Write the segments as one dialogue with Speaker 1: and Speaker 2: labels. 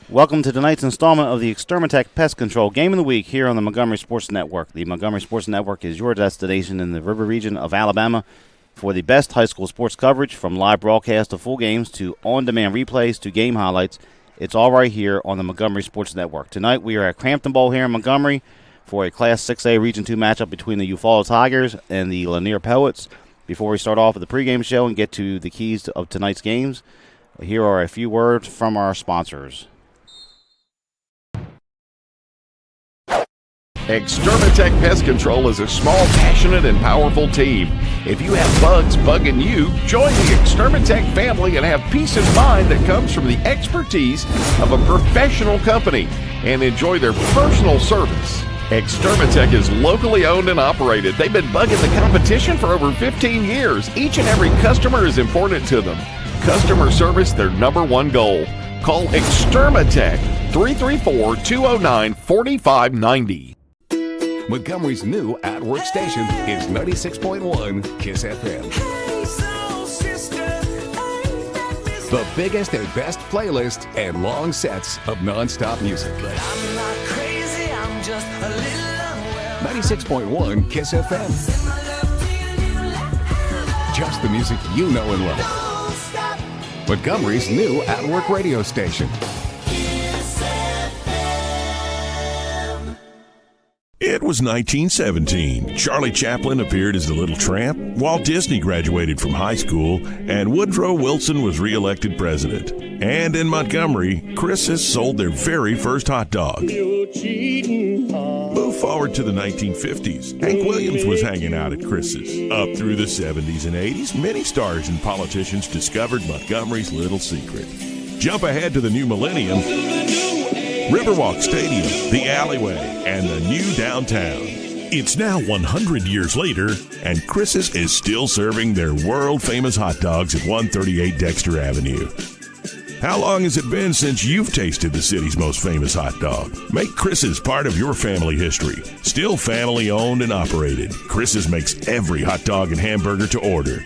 Speaker 1: Welcome to tonight's installment of the Extermatech Pest Control Game of the Week here on the Montgomery Sports Network. The Montgomery Sports Network is your destination in the river region of Alabama for the best high school sports coverage, from live broadcast of full games to on-demand replays to game highlights. It's all right here on the Montgomery Sports Network. Tonight we are at Crampton Bowl here in Montgomery for a Class 6A Region 2 matchup between the Eufaula Tigers and the Lanier Poets. Before we start off with the pregame show and get to the keys of tonight's games, here are a few words from our sponsors.
Speaker 2: Extermatech Pest Control is a small, passionate, and powerful team. If you have bugs bugging you, join the Extermatech family and have peace of mind that comes from the expertise of a professional company, and enjoy their personal service. Extermatech is locally owned and operated. They've been bugging the competition for over 15 years. Each and every customer is important to them. Customer service, their number one goal. Call Extermatech 334-209-4590.
Speaker 3: Montgomery's new at-work station is 96.1 KISS FM. The biggest and best playlist and long sets of non-stop music. 96.1 KISS FM. Just the music you know and love. Montgomery's new at-work radio station.
Speaker 4: It was 1917. Charlie Chaplin appeared as the Little Tramp, Walt Disney graduated from high school, and Woodrow Wilson was re-elected president. And in Montgomery, Chris's sold their very first hot dog. Move forward to the 1950s. Hank Williams was hanging out at Chris's. Up through the 70s and 80s, many stars and politicians discovered Montgomery's little secret. Jump ahead to the new millennium. Riverwalk Stadium, the alleyway, and the new downtown. It's now 100 years later, and Chris's is still serving their world-famous hot dogs at 138 Dexter Avenue. How long has it been since you've tasted the city's most famous hot dog? Make Chris's part of your family history. Still family-owned and operated, Chris's makes every hot dog and hamburger to order.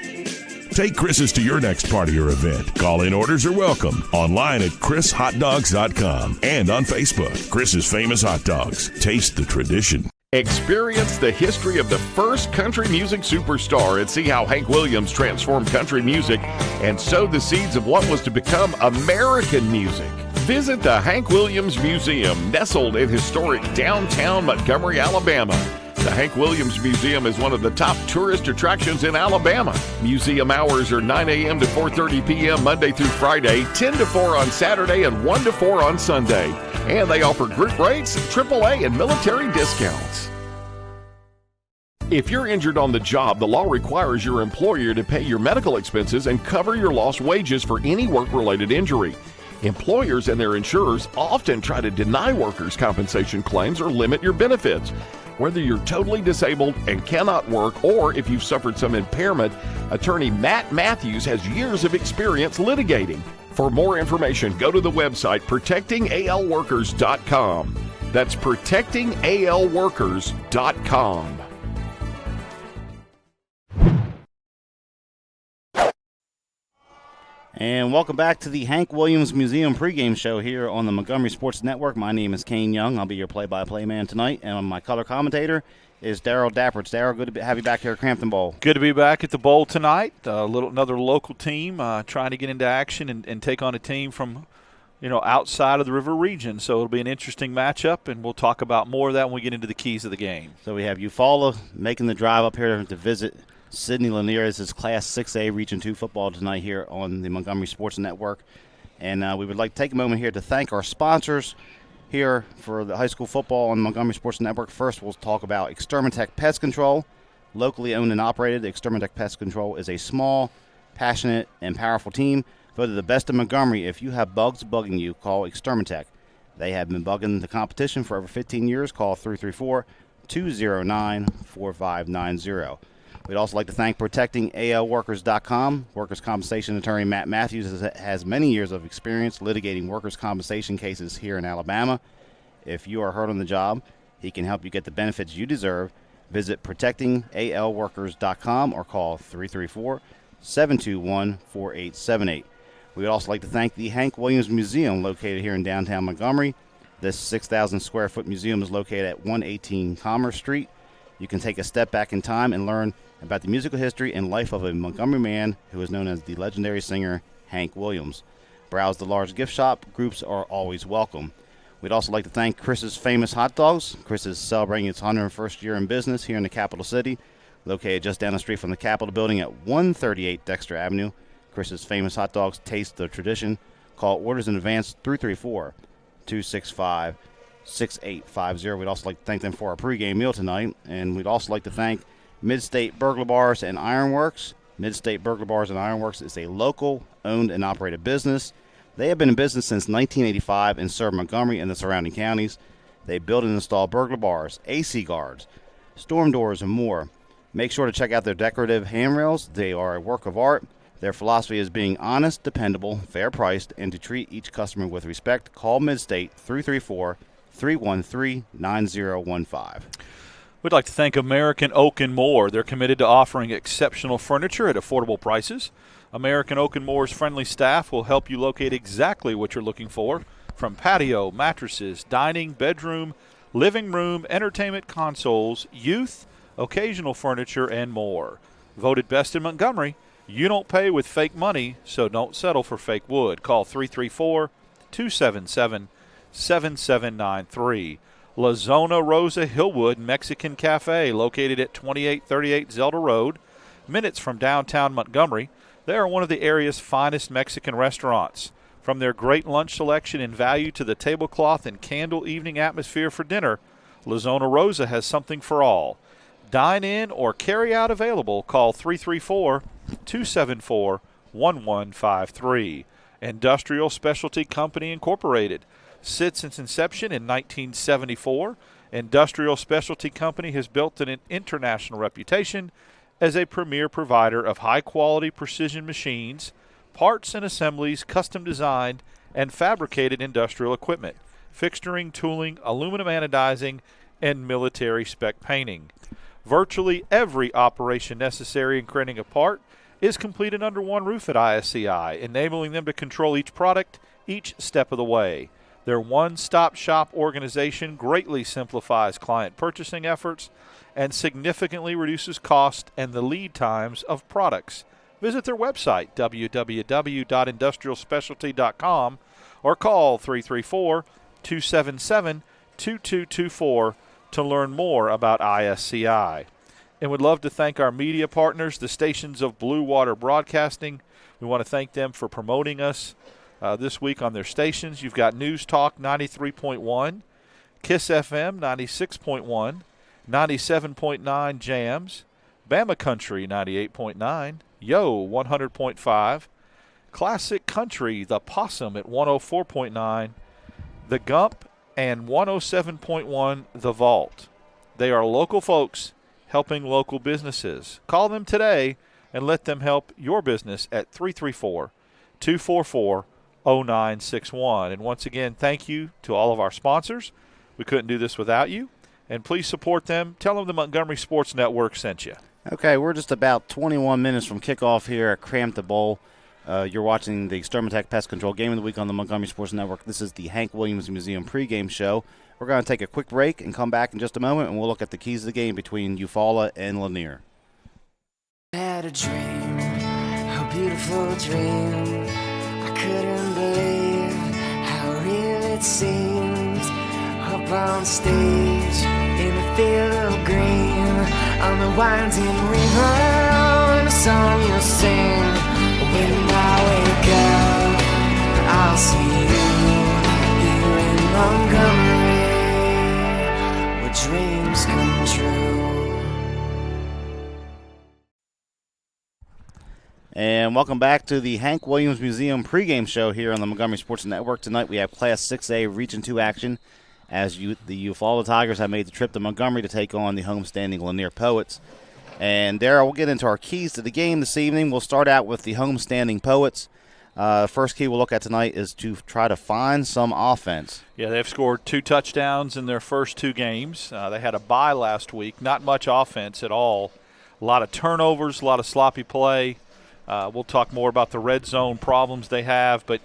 Speaker 4: Take Chris's to your next party or event. Call-in orders are welcome. Online at chrishotdogs.com and on Facebook. Chris's Famous Hot Dogs. Taste the tradition.
Speaker 2: Experience the history of the first country music superstar and see how Hank Williams transformed country music and sowed the seeds of what was to become American music. Visit the Hank Williams Museum, nestled in historic downtown Montgomery, Alabama. The Hank Williams Museum is one of the top tourist attractions in Alabama. Museum hours are 9 a.m. to 4:30 p.m. Monday through Friday, 10 to 4 on Saturday, and 1 to 4 on Sunday. And they offer group rates, AAA, and military discounts. If you're injured on the job, the law requires your employer to pay your medical expenses and cover your lost wages for any work-related injury. Employers and their insurers often try to deny workers' compensation claims or limit your benefits. Whether you're totally disabled and cannot work, or if you've suffered some impairment, attorney Matt Matthews has years of experience litigating. For more information, go to the website protectingalworkers.com. That's protectingalworkers.com.
Speaker 1: And welcome back to the Hank Williams Museum pregame show here on the Montgomery Sports Network. My name is Kane Young. I'll be your play-by-play man tonight. And my color commentator is Daryl Dapperts. Daryl, good to have you back here at Crampton Bowl.
Speaker 5: Good to be back at the Bowl tonight. Another local team trying to get into action and take on a team from, outside of the river region. So it'll be an interesting matchup, and we'll talk about more of that when we get into the keys of the game.
Speaker 1: So we have Eufaula making the drive up here to visit Sidney Lanier is his Class 6A Region 2 football tonight here on the Montgomery Sports Network. And we would like to take a moment here to thank our sponsors here for the high school football on the Montgomery Sports Network. First, we'll talk about Extermatech Pest Control. Locally owned and operated, Extermatech Pest Control is a small, passionate, and powerful team. Voted the best in Montgomery. If you have bugs bugging you, call Extermatech. They have been bugging the competition for over 15 years. Call 334-209-4590. We'd also like to thank protectingalworkers.com. Workers' compensation attorney Matt Matthews has many years of experience litigating workers' compensation cases here in Alabama. If you are hurt on the job, he can help you get the benefits you deserve. Visit protectingalworkers.com or call 334-721-4878. We would also like to thank the Hank Williams Museum located here in downtown Montgomery. This 6,000 square foot museum is located at 118 Commerce Street. You can take a step back in time and learn about the musical history and life of a Montgomery man who is known as the legendary singer Hank Williams. Browse the large gift shop. Groups are always welcome. We'd also like to thank Chris's Famous Hot Dogs. Chris is celebrating its 101st year in business here in the capital city, located just down the street from the Capitol building at 138 Dexter Avenue. Chris's Famous Hot Dogs taste the tradition. Call orders in advance 334-265-6850. We'd also like to thank them for our pregame meal tonight. And we'd also like to thank Mid-State Burglar Bars and Ironworks. Mid-State Burglar Bars and Ironworks is a local, owned, and operated business. They have been in business since 1985 and serve Montgomery and the surrounding counties. They build and install burglar bars, AC guards, storm doors, and more. Make sure to check out their decorative handrails. They are a work of art. Their philosophy is being honest, dependable, fair-priced, and to treat each customer with respect. Call Mid-State 334-313-9015.
Speaker 5: We'd like to thank American Oak and More. They're committed to offering exceptional furniture at affordable prices. American Oak and More's friendly staff will help you locate exactly what you're looking for, from patio, mattresses, dining, bedroom, living room, entertainment consoles, youth, occasional furniture, and more. Voted best in Montgomery. You don't pay with fake money, so don't settle for fake wood. Call 334-277-7793. La Zona Rosa Hillwood Mexican Cafe, located at 2838 Zelda Road, minutes from downtown Montgomery. They are one of the area's finest Mexican restaurants. From their great lunch selection and value to the tablecloth and candle evening atmosphere for dinner, La Zona Rosa has something for all. Dine in or carry out available. Call 334-274-1153. Industrial Specialty Company Incorporated. Since its inception in 1974, Industrial Specialty Company has built an international reputation as a premier provider of high-quality precision machines, parts and assemblies, custom-designed and fabricated industrial equipment, fixturing, tooling, aluminum anodizing, and military spec painting. Virtually every operation necessary in creating a part is completed under one roof at ISCI, enabling them to control each product each step of the way. Their one-stop shop organization greatly simplifies client purchasing efforts and significantly reduces cost and the lead times of products. Visit their website, www.industrialspecialty.com, or call 334-277-2224 to learn more about ISCI. And would love to thank our media partners, the stations of Blue Water Broadcasting. We want to thank them for promoting us this week on their stations. You've got News Talk 93.1, Kiss FM 96.1, 97.9 Jams, Bama Country 98.9, Yo 100.5, Classic Country, The Possum at 104.9, The Gump, and 107.1 The Vault. They are local folks helping local businesses. Call them today and let them help your business at 334-244-0961. And once again, thank you to all of our sponsors. We couldn't do this without you. And please support them. Tell them the Montgomery Sports Network sent you.
Speaker 1: Okay, we're just about 21 minutes from kickoff here at Crampton Bowl. You're watching the Extermatech Pest Control Game of the Week on the Montgomery Sports Network. This is the Hank Williams Museum pregame show. We're going to take a quick break and come back in just a moment, and we'll look at the keys of the game between Eufaula and Lanier.
Speaker 6: I had a dream, a beautiful dream. I couldn't believe how real it seemed. Up on stage, in a field of green, on the winding river, and a song you'll sing. When I wake up, I'll see you here in Montgomery, where dreams come true.
Speaker 1: And welcome back to the Hank Williams Museum pregame show here on the Montgomery Sports Network. Tonight we have Class 6A Region 2 action as the Eufaula Tigers have made the trip to Montgomery to take on the homestanding Lanier Poets. And there we'll get into our keys to the game this evening. We'll start out with the homestanding Poets. First key we'll look at tonight is to try to find some offense.
Speaker 5: Yeah, they've scored 2 touchdowns in their first 2 games. They had a bye last week. Not much offense at all. A lot of turnovers, a lot of sloppy play. We'll talk more about the red zone problems they have. But,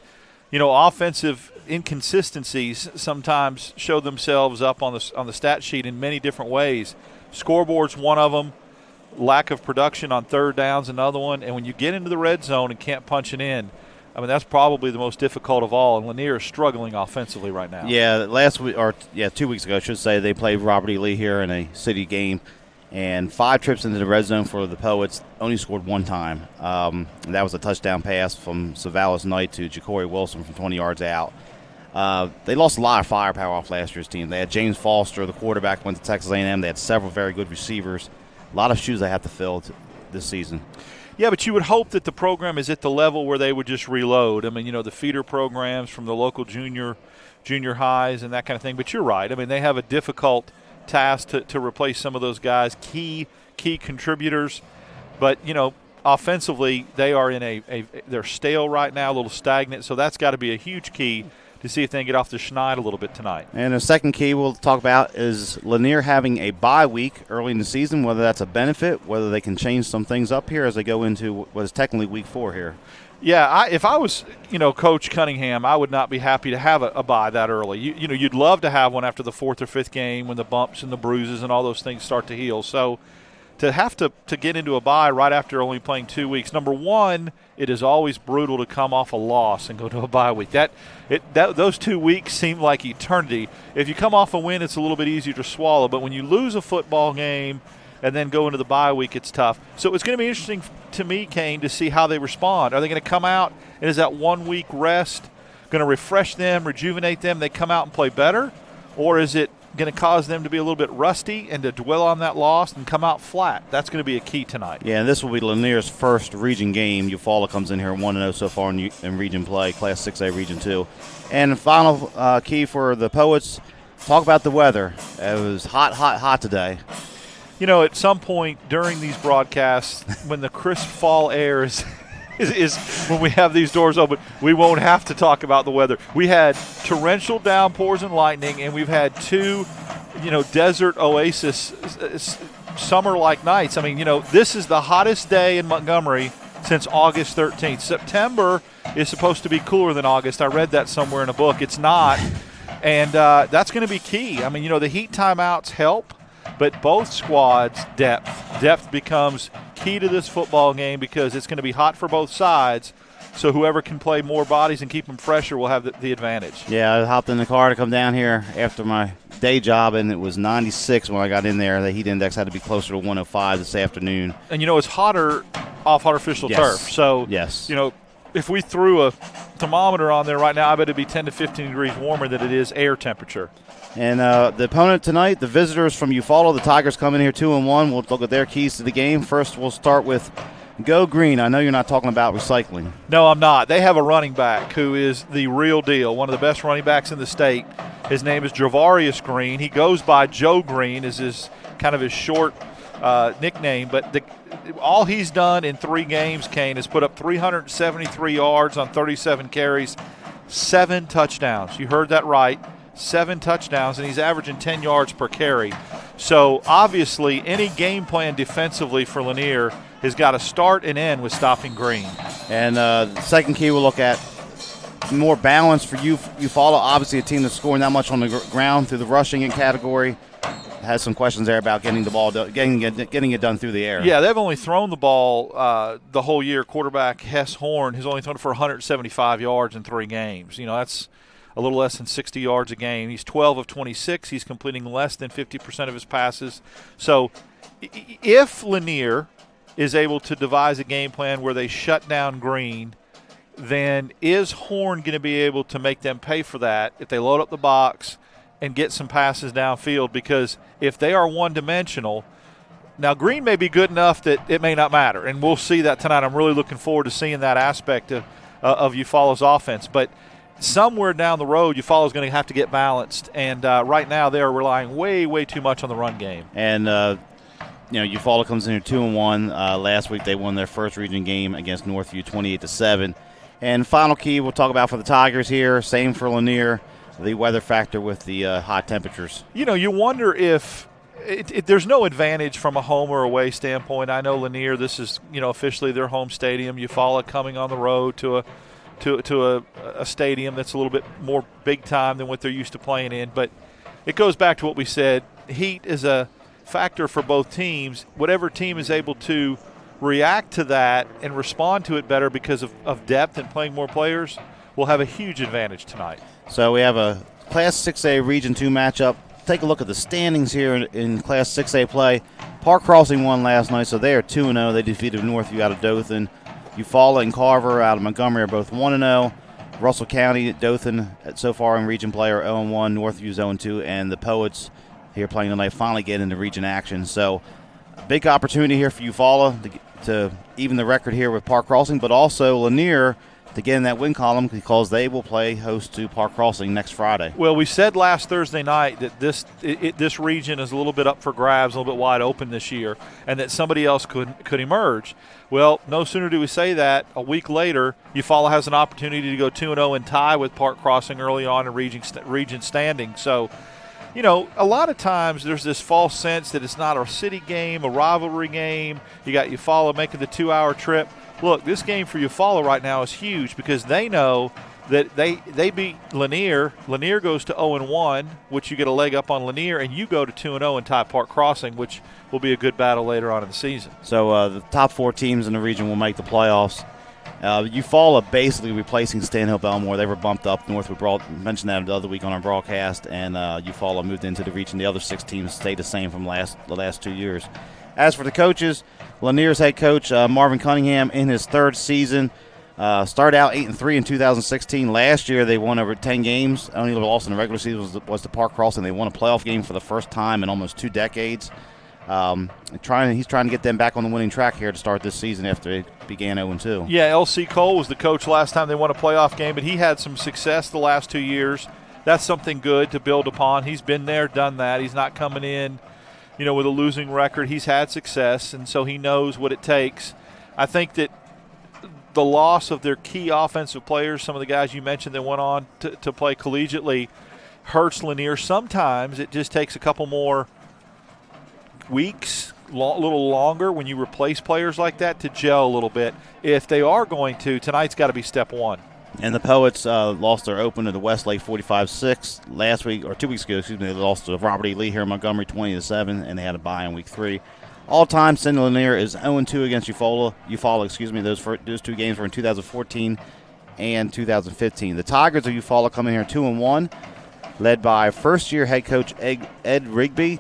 Speaker 5: offensive inconsistencies sometimes show themselves up on the stat sheet in many different ways. Scoreboard's one of them. Lack of production on third down's another one. And when you get into the red zone and can't punch it in, that's probably the most difficult of all. And Lanier is struggling offensively right now.
Speaker 1: Yeah, 2 weeks ago, I should say, they played Robert E. Lee here in a city game. And 5 trips into the red zone for the Poets, only scored 1 time. And that was a touchdown pass from Savalas Knight to Ja'Cory Wilson from 20 yards out. They lost a lot of firepower off last year's team. They had James Foster, the quarterback, went to Texas A&M. They had several very good receivers. A lot of shoes they have to fill this season.
Speaker 5: Yeah, but you would hope that the program is at the level where they would just reload. The feeder programs from the local junior highs and that kind of thing. But you're right. they have a difficult task to replace some of those guys, key contributors. But, offensively, they are they're stale right now, a little stagnant. So that's got to be a huge key to see if they can get off the schneid a little bit tonight.
Speaker 1: And the second key we'll talk about is Lanier having a bye week early in the season, whether that's a benefit, whether they can change some things up here as they go into what is technically week 4 here.
Speaker 5: Yeah, if I was, Coach Cunningham, I would not be happy to have a bye that early. You'd love to have one after the 4th or 5th game when the bumps and the bruises and all those things start to heal. So to have to get into a bye right after only playing 2 weeks, number one, it is always brutal to come off a loss and go to a bye week. Those 2 weeks seem like eternity. If you come off a win, it's a little bit easier to swallow. But when you lose a football game and then go into the bye week, it's tough. So it's going to be interesting to me, Kane, to see how they respond. Are they going to come out and is that 1 week rest going to refresh them, rejuvenate them, they come out and play better? Or is it going to cause them to be a little bit rusty and to dwell on that loss and come out flat? That's going to be a key tonight.
Speaker 1: Yeah, and this will be Lanier's first region game. Eufaula comes in here 1-0 so far in region play, Class 6A Region 2. And the final key for the Poets, talk about the weather. It was hot today.
Speaker 5: At some point during these broadcasts, when the crisp fall air is when we have these doors open, we won't have to talk about the weather. We had torrential downpours and lightning, and we've had 2, desert oasis summer-like nights. This is the hottest day in Montgomery since August 13th. September is supposed to be cooler than August. I read that somewhere in a book. It's not, and that's going to be key. The heat timeouts help. But both squads, depth becomes key to this football game because it's going to be hot for both sides. So whoever can play more bodies and keep them fresher will have the advantage.
Speaker 1: Yeah, I hopped in the car to come down here after my day job, and it was 96 when I got in there. The heat index had to be closer to 105 this afternoon.
Speaker 5: And, it's hotter off artificial turf. So,
Speaker 1: yes.
Speaker 5: If we threw a thermometer on there right now, I bet it'd be 10 to 15 degrees warmer than it is air temperature.
Speaker 1: And the opponent tonight, the visitors from Eufaula, the Tigers come in here 2-1. We'll look at their keys to the game. First, we'll start with Go Green. I know you're not talking about recycling.
Speaker 5: No, I'm not. They have a running back who is the real deal, one of the best running backs in the state. His name is Javarius Green. He goes by Joe Green is his short nickname. But all he's done in 3 games, Kane, is put up 373 yards on 37 carries, 7 touchdowns. You heard that right. 7 touchdowns, and he's averaging 10 yards per carry. So, obviously, any game plan defensively for Lanier has got to start and end with stopping Green.
Speaker 1: And the second key we'll look at, more balance for Eufaula. Obviously, a team that's scoring that much on the ground through the rushing category. Has some questions there about getting the ball getting it done through the air.
Speaker 5: Yeah, they've only thrown the ball the whole year. Quarterback Hess Horn has only thrown it for 175 yards in 3 games. That's a little less than 60 yards a game. He's 12 of 26. He's completing less than 50% of his passes. So if Lanier is able to devise a game plan where they shut down Green, then is Horn going to be able to make them pay for that if they load up the box and get some passes downfield? Because if they are one-dimensional, now Green may be good enough that it may not matter, and we'll see that tonight. I'm really looking forward to seeing that aspect of Eufaula's offense. But somewhere down the road, Eufaula's going to have to get balanced, and right now they are relying way, way too much on the run game.
Speaker 1: And Eufaula comes in here 2-1. Last week they won their first region game against Northview 28-7. And final key we'll talk about for the Tigers here, same for Lanier, the weather factor with the hot temperatures.
Speaker 5: You wonder if there's no advantage from a home or away standpoint. I know Lanier, this is officially their home stadium. Eufaula coming on the road to a stadium that's a little bit more big time than what they're used to playing in. But it goes back to what we said. Heat is a factor for both teams. Whatever team is able to react to that and respond to it better because of depth and playing more players will have a huge advantage tonight.
Speaker 1: So we have a Class 6A Region 2 matchup. Take a look at the standings here in Class 6A play. Park Crossing won last night, so they are 2-0. They defeated Northview out of Dothan. Eufaula and Carver out of Montgomery are both 1-0. Russell County, Dothan, so far in region play, are 0-1. Northview's 0-2. And the Poets here playing tonight finally get into region action. So a big opportunity here for Eufaula to even the record here with Park Crossing, but also Lanier to get in that win column because they will play host to Park Crossing next Friday.
Speaker 5: Well, we said last Thursday night that this region is a little bit up for grabs, a little bit wide open this year, and that somebody else could emerge. Well, no sooner do we say that, a week later, Eufaula has an opportunity to go 2-0 and tie with Park Crossing early on in region standing. So, a lot of times there's this false sense that it's not a city game, a rivalry game. You got Eufaula making the 2-hour trip. Look, this game for Eufaula right now is huge because they know that they beat Lanier. Lanier goes to 0-1, which you get a leg up on Lanier, and you go to 2-0 and tie Park Crossing, which will be a good battle later on in the season.
Speaker 1: So the top 4 teams in the region will make the playoffs. Eufaula basically replacing Stanhope Elmore. They were bumped up north. We mentioned that the other week on our broadcast, and Eufaula moved into the region. The other 6 teams stayed the same from the last 2 years. As for the coaches, Lanier's head coach Marvin Cunningham in his 3rd season. Started out 8-3 in 2016. Last year they won over 10 games. Only loss in the regular season was the Park Crossing. They won a playoff game for the first time in almost 2 decades. He's trying to get them back on the winning track here to start this season after it began 0-2.
Speaker 5: Yeah, L.C. Cole was the coach last time they won a playoff game, but he had some success the last 2 years. That's something good to build upon. He's been there, done that. He's not coming in with a losing record. He's had success, and so he knows what it takes. I think that the loss of their key offensive players, some of the guys you mentioned that went on to play collegiately, hurts Lanier. Sometimes it just takes a couple more weeks, a little longer when you replace players like that to gel a little bit. If they are going to, tonight's got to be step 1.
Speaker 1: And the Poets lost their opener to Westlake 45-6 last week, or 2 weeks ago. They lost to Robert E. Lee here in Montgomery 20-7, and they had a bye in week 3. All time, Cindy Lanier is 0-2 against Eufaula. Those 2 games were in 2014 and 2015. The Tigers of Eufaula come in here 2-1, led by first-year head coach Ed Rigby,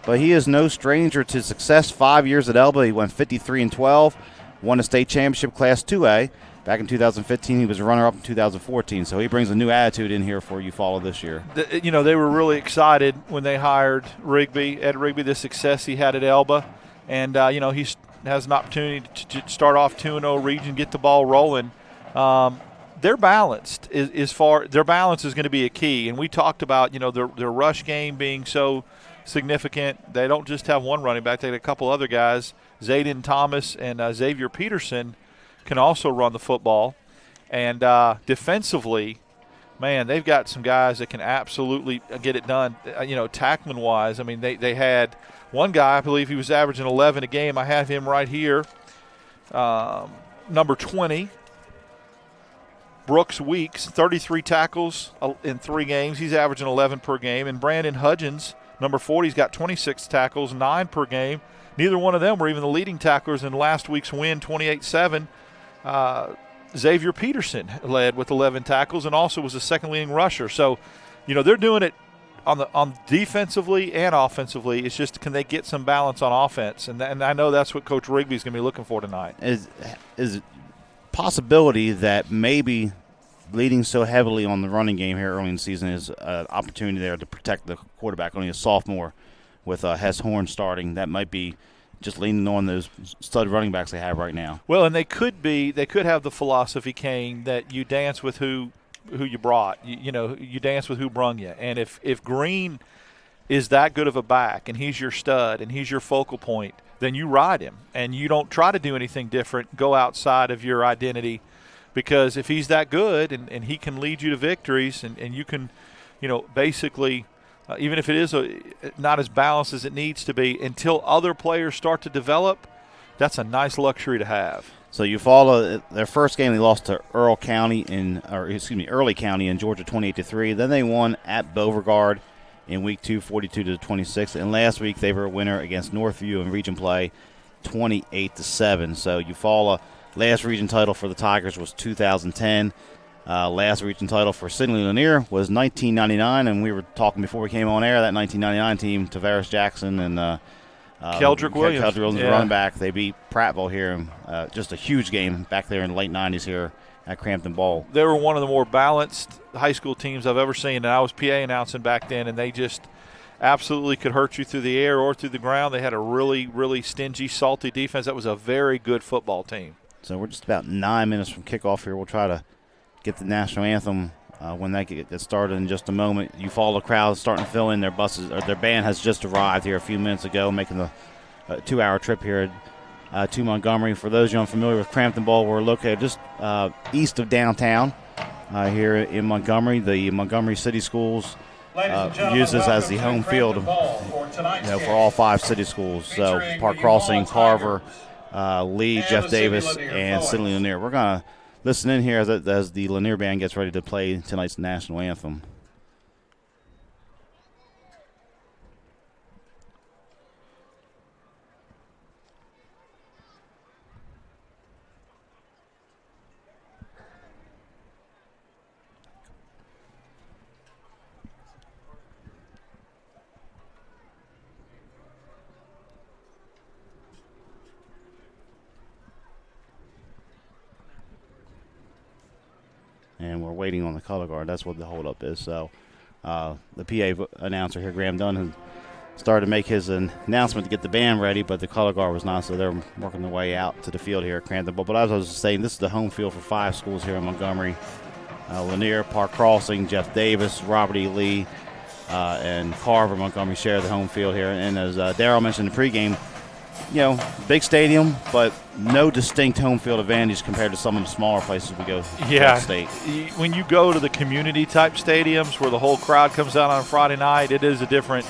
Speaker 1: but he is no stranger to success. 5 years at Elba, he went 53-12, won a state championship Class 2A. Back in 2015, he was a runner-up in 2014, so he brings a new attitude in here for Eufaula this year.
Speaker 5: They were really excited when they hired Ed Rigby, the success he had at Elba. And, he has an opportunity to start off 2-0 region, get the ball rolling. They're balanced. Their balance is going to be a key. And we talked about, their rush game being so significant. They don't just have one running back. They have a couple other guys, Zayden Thomas and Xavier Peterson, can also run the football. And defensively, man, they've got some guys that can absolutely get it done, tackling-wise. I mean, they had one guy, I believe he was averaging 11 a game. I have him right here, number 20, Brooks Weeks, 33 tackles in 3 games. He's averaging 11 per game. And Brandon Hudgens, number 40, he's got 26 tackles, 9 per game. Neither one of them were even the leading tacklers in last week's win, 28-7. Xavier Peterson led with 11 tackles and also was the second leading rusher. So, they're doing it on defensively and offensively. It's just, can they get some balance on offense? And I know that's what Coach Rigby's going to be looking for tonight.
Speaker 1: Is it possibility that maybe leading so heavily on the running game here early in the season is an opportunity there to protect the quarterback, only a sophomore with Hess Horn starting? That might be just leaning on those stud running backs they have right now.
Speaker 5: Well, and they could have the philosophy, Kane, that you dance with who you brought. You dance with who brung you. And if Green is that good of a back and he's your stud and he's your focal point, then you ride him and you don't try to do anything different, go outside of your identity, because if he's that good and he can lead you to victories and you can, basically even if it is not as balanced as it needs to be, until other players start to develop, that's a nice luxury to have.
Speaker 1: So Eufaula, their first game they lost to Early County in Georgia 28-3. Then they won at Beauregard in week 2, 42-26. And last week they were a winner against Northview in region play, 28-7. So Eufaula, last region title for the Tigers was 2010. Last region title for Sidney Lanier was 1999, and we were talking before we came on air, that 1999 team, Tavares Jackson and
Speaker 5: Keldrick Williams,
Speaker 1: running back. They beat Prattville here. Just a huge game back there in the late 90s here at Crampton Bowl.
Speaker 5: They were one of the more balanced high school teams I've ever seen, and I was PA announcing back then, and they just absolutely could hurt you through the air or through the ground. They had a really, really stingy, salty defense. That was a very good football team.
Speaker 1: So we're just about 9 minutes from kickoff here. We'll try to get the national anthem when that gets started in just a moment. Eufaula crowd is starting to fill in. Their buses, or their band has just arrived here a few minutes ago, making the 2-hour trip here to Montgomery. For those of you unfamiliar with Crampton Bowl, we're located just east of downtown here in Montgomery. The Montgomery City Schools use this as the home field for all 5 city schools. So Park Crossing, Carver, Lee, Jeff Davis, and Sidney Lanier. We're going to listen in here as the Lanier Band gets ready to play tonight's national anthem. And we're waiting on the color guard. That's what the holdup is. So the PA announcer here, Graham Dunn, has started to make his announcement to get the band ready, but the color guard was not, so they're working their way out to the field here at Crampton. But as I was saying, this is the home field for 5 schools here in Montgomery. Lanier, Park Crossing, Jeff Davis, Robert E. Lee, and Carver, Montgomery share the home field here. And as Darryl mentioned in the pregame, big stadium, but no distinct home field advantage compared to some of the smaller places we go throughout the state.
Speaker 5: When you go to the community-type stadiums where the whole crowd comes out on a Friday night, it is a different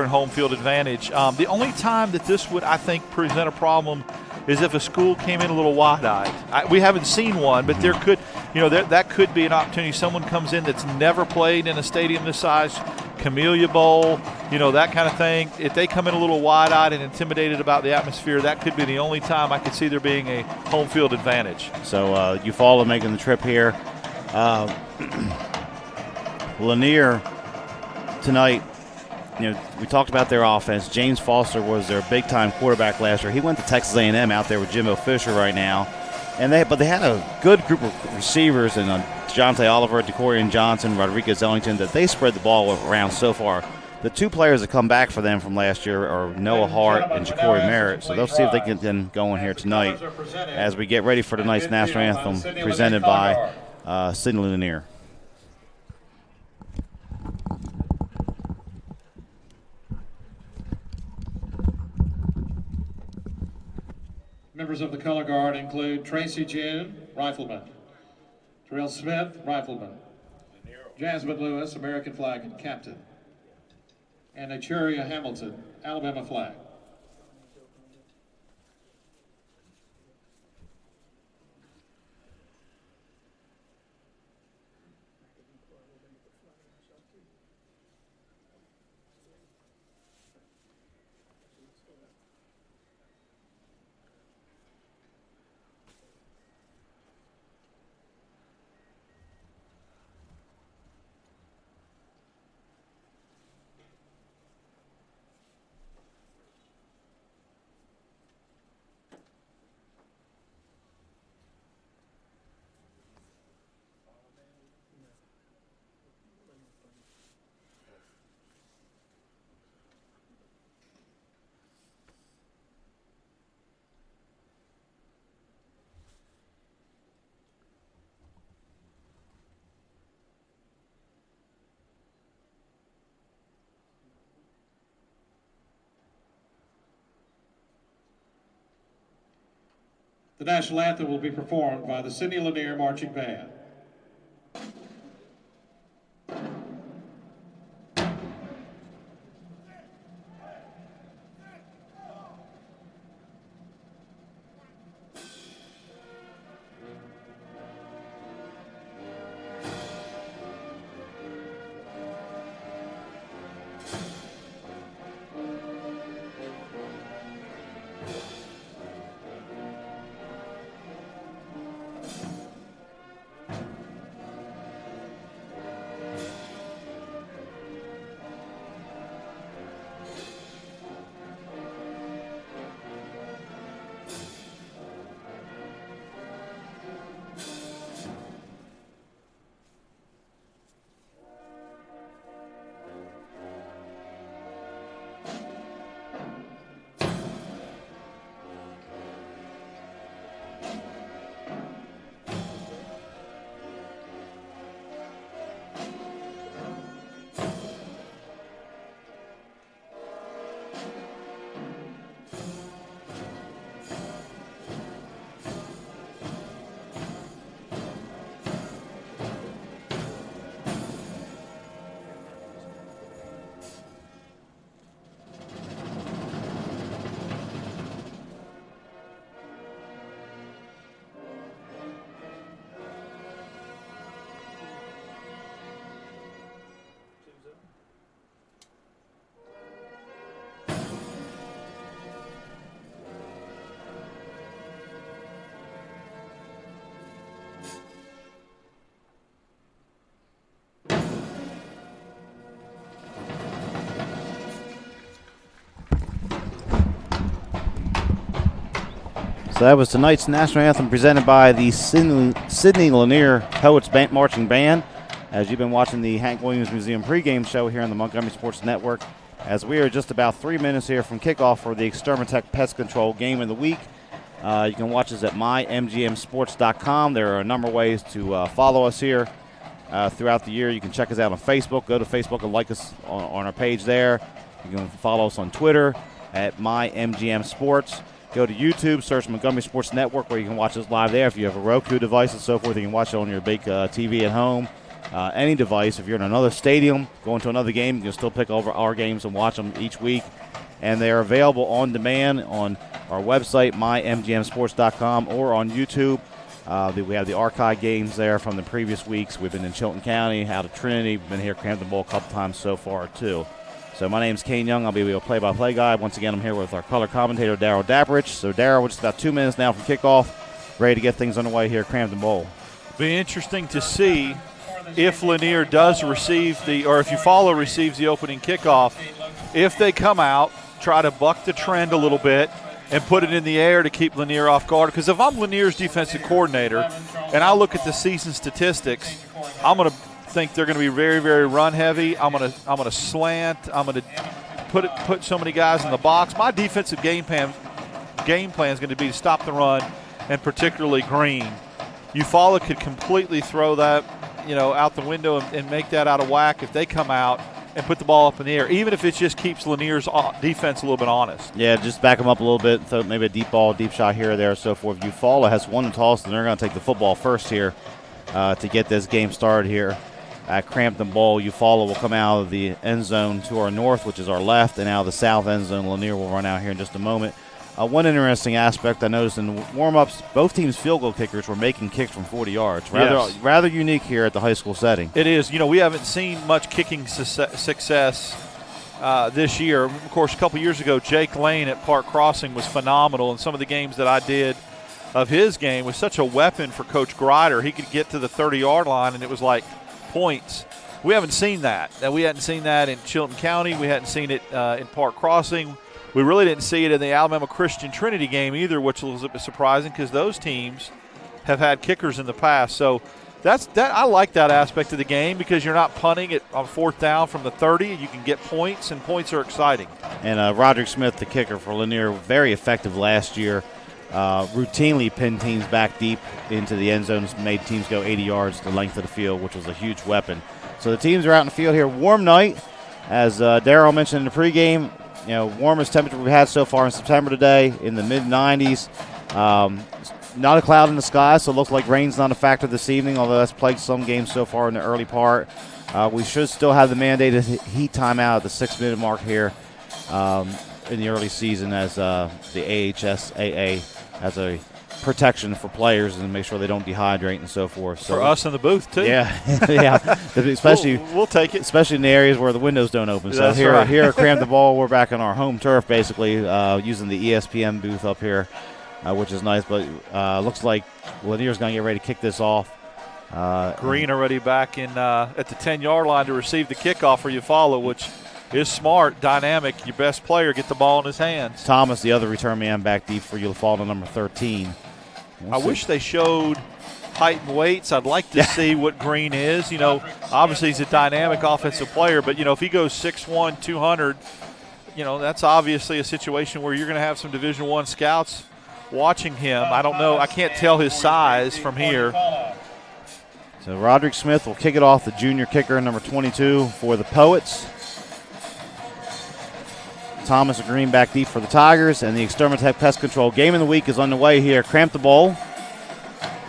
Speaker 5: home field advantage. The only time that this would, I think, present a problem is if a school came in a little wide-eyed. We haven't seen one, but there could, that could be an opportunity. Someone comes in that's never played in a stadium this size, Camellia Bowl, that kind of thing. If they come in a little wide-eyed and intimidated about the atmosphere, that could be the only time I could see there being a home field advantage.
Speaker 1: So Eufaula making the trip here. Lanier tonight, we talked about their offense. James Foster was their big-time quarterback last year. He went to Texas A&M out there with Jimbo Fisher right now. But they had a good group of receivers and DeJounte Oliver, DeCorian Johnson, Rodriguez Ellington, that they spread the ball around so far. The 2 players that come back for them from last year are Noah Hart and Ja'Cory Merritt. So they'll see if they can then go in here tonight as we get ready for tonight's national anthem presented by Sidney Lanier.
Speaker 7: Members of the color guard include Tracy June, rifleman; Terrell Smith, rifleman; Jasmine Lewis, American flag and captain; and Achuria Hamilton, Alabama flag. The national anthem will be performed by the Sidney Lanier Marching Band.
Speaker 1: So that was tonight's national anthem presented by the Sidney Lanier Poets Marching Band. As you've been watching the Hank Williams Museum pregame show here on the Montgomery Sports Network, as we are just about 3 minutes here from kickoff for the Extermatech Pest Control Game of the Week. You can watch us at mymgmsports.com. There are a number of ways to follow us here throughout the year. You can check us out on Facebook. Go to Facebook and like us on our page there. You can follow us on Twitter at mymgmsports. Go to YouTube, search Montgomery Sports Network, where you can watch us live there. If you have a Roku device and so forth, you can watch it on your big TV at home. Any device. If you're in another stadium, going to another game, you can still pick over our games and watch them each week. And they are available on demand on our website, mymgmsports.com, or on YouTube. We have the archive games there from the previous weeks. We've been in Chilton County, out of Trinity. We've been here at Crampton Bowl a couple times so far, too. So my name's Kane Young. I'll be your play-by-play guy. Once again, I'm here with our color commentator, Darryl Dapprich. So, Darryl, we're just about 2 minutes now from kickoff, ready to get things underway here at Crampton Bowl.
Speaker 5: Be interesting to see if Lanier does receive or if Eufaula receives the opening kickoff, if they come out, try to buck the trend a little bit and put it in the air to keep Lanier off guard. Because if I'm Lanier's defensive coordinator and I look at the season statistics, I'm going to think they're going to be very, very run heavy. I'm going to slant. I'm going to put so many guys in the box. My defensive game plan is going to be to stop the run, and particularly Green. Eufaula could completely throw that, out the window and make that out of whack if they come out and put the ball up in the air, even if it just keeps Lanier's defense a little bit honest.
Speaker 1: Yeah, just back them up a little bit, throw maybe a deep ball, deep shot here or there, so forth. Eufaula has won the toss, and they're going to take the football first here to get this game started here at Crampton Bowl. Eufaula will come out of the end zone to our north, which is our left, and out of the south end zone. Lanier will run out here in just a moment. One interesting aspect I noticed in the warm-ups, both teams' field goal kickers were making kicks from 40 yards. Rather unique here at the high school setting.
Speaker 5: It is. We haven't seen much kicking success this year. Of course, a couple years ago, Jake Lane at Park Crossing was phenomenal, and some of the games that I did of his game was such a weapon for Coach Grider. He could get to the 30-yard line, and it was like points. We haven't seen that. We hadn't seen that in Chilton County. We hadn't seen it in Park Crossing. We really didn't see it in the Alabama Christian Trinity game either, which was a bit surprising because those teams have had kickers in the past. So I like that aspect of the game because you're not punting it on fourth down from the 30. You can get points, and points are exciting. And
Speaker 1: Roderick Smith, the kicker for Lanier, very effective last year. Routinely pinned teams back deep into the end zones, made teams go 80 yards the length of the field, which was a huge weapon. So the teams are out in the field here. Warm night, as Darryl mentioned in the pregame. Warmest temperature we've had so far in September today, in the mid-90s. Not a cloud in the sky, so it looks like rain's not a factor this evening, although that's plagued some games so far in the early part. We should still have the mandated heat timeout at the 6-minute mark here in the early season, as the AHSAA has a protection for players and make sure they don't dehydrate and so forth. So
Speaker 5: for us in the booth too.
Speaker 1: Yeah, yeah. Especially
Speaker 5: we'll take it.
Speaker 1: Especially in the areas where the windows don't open. So
Speaker 5: That's
Speaker 1: here
Speaker 5: right.
Speaker 1: at Crampton Bowl, we're back on our home turf basically, using the ESPN booth up here, which is nice. But looks like Lanier's going to get ready to kick this off.
Speaker 5: Green already back in at the 10-yard line to receive the kickoff for Eufaula, which is smart, dynamic. Your best player get the ball in his hands.
Speaker 1: Thomas, the other return man, back deep for Eufaula, number 13.
Speaker 5: I wish they showed height and weights. I'd like to see what Green is. Obviously he's a dynamic offensive player, but, if he goes 6'1", 200, that's obviously a situation where you're going to have some Division I scouts watching him. I don't know. I can't tell his size from here.
Speaker 1: So Roderick Smith will kick it off, the junior kicker, number 22 for the Poets. Thomas Green back deep for the Tigers, and the Extermatech Pest Control Game of the Week is underway here at Crampton Bowl.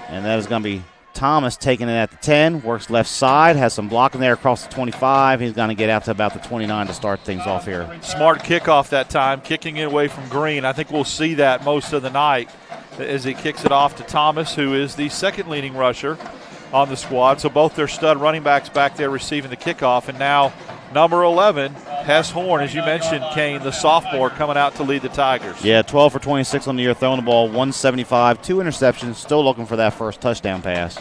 Speaker 1: And that is going to be Thomas taking it at the 10, works left side, has some blocking there across the 25. He's going to get out to about the 29 to start things off here.
Speaker 5: Smart kickoff that time, kicking it away from Green. I think we'll see that most of the night as he kicks it off to Thomas, who is the second leading rusher on the squad. So both their stud running backs back there receiving the kickoff, and now number 11, Hess Horn, as you mentioned, Kane, the sophomore, coming out to lead the Tigers.
Speaker 1: Yeah, 12 for 26 on the year, throwing the ball, 175, 2 interceptions, still looking for that first touchdown pass.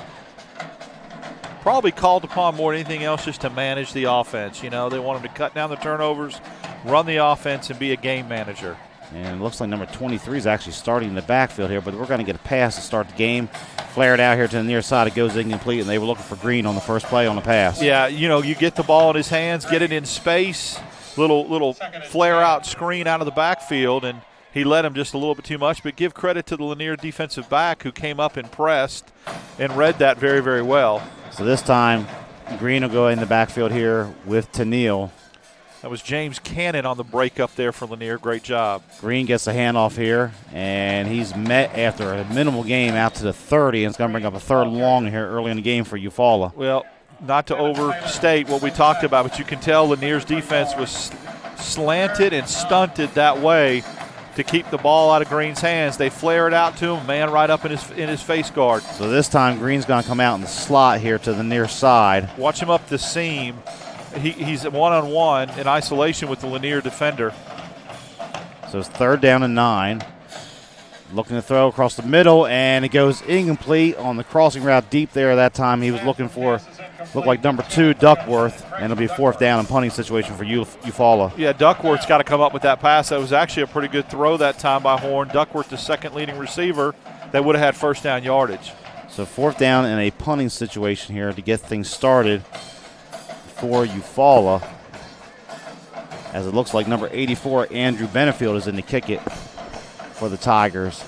Speaker 5: Probably called upon more than anything else just to manage the offense. They want him to cut down the turnovers, run the offense, and be a game manager.
Speaker 1: And it looks like number 23 is actually starting in the backfield here, but we're going to get a pass to start the game. Flared out here to the near side. It goes incomplete, and they were looking for Green on the first play on the pass.
Speaker 5: Yeah, you get the ball in his hands, get it in space, little flare-out screen out of the backfield, and he led him just a little bit too much. But give credit to the Lanier defensive back who came up and pressed and read that very, very well.
Speaker 1: So this time, Green will go in the backfield here with Tennille.
Speaker 5: That was James Cannon on the break up there for Lanier. Great job.
Speaker 1: Green gets the handoff here, and he's met after a minimal game out to the 30, and it's going to bring up a third long here early in the game for Eufaula.
Speaker 5: Well, not to overstate what we talked about, but you can tell Lanier's defense was slanted and stunted that way to keep the ball out of Green's hands. They flare it out to him, man right up in his face guard.
Speaker 1: So this time Green's going to come out in the slot here to the near side.
Speaker 5: Watch him up the seam. He's one-on-one in isolation with the Lanier defender.
Speaker 1: So it's 3rd down and 9. Looking to throw across the middle, and it goes incomplete on the crossing route deep there. That time he was looking for, looked like number 2, Duckworth, and it'll be 4th down and punting situation for Eufaula.
Speaker 5: Yeah, Duckworth's got to come up with that pass. That was actually a pretty good throw that time by Horn. Duckworth, the second leading receiver, that would have had first down yardage.
Speaker 1: So 4th down and a punting situation here to get things started for Eufaula, as it looks like number 84, Andrew Benefield, is in to kick it for the Tigers.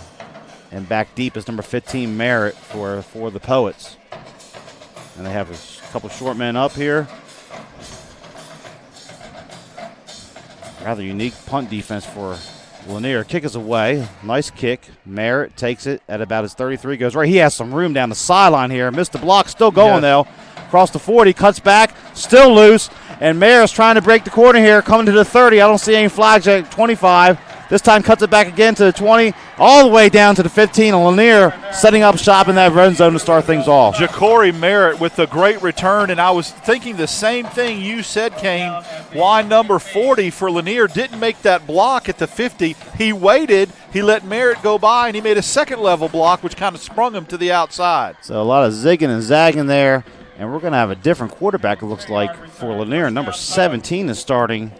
Speaker 1: And back deep is number 15, Merritt, for the Poets. And they have a couple short men up here. Rather unique punt defense for Lanier. Kick is away. Nice kick. Merritt takes it at about his 33. Goes right. He has some room down the sideline here. Missed the block. Still going, though. Across the 40. Cuts back. Still loose. And Merritt's trying to break the corner here. Coming to the 30. I don't see any flags at 25. This time cuts it back again to the 20. All the way down to the 15. And Lanier setting up shop in that red zone to start things off.
Speaker 5: Ja'Cory Merritt with a great return. And I was thinking the same thing you said, Kane. Why number 40 for Lanier didn't make that block at the 50. He waited. He let Merritt go by, and he made a second-level block, which kind of sprung him to the outside.
Speaker 1: So a lot of zigging and zagging there. And we're going to have a different quarterback, it looks like, for Lanier. Number 17 is starting.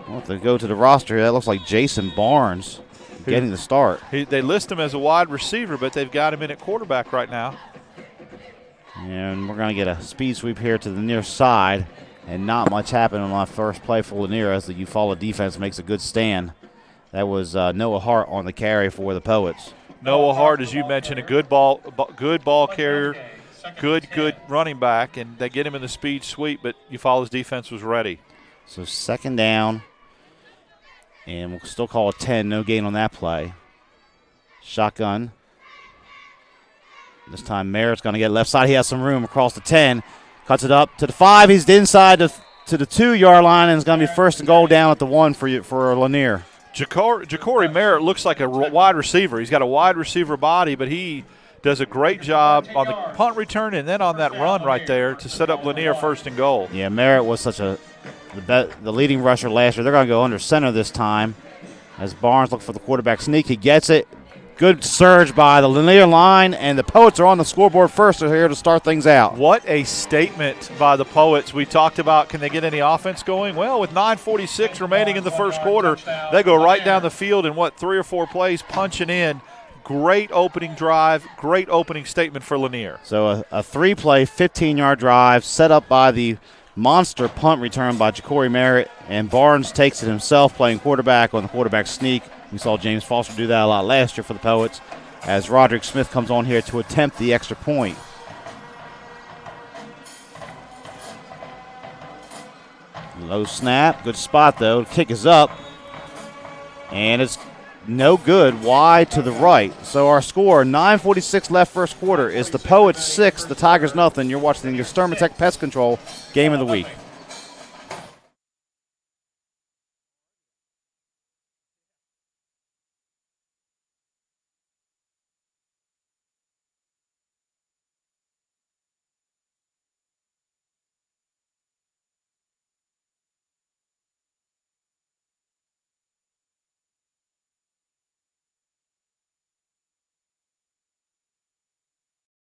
Speaker 1: We'll have to go to the roster here. That looks like Jason Barnes getting the start.
Speaker 5: They list him as a wide receiver, but they've got him in at quarterback right now.
Speaker 1: And we're going to get a speed sweep here to the near side. And not much happened on my first play for Lanier as the Eufaula defense makes a good stand. That was Noah Hart on the carry for the Poets.
Speaker 5: Noah Hart, as you mentioned, a good ball carrier. Good running back, and they get him in the speed sweep, but Eufaula's defense was ready.
Speaker 1: So 2nd down, and we'll still call it 10. No gain on that play. Shotgun. This time Merritt's going to get left side. He has some room across the 10. Cuts it up to the 5. He's inside to the 2-yard line, and it's going to be 1st and goal down at the 1 for Lanier.
Speaker 5: Ja'Cory Merritt looks like a wide receiver. He's got a wide receiver body, but he does a great job on the punt return and then on that run right there to set up Lanier 1st and goal.
Speaker 1: Yeah, Merritt was the leading rusher last year. They're going to go under center this time as Barnes looks for the quarterback sneak. He gets it. Good surge by the Lanier line, and the Poets are on the scoreboard first. They're here to start things out.
Speaker 5: What a statement by the Poets. We talked about, can they get any offense going? Well, with 9:46 remaining in the first quarter, they go right down the field in 3 or 4 plays, punching in. Great opening drive, great opening statement for Lanier.
Speaker 1: So a 3-play, 15-yard drive set up by the monster punt return by Ja'Cory Merritt, and Barnes takes it himself playing quarterback on the quarterback sneak. We saw James Foster do that a lot last year for the Poets as Roderick Smith comes on here to attempt the extra point. Low snap, good spot though. The kick is up, and it's no good, wide to the right. So our score, 9:46 left first quarter, is the Poets 6, the Tigers nothing. You're watching the Extermatech Pest Control Game of the Week.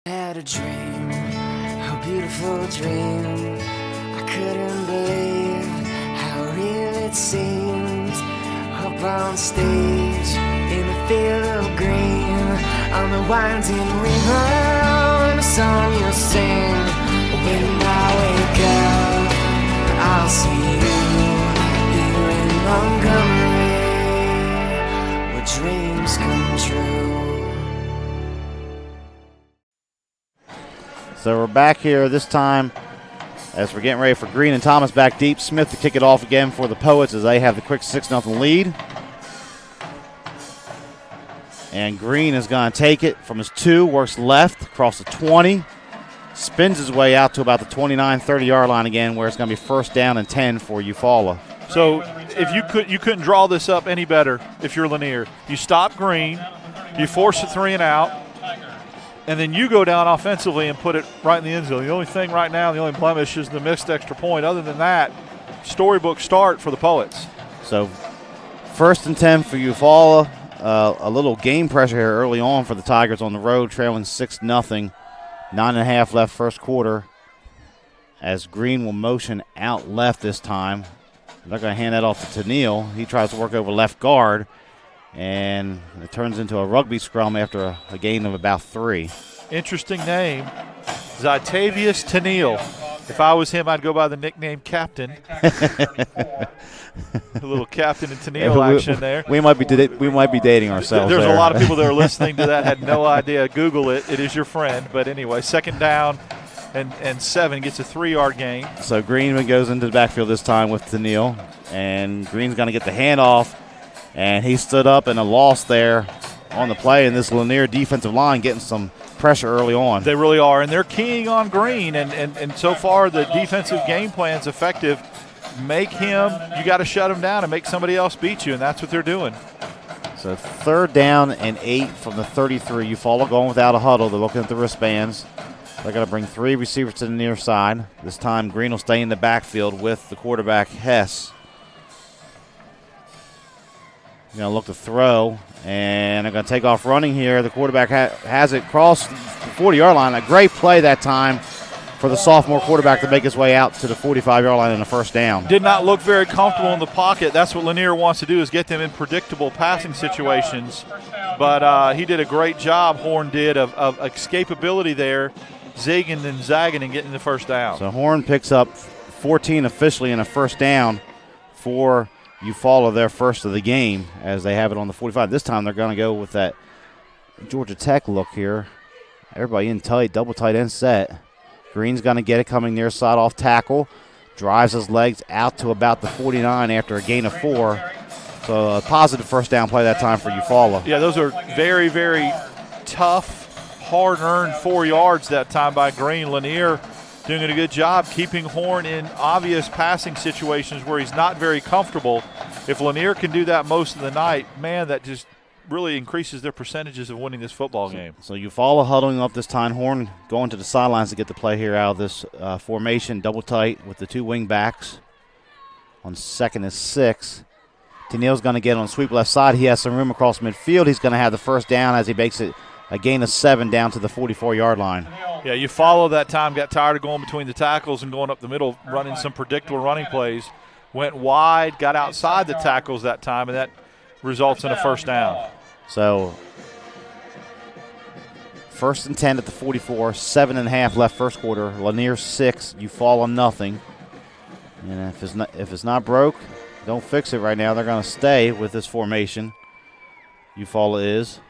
Speaker 6: I had a dream, a beautiful dream. I couldn't believe how real it seemed. Up on stage in a field of green, on the winding river, in a song you'll sing. When I wake up, I'll see you here in Montgomery, where dreams come true.
Speaker 1: So we're back here this time as we're getting ready for Green and Thomas back deep. Smith to kick it off again for the Poets as they have the quick 6-0 lead. And Green is going to take it from his 2, works left across the 20, spins his way out to about the 29, 30-yard line again, where it's going to be first down and 10 for Eufaula.
Speaker 5: So if you couldn't draw this up any better if you're Lanier. You stop Green, you force a 3 and out, and then you go down offensively and put it right in the end zone. The only thing right now, the only blemish is the missed extra point. Other than that, storybook start for the Poets.
Speaker 1: So first and 10 for Eufaula. A little game pressure here early on for the Tigers on the road, trailing 6-0. 9.5 left first quarter as Green will motion out left this time. They're going to hand that off to Tennille. He tries to work over left guard, and it turns into a rugby scrum after a gain of about 3.
Speaker 5: Interesting name, Zytavius Tennille. If I was him, I'd go by the nickname Captain. A little Captain and Tennille action there.
Speaker 1: We might be dating ourselves.
Speaker 5: There's
Speaker 1: there.
Speaker 5: a lot of people that are listening to that had no idea. Google it. It is your friend. But anyway, second down and 7 gets a 3-yard gain.
Speaker 1: So Green goes into the backfield this time with Tennille, and Green's going to get the handoff, and he stood up and a loss there on the play, and this Lanier defensive line getting some pressure early on.
Speaker 5: They really are, and they're keying on Green, and so far the defensive game plan's effective. Make him, you got to shut him down and make somebody else beat you, and that's what they're doing.
Speaker 1: So third down and 8 from the 33. Eufaula going without a huddle. They're looking at the wristbands. They're going to bring 3 receivers to the near side. This time Green will stay in the backfield with the quarterback, Hess. Going to look to throw, and they're going to take off running here. The quarterback has it cross the 40-yard line. A great play that time for the sophomore quarterback to make his way out to the 45-yard line in the first down.
Speaker 5: Did not look very comfortable in the pocket. That's what Lanier wants to do, is get them in predictable passing situations. But he did a great job, Horn did, of escapability there, zigging and zagging and getting the first down.
Speaker 1: So Horn picks up 14 officially in a first down for Eufaula, their first of the game, as they have it on the 45. This time they're going to go with that Georgia Tech look here. Everybody in tight, double tight end set. Green's going to get it coming near side off tackle. Drives his legs out to about the 49 after a gain of 4. So a positive first down play that time for Eufaula.
Speaker 5: Yeah, those are very, very tough, hard-earned 4 yards that time by Green. Lanier doing a good job keeping Horn in obvious passing situations where he's not very comfortable. If Lanier can do that most of the night, man, that just really increases their percentages of winning this football game.
Speaker 1: So Eufaula huddling up this time. Horn going to the sidelines to get the play here out of this formation, double tight with the 2 wing backs on 2nd and 6. Tennille's going to get on sweep left side. He has some room across midfield. He's going to have the first down as he makes it a gain of 7 down to the 44-yard line.
Speaker 5: Yeah, Eufaula that time got tired of going between the tackles and going up the middle, running some predictable running plays. Went wide, got outside the tackles that time, and that results in a first down.
Speaker 1: So first and 10 at the 44, 7.5 left first quarter. Lanier 6, Eufaula nothing. And if it's not broke, don't fix it right now. They're going to stay with this formation. Eufaula is.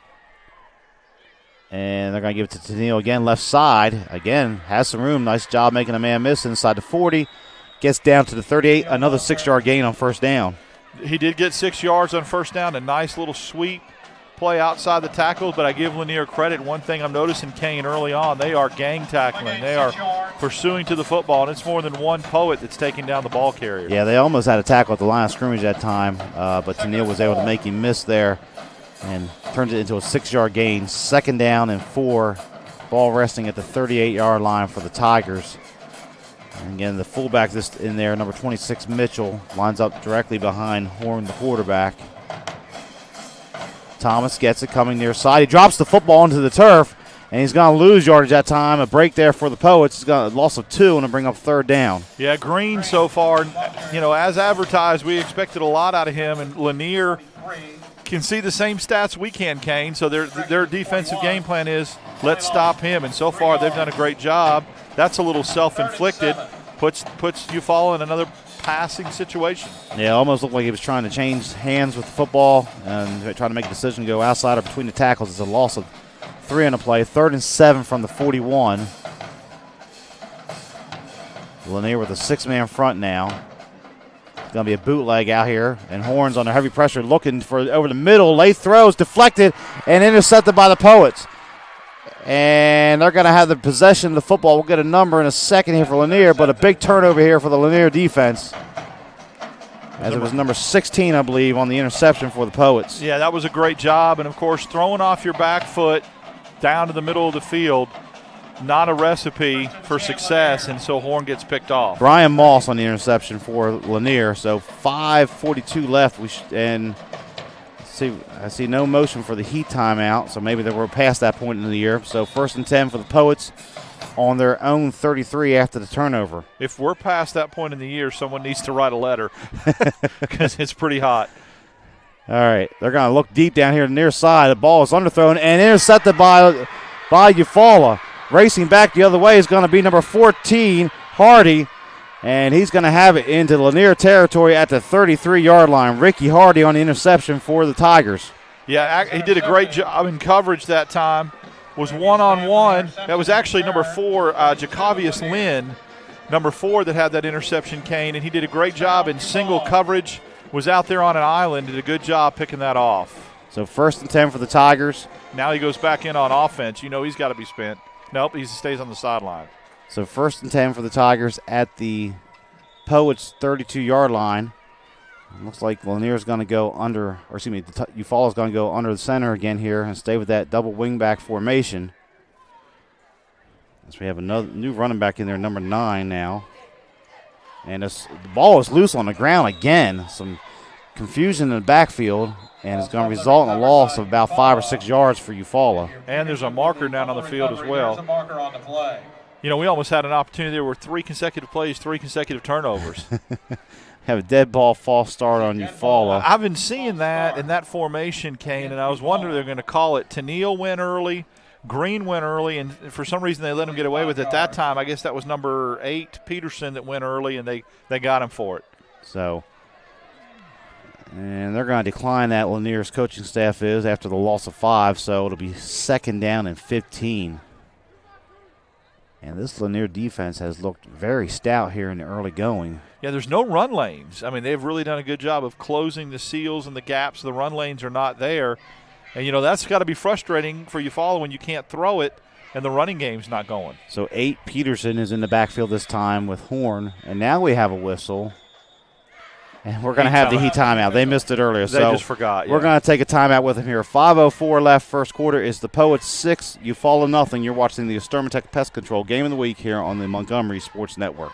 Speaker 1: And they're going to give it to Tennille again, left side. Again, has some room. Nice job making a man miss inside the 40. Gets down to the 38. Another 6-yard gain on first down.
Speaker 5: He did get 6 yards on first down. A nice little sweep play outside the tackles, but I give Lanier credit. One thing I'm noticing, Kane, early on, they are gang tackling. They are pursuing to the football, and it's more than one Poet that's taking down the ball carrier.
Speaker 1: Yeah, they almost had a tackle at the line of scrimmage that time, but Tennille was able to make him miss there and turns it into a 6-yard gain. 2nd down and 4. Ball resting at the 38-yard line for the Tigers. And again, the fullback this in there, number 26, Mitchell, lines up directly behind Horn, the quarterback. Thomas gets it coming near side. He drops the football into the turf, and he's going to lose yardage that time. A break there for the Poets. He's got a loss of 2 and to bring up 3rd down.
Speaker 5: Yeah, Green so far, as advertised, we expected a lot out of him, and Lanier can see the same stats we can, Kane. So their defensive game plan is let's stop him. And so far they've done a great job. That's a little self-inflicted. Puts Eufaula in another passing situation.
Speaker 1: Yeah, almost looked like he was trying to change hands with the football and trying to make a decision to go outside or between the tackles. It's a loss of 3 on the play. 3rd and 7 from the 41. Lanier with a 6-man front now. It's going to be a bootleg out here, and Horns under heavy pressure looking for over the middle. Late throws deflected and intercepted by the Poets. And they're going to have the possession of the football. We'll get a number in a second here for Lanier, but a big turnover here for the Lanier defense. As it was number 16, I believe, on the interception for the Poets.
Speaker 5: Yeah, that was a great job. And, of course, throwing off your back foot down to the middle of the field, not a recipe for success, and so Horn gets picked off.
Speaker 1: Brian Moss on the interception for Lanier. So 5:42 left. I see no motion for the heat timeout, so maybe they were past that point in the year. So 1st and 10 for the Poets on their own 33 after the turnover.
Speaker 5: If we're past that point in the year, someone needs to write a letter because it's pretty hot.
Speaker 1: All right, they're going to look deep down here near side. The ball is underthrown and intercepted by Eufaula. Racing back the other way is going to be number 14, Hardy, and he's going to have it into Lanier territory at the 33-yard line. Ricky Hardy on the interception for the Tigers.
Speaker 5: Yeah, he did a great job in coverage that time. Was one-on-one. That was actually number 4, Jacavius Lynn, number 4 that had that interception, Kane, and he did a great job in single coverage, was out there on an island, did a good job picking that off.
Speaker 1: So 1st and 10 for the Tigers.
Speaker 5: Now he goes back in on offense. You know he's got to be spent. Nope, he stays on the sideline.
Speaker 1: So 1st and 10 for the Tigers at the Poets' 32-yard line. It looks like Lanier's going to go under, or excuse me, Eufaula's going to go under the center again here and stay with that double wingback formation. As we have another new running back in there, number 9 now. And the ball is loose on the ground again. Some confusion in the backfield, and it's going to result in a loss of about 5 or 6 yards for Eufaula.
Speaker 5: And there's a marker down on the field as well. You know, we almost had an opportunity. There were 3 consecutive plays, 3 consecutive turnovers.
Speaker 1: Have a dead ball false start on Eufaula.
Speaker 5: I've been seeing that in that formation, Kane, and I was wondering if they're going to call it. Tennille went early, Green went early, and for some reason they let him get away with it that time. I guess that was number 8, Peterson, that went early, and they got him for it.
Speaker 1: So, and they're going to decline that, Lanier's coaching staff is, after the loss of 5, so it'll be 2nd down and 15. And this Lanier defense has looked very stout here in the early going.
Speaker 5: Yeah, there's no run lanes. I mean, they've really done a good job of closing the seals and the gaps. The run lanes are not there. And, you know, that's got to be frustrating for Eufaula when you can't throw it and the running game's not going.
Speaker 1: So 8, Peterson is in the backfield this time with Horn. And now we have a whistle. And we're going to have the heat timeout. They missed it earlier.
Speaker 5: They just forgot.
Speaker 1: We're going to take a timeout with them here. 5:04 left, first quarter. Is the Poets 6, Eufaula nothing. You're watching the Extermatech Pest Control Game of the Week here on the Montgomery Sports Network.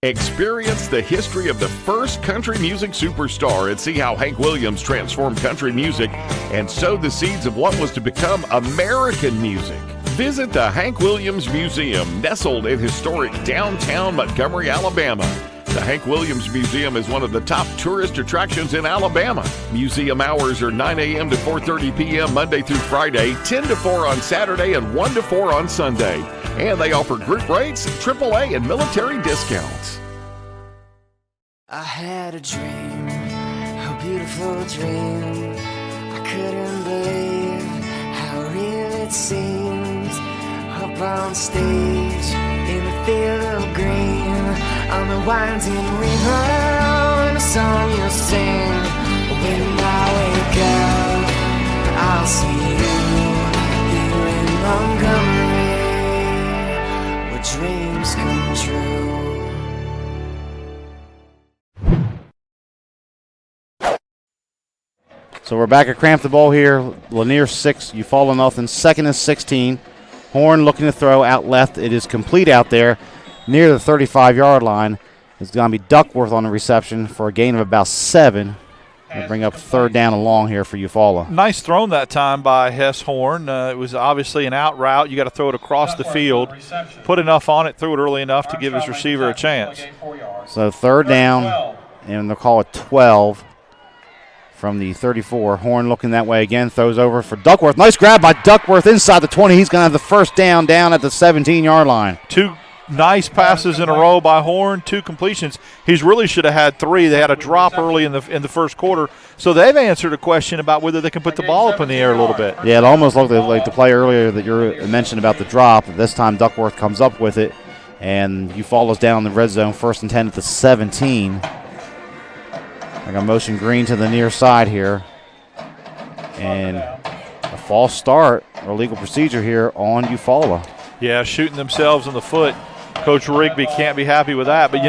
Speaker 2: Experience the history of the first country music superstar and see how Hank Williams transformed country music and sowed the seeds of what was to become American music. Visit the Hank Williams Museum, nestled in historic downtown Montgomery, Alabama. The Hank Williams Museum is one of the top tourist attractions in Alabama. Museum hours are 9 a.m. to 4:30 p.m. Monday through Friday, 10 to 4 on Saturday, and 1 to 4 on Sunday. And they offer group rates, AAA, and military discounts.
Speaker 6: I had a dream, a beautiful dream. I couldn't believe how real it seemed. Up on stage, in the field of green, on the winding river, and a song you'll sing. When I wake up, I'll see you here in Montgomery, where dreams come true.
Speaker 1: So we're back at Cramp the Ball here. Lanier 6, Eufaula nothing. 2nd and 16. Horn looking to throw out left. It is complete out there near the 35-yard line. It's going to be Duckworth on the reception for a gain of about 7. We'll bring up 3rd down and long here for Eufaula.
Speaker 5: Nice thrown that time by Hess Horn. It was obviously an out route. You got to throw it across the field. Put enough on it, threw it early enough to give his receiver a chance.
Speaker 1: So 3rd down and they'll call it 12 from the 34. Horn looking that way again, throws over for Duckworth. Nice grab by Duckworth inside the 20. He's going to have the first down at the 17-yard line.
Speaker 5: 2 nice passes in a row by Horn, 2 completions. He's really should have had 3. They had a drop early in the first quarter, so they've answered a question about whether they can put the ball up in the air a little bit.
Speaker 1: Yeah, it almost looked like the play earlier that you mentioned about the drop. This time Duckworth comes up with it, and Eufaula's down in the red zone, 1st and 10 at the 17. I got motion Green to the near side here. And a false start or legal procedure here on Eufaula.
Speaker 5: Yeah, shooting themselves in the foot. Coach Rigby can't be happy with that. But,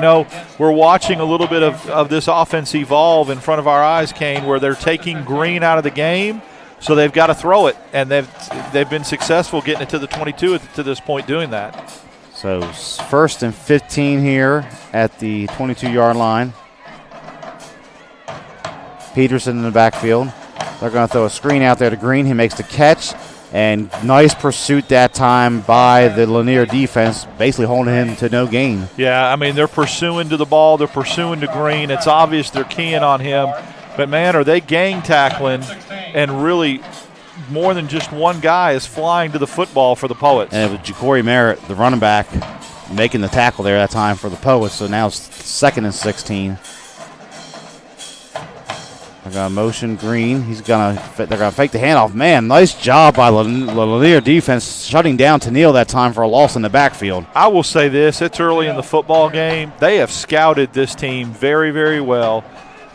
Speaker 5: we're watching a little bit of this offense evolve in front of our eyes, Kane, where they're taking Green out of the game, so they've got to throw it. And they've been successful getting it to the 22 to this point doing that.
Speaker 1: So 1st and 15 here at the 22-yard line. Peterson in the backfield. They're going to throw a screen out there to Green. He makes the catch, and nice pursuit that time by the Lanier defense, basically holding him to no gain.
Speaker 5: Yeah, I mean, they're pursuing to the ball. They're pursuing to Green. It's obvious they're keying on him. But, man, are they gang tackling, and really more than just one guy is flying to the football for the Poets.
Speaker 1: And it was Ja'Cory Merritt, the running back, making the tackle there that time for the Poets. So now it's 2nd and 16. They're going to motion Green. They're going to fake the handoff. Man, nice job by Lanier defense shutting down Tennille that time for a loss in the backfield.
Speaker 5: I will say this. It's early in the football game. They have scouted this team very, very well.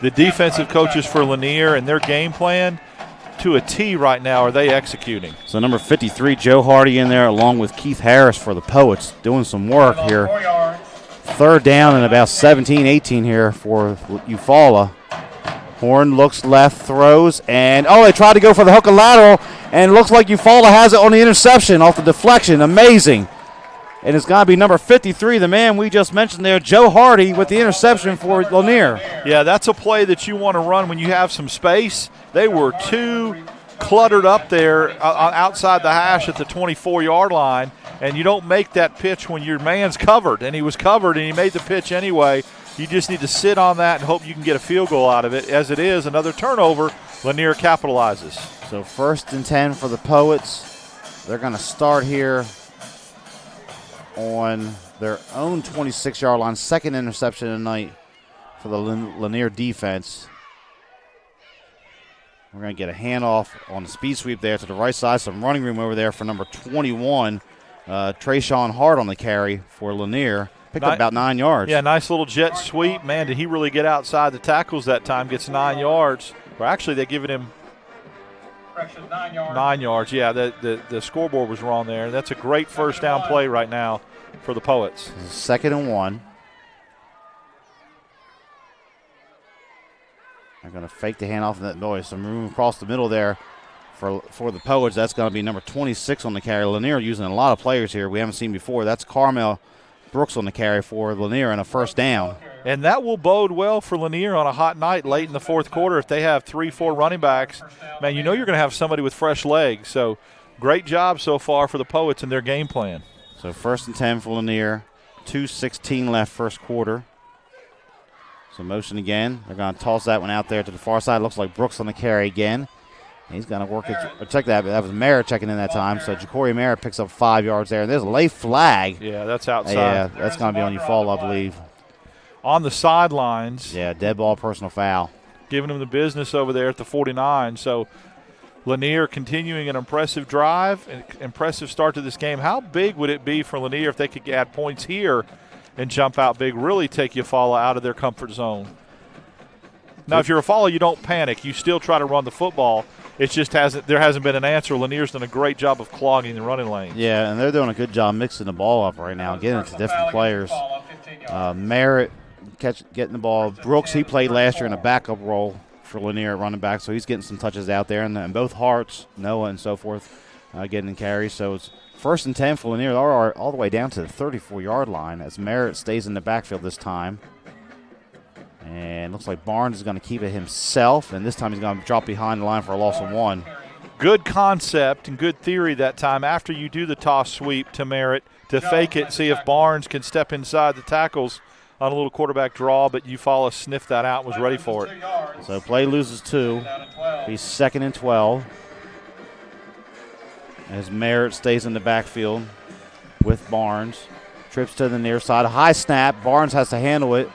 Speaker 5: The defensive coaches for Lanier and their game plan to a T right now are they executing.
Speaker 1: So number 53, Joe Hardy in there along with Keith Harris for the Poets doing some work here. 3rd down and about 17, 18 here for Eufaula. Horn looks left, throws, and they tried to go for the hook and lateral, and it looks like Eufaula has it on the interception off the deflection. Amazing. And it's going to be number 53, the man we just mentioned there, Joe Hardy, with the interception for Lanier.
Speaker 5: Yeah, that's a play that you want to run when you have some space. They were too cluttered up there outside the hash at the 24-yard line, and you don't make that pitch when your man's covered. And he was covered, and he made the pitch anyway. You just need to sit on that and hope you can get a field goal out of it. As it is, another turnover, Lanier capitalizes.
Speaker 1: So 1st and 10 for the Poets. They're going to start here on their own 26-yard line. 2nd interception of the night for the Lanier defense. We're going to get a handoff on the speed sweep there to the right side. Some running room over there for number 21, Trayshawn Hart on the carry for Lanier. Picked up about 9 yards.
Speaker 5: Yeah, nice little jet sweep. Man, did he really get outside the tackles that time, gets 9 yards. Or actually, they're giving him 9 yards. Yeah, the scoreboard was wrong there. That's a great first down play right now for the Poets.
Speaker 1: 2nd and 1. They're going to fake the handoff of that noise. Some room across the middle there for the Poets. That's going to be number 26 on the carry. Lanier using a lot of players here we haven't seen before. That's Carmel Brooks on the carry for Lanier and a 1st down.
Speaker 5: And that will bode well for Lanier on a hot night late in the 4th quarter. If they have 3-4 running backs, man, you're going to have somebody with fresh legs. So great job so far for the Poets in their game plan.
Speaker 1: So 1st and 10 for Lanier. 2:16 left first quarter. So motion again. They're going to toss that one out there to the far side. Looks like Brooks on the carry again. He's going to work it. Check that. That was Merritt checking in that time. So Ja'Cory Merritt picks up 5 yards there. And there's a late flag.
Speaker 5: Yeah, that's outside.
Speaker 1: Yeah, that's going to be on Eufaula, I believe.
Speaker 5: On the sidelines.
Speaker 1: Yeah, dead ball, personal foul.
Speaker 5: Giving him the business over there at the 49. So Lanier continuing an impressive drive, an impressive start to this game. How big would it be for Lanier if they could add points here and jump out big, really take Eufaula out of their comfort zone? Now, if you're Eufaula, you don't panic. You still try to run the football. It just there hasn't been an answer. Lanier's done a great job of clogging the running lanes.
Speaker 1: Yeah, and they're doing a good job mixing the ball up right now, getting it to different players. Merritt getting the ball. Brooks, he played last year in a backup role for Lanier at running back, so he's getting some touches out there. And both Harts, Noah, and so forth getting in carries. So it's 1st and 10 for Lanier. They are all the way down to the 34-yard line as Merritt stays in the backfield this time. And looks like Barnes is going to keep it himself, and this time he's going to drop behind the line for a loss of 1.
Speaker 5: Good concept and good theory that time after you do the toss sweep to Merritt to fake it, see if Barnes can step inside the tackles on a little quarterback draw, but Eufaula sniffed that out and was ready for it.
Speaker 1: So play loses 2. He's 2nd and 12. As Merritt stays in the backfield with Barnes. Trips to the near side. A high snap. Barnes has to handle it.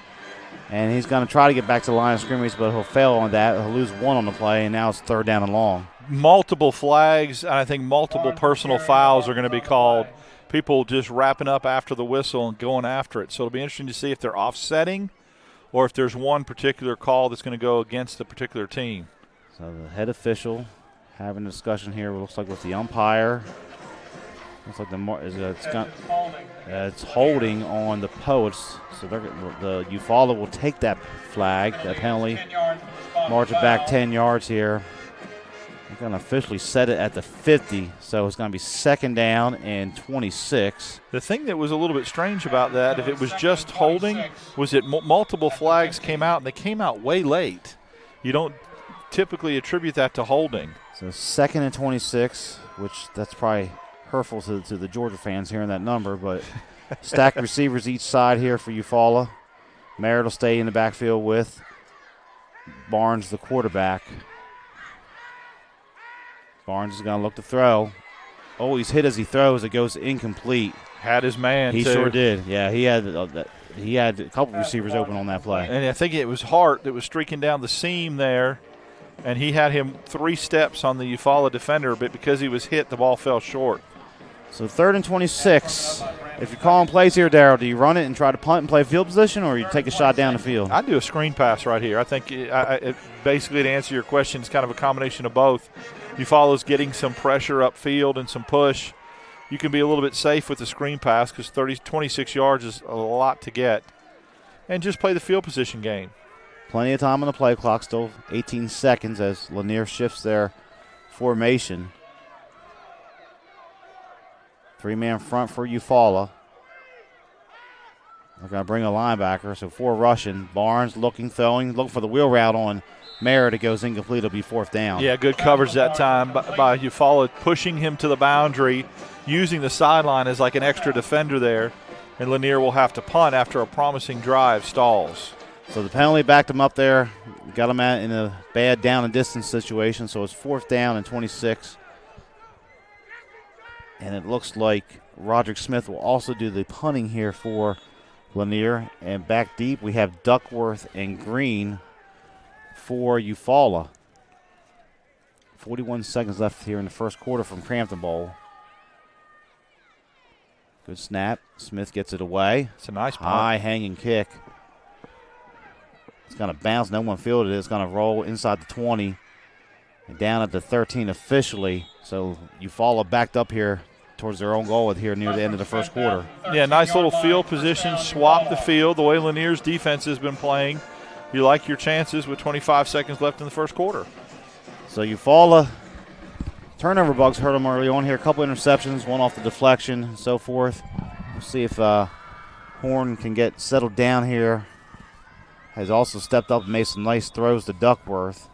Speaker 1: And he's going to try to get back to the line of scrimmage, but he'll fail on that. He'll lose 1 on the play, and now it's 3rd down and long.
Speaker 5: Multiple flags, and I think multiple personal fouls are going to be called. People just wrapping up after the whistle and going after it. So it'll be interesting to see if they're offsetting or if there's one particular call that's going to go against the particular team.
Speaker 1: So the head official having a discussion here, looks like with the umpire. Looks like it's holding on the posts. So the Eufaula will take that flag, that penalty, march it back 10 yards here. They're going to officially set it at the 50, so it's going to be 2nd down and 26.
Speaker 5: The thing that was a little bit strange about that, if it was just holding, was that multiple flags came out, and they came out way late. You don't typically attribute that to holding.
Speaker 1: So 2nd and 26, which that's probably hurtful to the Georgia fans hearing that number, but stacked receivers each side here for Eufaula. Merritt will stay in the backfield with Barnes, the quarterback. Barnes is going to look to throw. Oh, he's hit as he throws. It goes incomplete.
Speaker 5: Had his man,
Speaker 1: He
Speaker 5: too.
Speaker 1: sure did. Yeah, he had a couple receivers open on that play.
Speaker 5: And I think it was Hart that was streaking down the seam there, and he had him 3 steps on the Eufaula defender, but because he was hit, the ball fell short.
Speaker 1: So 3rd and 26. If you're calling plays here, Darryl, do you run it and try to punt and play field position, or you take a shot down the field?
Speaker 5: I'd do a screen pass right here. I think it basically, to answer your question, it's kind of a combination of both. Eufaula's getting some pressure upfield and some push. You can be a little bit safe with the screen pass because 26 yards is a lot to get. And just play the field position game.
Speaker 1: Plenty of time on the play clock, still 18 seconds as Lanier shifts their formation. 3-man front for Eufaula. They're going to bring a linebacker, so 4 rushing. Barnes looking for the wheel route on Merritt. It goes incomplete. It'll be 4th down.
Speaker 5: Yeah, good coverage that time by Eufaula, pushing him to the boundary, using the sideline as like an extra defender there. And Lanier will have to punt after a promising drive stalls.
Speaker 1: So the penalty backed him up there. Got him in a bad down and distance situation, so it's 4th down and 26. And it looks like Roderick Smith will also do the punting here for Lanier. And back deep, we have Duckworth and Green for Eufaula. 41 seconds left here in the first quarter from Crampton Bowl. Good snap. Smith gets it away.
Speaker 5: It's a nice punt.
Speaker 1: High hanging kick. It's going to bounce. No one fielded it. It's going to roll inside the 20. And down at the 13 officially. So Eufaula backed up here towards their own goal here near the end of the first quarter.
Speaker 5: Yeah, nice little field position. Swap the field the way Lanier's defense has been playing. You like your chances with 25 seconds left in the first quarter.
Speaker 1: So Eufaula, turnover bugs hurt them early on here. A couple interceptions, one off the deflection and so forth. We'll see if Horn can get settled down here. Has also stepped up and made some nice throws to Duckworth.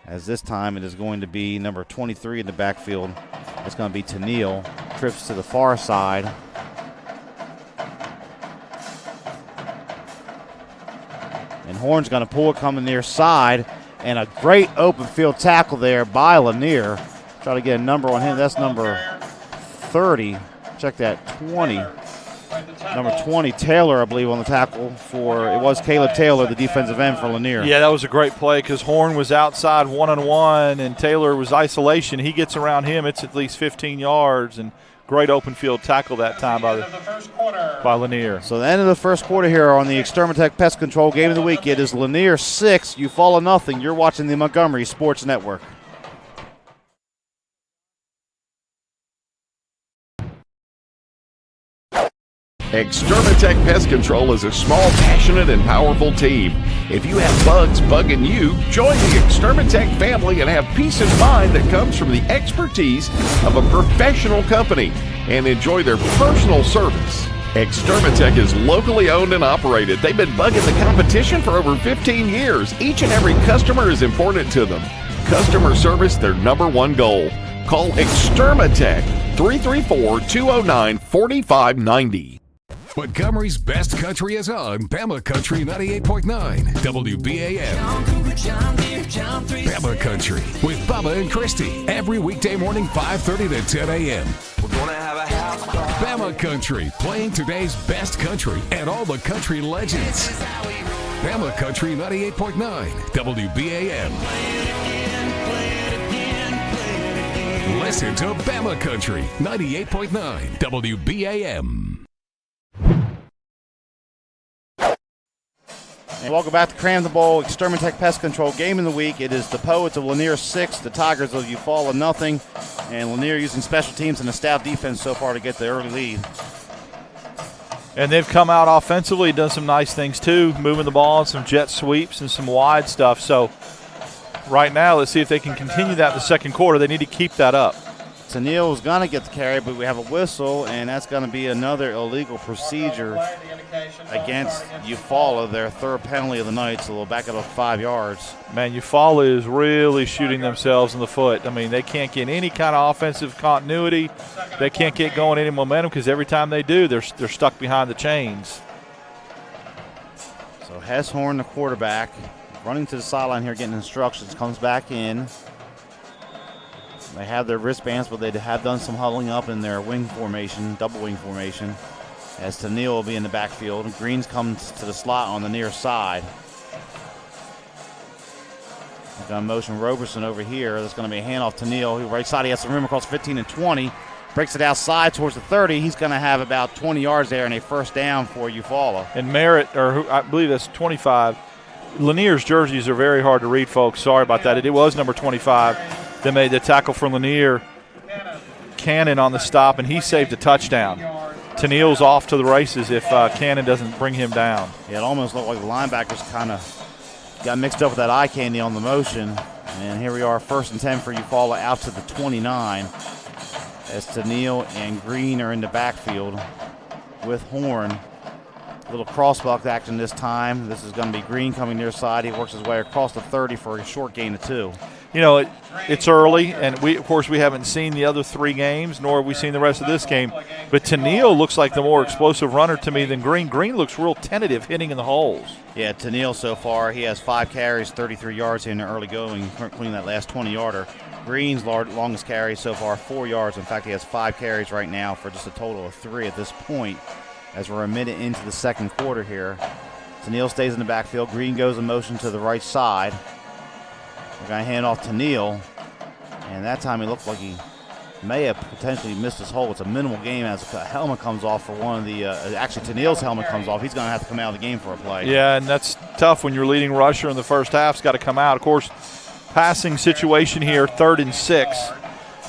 Speaker 1: As this time it is going to be number 23 in the backfield. It's going to be Tennille. Trips to the far side. And Horn's going to pull it coming near side. And a great open field tackle there by Lanier. Try to get a number on him. That's number 30. Check that, 20. Number 20, Taylor, I believe, on the tackle for, it was Caleb Taylor, the defensive end for Lanier.
Speaker 5: Yeah, that was a great play because Horn was outside one-on-one and Taylor was isolation. He gets around him. It's at least 15 yards, and great open field tackle that time by Lanier.
Speaker 1: So the end of the first quarter here on the Extermatech Pest Control Game of the Week. It is Lanier 6, Eufaula nothing. You're watching the Montgomery Sports Network.
Speaker 2: Extermatech Pest Control is a small, passionate, and powerful team. If you have bugs bugging you, join the Extermatech family and have peace of mind that comes from the expertise of a professional company and enjoy their personal service. Extermatech is locally owned and operated. They've been bugging the competition for over 15 years. Each and every customer is important to them. Customer service, their #1 goal. Call Extermatech 334-209-4590.
Speaker 3: Montgomery's best country is on Bama Country 98.9 WBAM. Bama Country with Bubba and Christy every weekday morning 5:30 to 10 a.m.
Speaker 6: We're gonna have a house party.
Speaker 3: Bama Country, playing today's best country and all the country legends. Bama Country 98.9 WBAM. Listen to Bama Country 98.9 WBAM.
Speaker 1: And welcome back to Cram the Bowl Extermatech Pest Control Game of the Week. It is the Poets of Lanier 6, the Tigers of Eufaula nothing, and Lanier using special teams and a stout defense so far to get the early lead.
Speaker 5: And they've come out offensively, done some nice things too, moving the ball, some jet sweeps and some wide stuff. So right now, let's see if they can continue that in the second quarter. They need to keep that up.
Speaker 1: Tennille is going to get the carry, but we have a whistle, and that's going to be another illegal procedure against Eufaula, their third penalty of the night, so they'll back it up 5 yards.
Speaker 5: Man, Eufaula is really shooting themselves in the foot. I mean, they can't get any kind of offensive continuity. They can't get going any momentum because every time they do, they're stuck behind the chains.
Speaker 1: So Hesshorn, the quarterback, running to the sideline here, getting instructions, comes back in. They have their wristbands, but they have done some huddling up in their wing formation, double wing formation, as Tennille will be in the backfield. Greens comes to the slot on the near side. They're going to motion Roberson over here. There's going to be a handoff to Tennille. Right side, he has some room across 15 and 20. Breaks it outside towards the 30. He's going to have about 20 yards there and a first down for Eufaula.
Speaker 5: And Merritt, or I believe that's 25. Lanier's jerseys are very hard to read, folks. Sorry about that. It was number 25. They made the tackle for Lanier, Cannon on the stop, and he saved a touchdown. Tennille's off to the races if Cannon doesn't bring him down.
Speaker 1: Yeah, it almost looked like the linebackers kind of got mixed up with that eye candy on the motion. And here we are, 1st and 10 for Eufaula out to the 29. As Tennille and Green are in the backfield with Horn. A little crossbuck action this time. This is going to be Green coming near side. He works his way across the 30 for a short gain of 2.
Speaker 5: You know, it's early, and we haven't seen the other 3 games, nor have we seen the rest of this game. But Tennille looks like the more explosive runner to me than Green. Green looks real tentative hitting in the holes.
Speaker 1: Yeah, Tennille so far, he has 5 carries, 33 yards here in the early going, including that last 20-yarder. Green's longest carry so far, 4 yards. In fact, he has 5 carries right now for just a total of 3 at this point as we're a minute into the second quarter here. Tennille stays in the backfield. Green goes in motion to the right side. We're going to hand off to Tennille, and that time he looked like he may have potentially missed his hole. It's a minimal game as a helmet comes off for one of the actually Tennille's helmet comes off. He's going to have to come out of the game for a play.
Speaker 5: Yeah, and that's tough when your leading rusher in the first half's got to come out. Of course, passing situation here, 3rd and 6.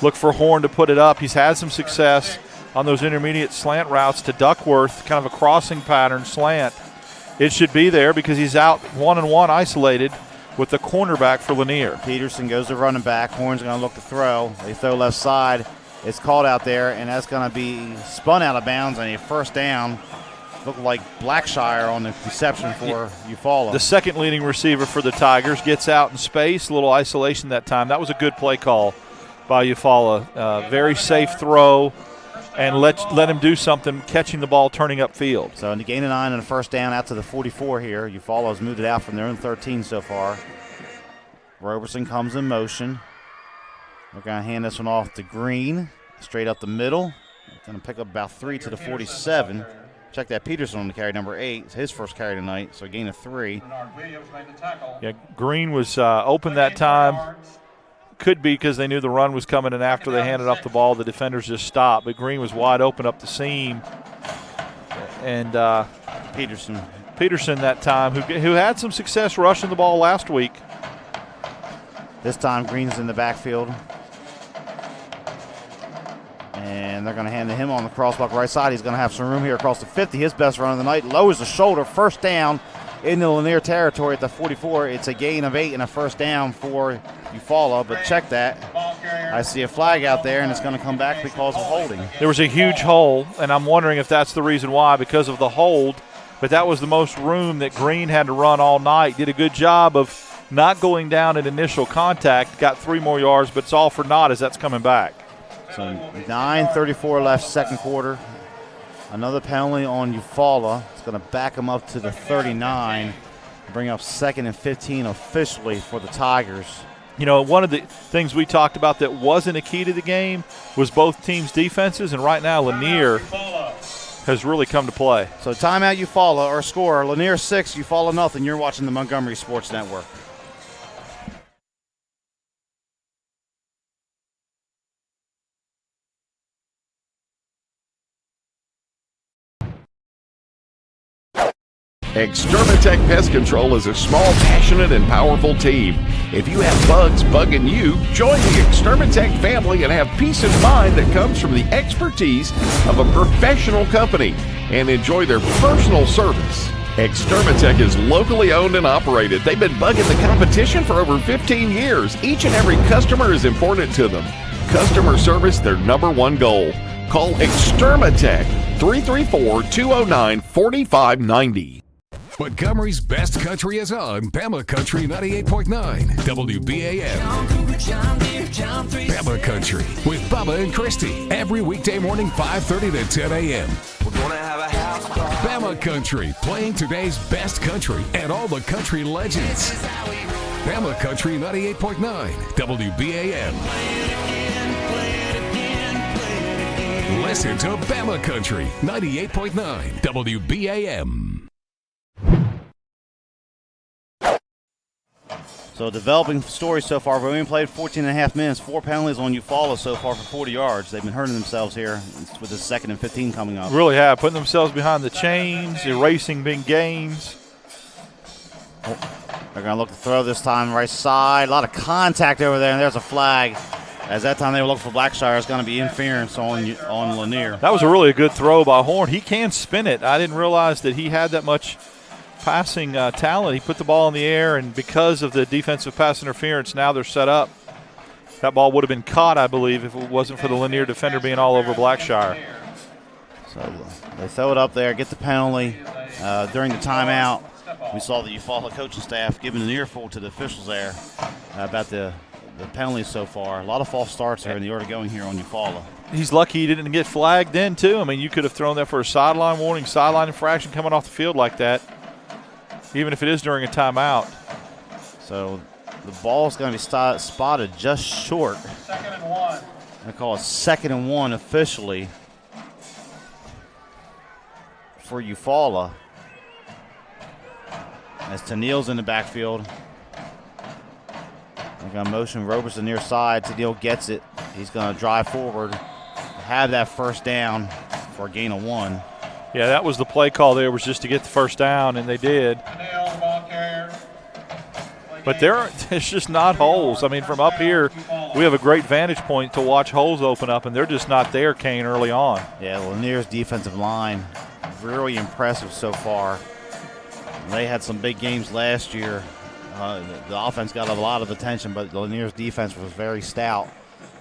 Speaker 5: Look for Horn to put it up. He's had some success on those intermediate slant routes to Duckworth, kind of a crossing pattern slant. It should be there because he's out 1-on-1 isolated with the cornerback for Lanier.
Speaker 1: Peterson goes to running back. Horn's going to look to throw. They throw left side. It's called out there, and that's going to be spun out of bounds and a first down. Looked like Blackshire on the reception for Eufaula.
Speaker 5: The second leading receiver for the Tigers gets out in space, a little isolation that time. That was a good play call by Eufaula. Very safe throw, and let him do something, catching the ball, turning upfield.
Speaker 1: So in the gain of 9 and a first down out to the 44 here. Eufaula has moved it out from their own 13 so far. Roberson comes in motion. We're going to hand this one off to Green, straight up the middle. Going to pick up about 3 to the 47. Check that Peterson on the carry, number 8. It's his first carry tonight, so a gain of 3.
Speaker 5: Yeah, Green was open that time. Could be because they knew the run was coming, and after they handed off the ball, the defenders just stopped. But Green was wide open up the seam. And Peterson that time, who had some success rushing the ball last week.
Speaker 1: This time Green's in the backfield. And they're going to hand to him on the crossbuck right side. He's going to have some room here across the 50. His best run of the night. Lowers the shoulder. First down in the Lanier territory at the 44. It's a gain of 8 and a first down for Eufaula. But check that. I see a flag out there, and it's going to come back because of holding.
Speaker 5: There was a huge hole, and I'm wondering if that's the reason why, because of the hold. But that was the most room that Green had to run all night. Did a good job of not going down at initial contact. Got 3 more yards, but it's all for naught as that's coming back.
Speaker 1: So 9:34 left, second quarter. Another penalty on Eufaula. It's going to back him up to the 39. Bring up 2nd and 15 officially for the Tigers.
Speaker 5: You know, one of the things we talked about that wasn't a key to the game was both teams' defenses, and right now Lanier has really come to play.
Speaker 1: So timeout Eufaula, or score, Lanier 6, Eufaula nothing. You're watching the Montgomery Sports Network.
Speaker 2: Extermatech Pest Control is a small, passionate, and powerful team. If you have bugs bugging you, join the Extermatech family and have peace of mind that comes from the expertise of a professional company and enjoy their personal service. Extermatech is locally owned and operated. They've been bugging the competition for over 15 years. Each and every customer is important to them. Customer service, their #1 goal. Call Extermatech 334-209-4590.
Speaker 3: Montgomery's best country is on Bama Country 98.9 WBAM. Bama Country with Bubba and Christy every weekday morning 5:30 to 10 a.m.
Speaker 6: We're gonna have a house party.
Speaker 3: Bama Country playing today's best country and all the country legends. Bama Country 98.9 WBAM. Listen to Bama Country 98.9 WBAM.
Speaker 1: So developing story so far. We only played 14 and a half minutes. 4 penalties on Eufaula so far for 40 yards. They've been hurting themselves here with the 2nd and 15 coming up.
Speaker 5: Really have, putting themselves behind the chains, erasing big gains.
Speaker 1: They're going to look to throw this time right side. A lot of contact over there, and there's a flag. As that time they were looking for Blackshire, it's going to be interference on Lanier.
Speaker 5: That was a really good throw by Horn. He can spin it. I didn't realize that he had that much passing talent. He put the ball in the air, and because of the defensive pass interference, now they're set up. That ball would have been caught, I believe, if it wasn't for the Lanier defender being all over Blackshire.
Speaker 1: So they throw it up there, get the penalty. During the timeout, we saw the Eufaula coaching staff giving an earful to the officials there about the penalties so far. A lot of false starts are in the order going here on Eufaula.
Speaker 5: He's lucky he didn't get flagged then, too. I mean, you could have thrown that for a sideline warning, sideline infraction coming off the field like that, even if it is during a timeout.
Speaker 1: So the ball's going to be spotted just short.
Speaker 7: 2nd and 1.
Speaker 1: I call it 2nd and 1 officially for Eufaula. As Tennille's in the backfield. They're going to motion Roberson near side. Tennille gets it. He's going to drive forward, have that first down for a gain of 1.
Speaker 5: Yeah, that was the play call there, was just to get the first down, and they did. But there's just not holes. I mean, from up here, we have a great vantage point to watch holes open up, and they're just not there, Kane, early on.
Speaker 1: Yeah, Lanier's defensive line, really impressive so far. They had some big games last year. The offense got a lot of attention, but Lanier's defense was very stout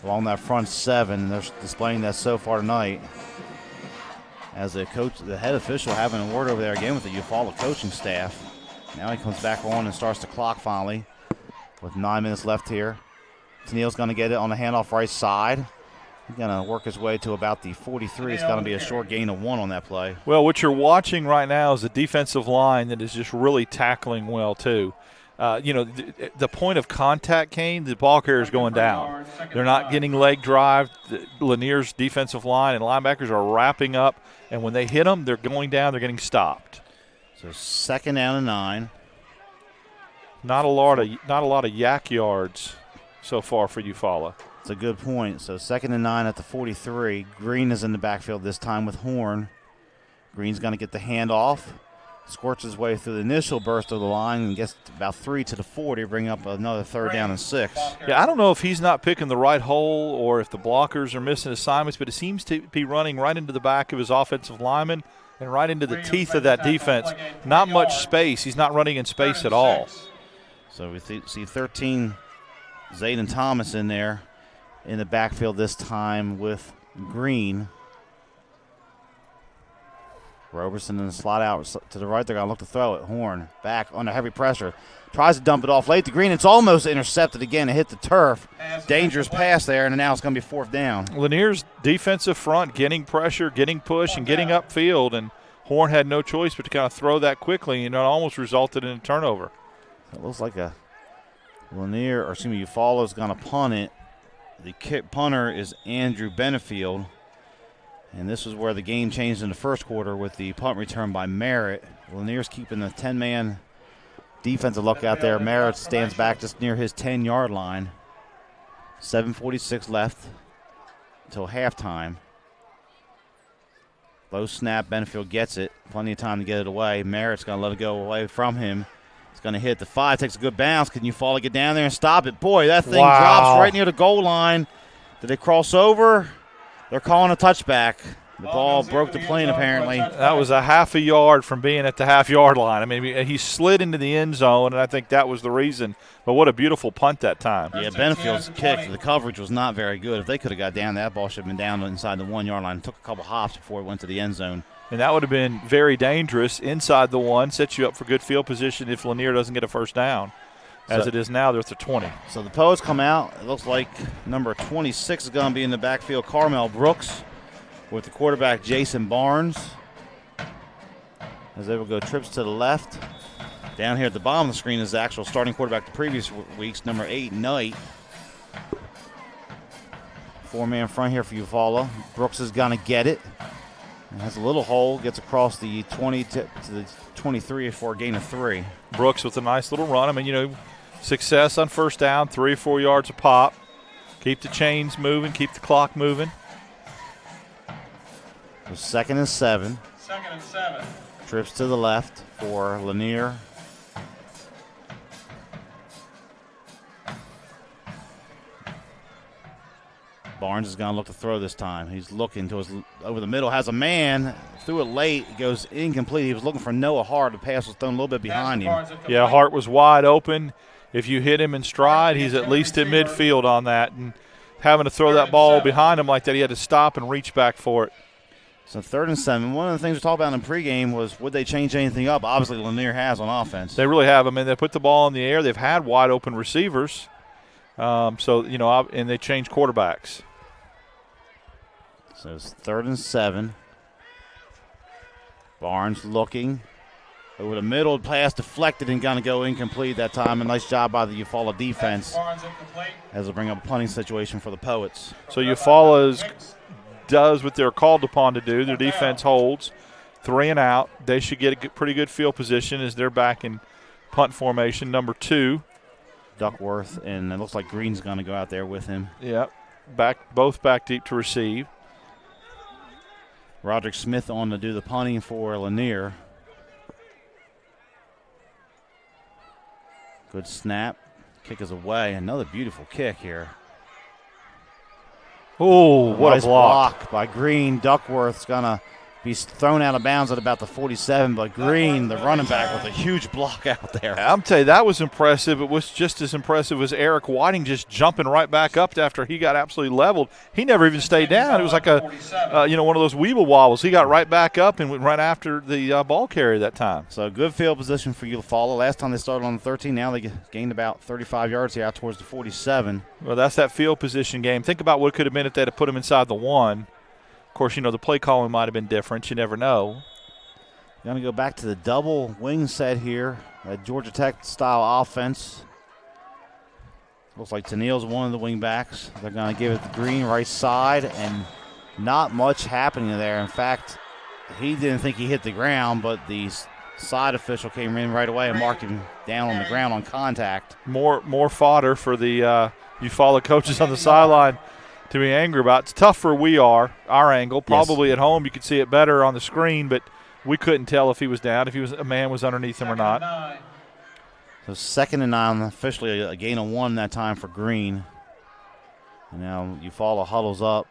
Speaker 1: along that front 7, and they're displaying that so far tonight. As the head official having a word over there again with the Eufaula coaching staff. Now he comes back on and starts the clock finally with 9 minutes left here. Tennille's going to get it on the handoff right side. He's going to work his way to about the 43. It's going to be a short gain of 1 on that play.
Speaker 5: Well, what you're watching right now is a defensive line that is just really tackling well, too. The point of contact, Kane, the ball carrier is going down. They're not getting leg drive. Lanier's defensive line and linebackers are wrapping up, and when they hit them, they're going down. They're getting stopped.
Speaker 1: So 2nd down and 9.
Speaker 5: Not a lot of yak yards so far for Eufaula.
Speaker 1: It's a good point. So 2nd and 9 at the 43. Green is in the backfield this time with Horn. Green's going to get the handoff. Squirts his way through the initial burst of the line and gets about 3 to the 40, bring up another 3rd down and 6.
Speaker 5: Yeah, I don't know if he's not picking the right hole or if the blockers are missing assignments, but it seems to be running right into the back of his offensive lineman and right into the teeth of that defense. Not much space. He's not running in space at all.
Speaker 1: So we see 13, Zayden Thomas in there in the backfield this time with Green. Roberson in the slot out to the right. They're going to look to throw it. Horn back under heavy pressure. Tries to dump it off late to Green. It's almost intercepted again. It hit the turf. Dangerous pass there, and now it's going to be 4th down.
Speaker 5: Lanier's defensive front getting pressure, getting push, and getting upfield, and Horn had no choice but to kind of throw that quickly, and it almost resulted in a turnover.
Speaker 1: It looks like a Eufaula is going to punt it. The punter is Andrew Benefield. And this is where the game changed in the first quarter with the punt return by Merritt. Lanier's keeping the 10-man defensive look out there. Merritt stands back just near his 10-yard line. 7:46 left until halftime. Low snap, Benefield gets it. Plenty of time to get it away. Merritt's going to let it go away from him. It's going to hit the 5, takes a good bounce. Can Eufaula get down there and stop it? Boy, that thing drops right near the goal line. Did they cross over? They're calling a touchback. The ball broke the plane, apparently.
Speaker 5: That was a half a yard from being at the half-yard line. I mean, he slid into the end zone, and I think that was the reason. But what a beautiful punt that time.
Speaker 1: Yeah, Benefield's kick, the coverage was not very good. If they could have got down, that ball should have been down inside the 1-yard line. It took a couple hops before it went to the end zone.
Speaker 5: And that would have been very dangerous inside the 1, sets you up for good field position if Lanier doesn't get a first down. As it is now, they're at the 20.
Speaker 1: So the Poets come out. It looks like number 26 is going to be in the backfield, Carmel Brooks, with the quarterback, Jason Barnes. As they will go trips to the left. Down here at the bottom of the screen is the actual starting quarterback the previous weeks, number 8, Knight. 4-man front here for Eufaula. Brooks is going to get it. And has a little hole, gets across the 20 to the 23 for a gain of 3.
Speaker 5: Brooks with a nice little run. I mean, success on first down, 3 or 4 yards a pop. Keep the chains moving, keep the clock moving.
Speaker 1: So 2nd and 7.
Speaker 7: 2nd and 7.
Speaker 1: Trips to the left for Lanier. Barnes is going to look to throw this time. He's looking to over the middle, has a man, threw it late, it goes incomplete. He was looking for Noah Hart. The pass was thrown a little bit behind him.
Speaker 5: Yeah, Hart was wide open. If you hit him in stride, he's at least at midfield on that. And having to throw that ball behind him like that, he had to stop and reach back for it.
Speaker 1: So 3rd and 7. One of the things we talked about in pregame was would they change anything up? Obviously, Lanier has on offense.
Speaker 5: They really have. I mean, they put the ball in the air. They've had wide open receivers. And they changed quarterbacks.
Speaker 1: So it's 3rd and 7. Barnes looking. Over the middle, pass deflected and going to go incomplete that time. A nice job by the Eufaula defense as they bring up a punting situation for the Poets.
Speaker 5: So Eufaula does what they're called upon to do. Their defense holds 3 and out. They should get a pretty good field position as they're back in punt formation. Number 2.
Speaker 1: Duckworth, and it looks like Green's going to go out there with him.
Speaker 5: Yeah, both back deep to receive.
Speaker 1: Roderick Smith on to do the punting for Lanier. Good snap. Kick is away. Another beautiful kick here.
Speaker 5: Oh, what
Speaker 1: nice
Speaker 5: a block
Speaker 1: by Green. Duckworth's going to be thrown out of bounds at about the 47, but Green, the running back, with a huge block out there.
Speaker 5: I'm telling you, that was impressive. It was just as impressive as Eric Whiting just jumping right back up after he got absolutely leveled. He never even stayed down. It was like one of those weeble wobbles. He got right back up and went right after the ball carrier that time.
Speaker 1: So good field position for Eufaula. Last time they started on the 13, now they gained about 35 yards here out towards the 47.
Speaker 5: Well, that's that field position game. Think about what it could have been if they had put him inside the 1. Of course, the play calling might have been different. You never know.
Speaker 1: Going to go back to the double wing set here. That Georgia Tech-style offense. Looks like Tennille's one of the wing backs. They're going to give it the Green right side, and not much happening there. In fact, he didn't think he hit the ground, but the side official came in right away and marked him down on the ground on contact.
Speaker 5: More fodder for the Eufaula coaches on the sideline to be angry about. It's tough for our angle. Probably At home you could see it better on the screen, but we couldn't tell if he was down, if a man was underneath him or not.
Speaker 1: So 2nd and 9, officially a gain of 1 that time for Green. And now Eufaula huddles up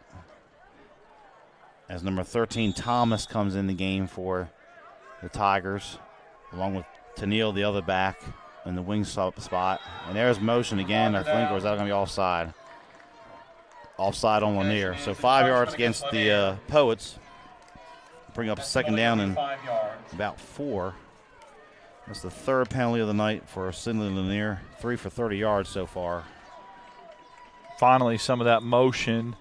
Speaker 1: as number 13, Thomas, comes in the game for the Tigers, along with Tennille, the other back, in the wing spot. And there's motion again, I think, or is that going to be offside? Offside on Lanier. So 5 yards against the Poets. bring up second down and about 4. That's the third penalty of the night for Sidney Lanier. 3 for 30 yards so far.
Speaker 5: Finally, some of that motion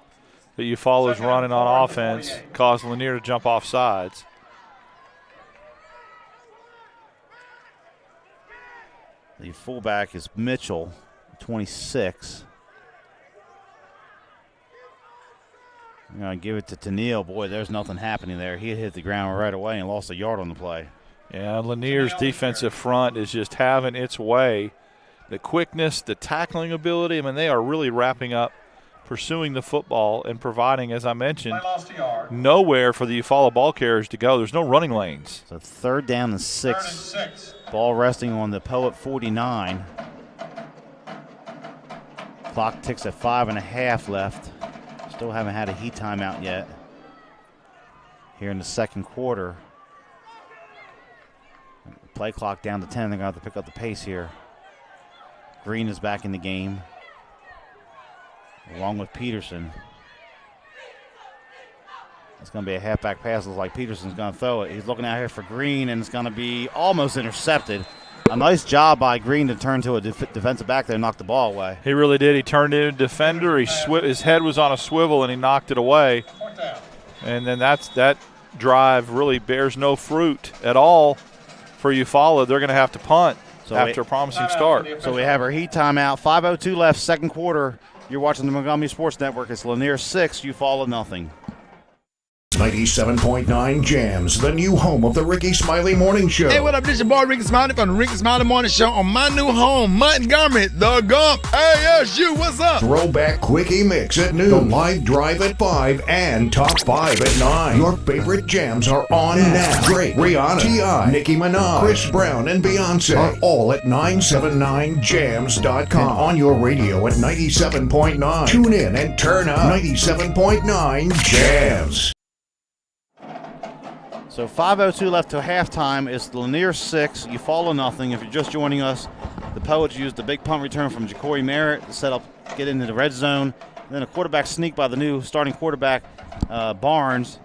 Speaker 5: that Eufaula's running on offense caused Lanier to jump off sides.
Speaker 1: The fullback is Mitchell, 26. I'm going to give it to Tennille. Boy, there's nothing happening there. He hit the ground right away and lost a yard on the play.
Speaker 5: Yeah, Lanier's defensive front is just having its way. The quickness, the tackling ability, I mean, they are really wrapping up, pursuing the football and providing, as I mentioned, nowhere for the Eufaula ball carriers to go. There's no running lanes.
Speaker 1: So third down and 6. Ball resting on the Poet 49. Clock ticks at 5.5 left. Still haven't had a heat timeout yet here in the second quarter. Play clock down to 10. They're going to have to pick up the pace here. Green is back in the game, along with Peterson. It's going to be a halfback pass. Looks like Peterson's going to throw it. He's looking out here for Green, and it's going to be almost intercepted. A nice job by Green to turn to a defensive back there and knock the ball away.
Speaker 5: He really did. He turned into a defender. His head was on a swivel, and he knocked it away. And then that drive really bears no fruit at all for Eufaula. They're going to have to punt after a promising start.
Speaker 1: So we have our heat timeout. 5:02 left, second quarter. You're watching the Montgomery Sports Network. It's Lanier 6, Eufaula nothing.
Speaker 8: 97.9 Jams, the new home of the Ricky Smiley Morning Show.
Speaker 9: Hey, what up? This your boy Ricky Smiley from the Ricky Smiley Morning Show on my new home, Montgomery, the Gump. ASU, what's up?
Speaker 8: Throwback Quickie Mix at noon, the live drive at 5, and top 5 at 9. Your favorite jams are on now. Drake, Rihanna, T.I., Nicki Minaj, Chris Brown, and Beyonce are all at 979jams.com. And on your radio at 97.9. Tune in and turn up 97.9 Jams.
Speaker 1: So 5:02 left to halftime. It's Lanier 6, Eufaula nothing. If you're just joining us, the Poets used the big punt return from Ja'Cory Merritt to set up, get into the red zone. And then a quarterback sneak by the new starting quarterback, Barnes,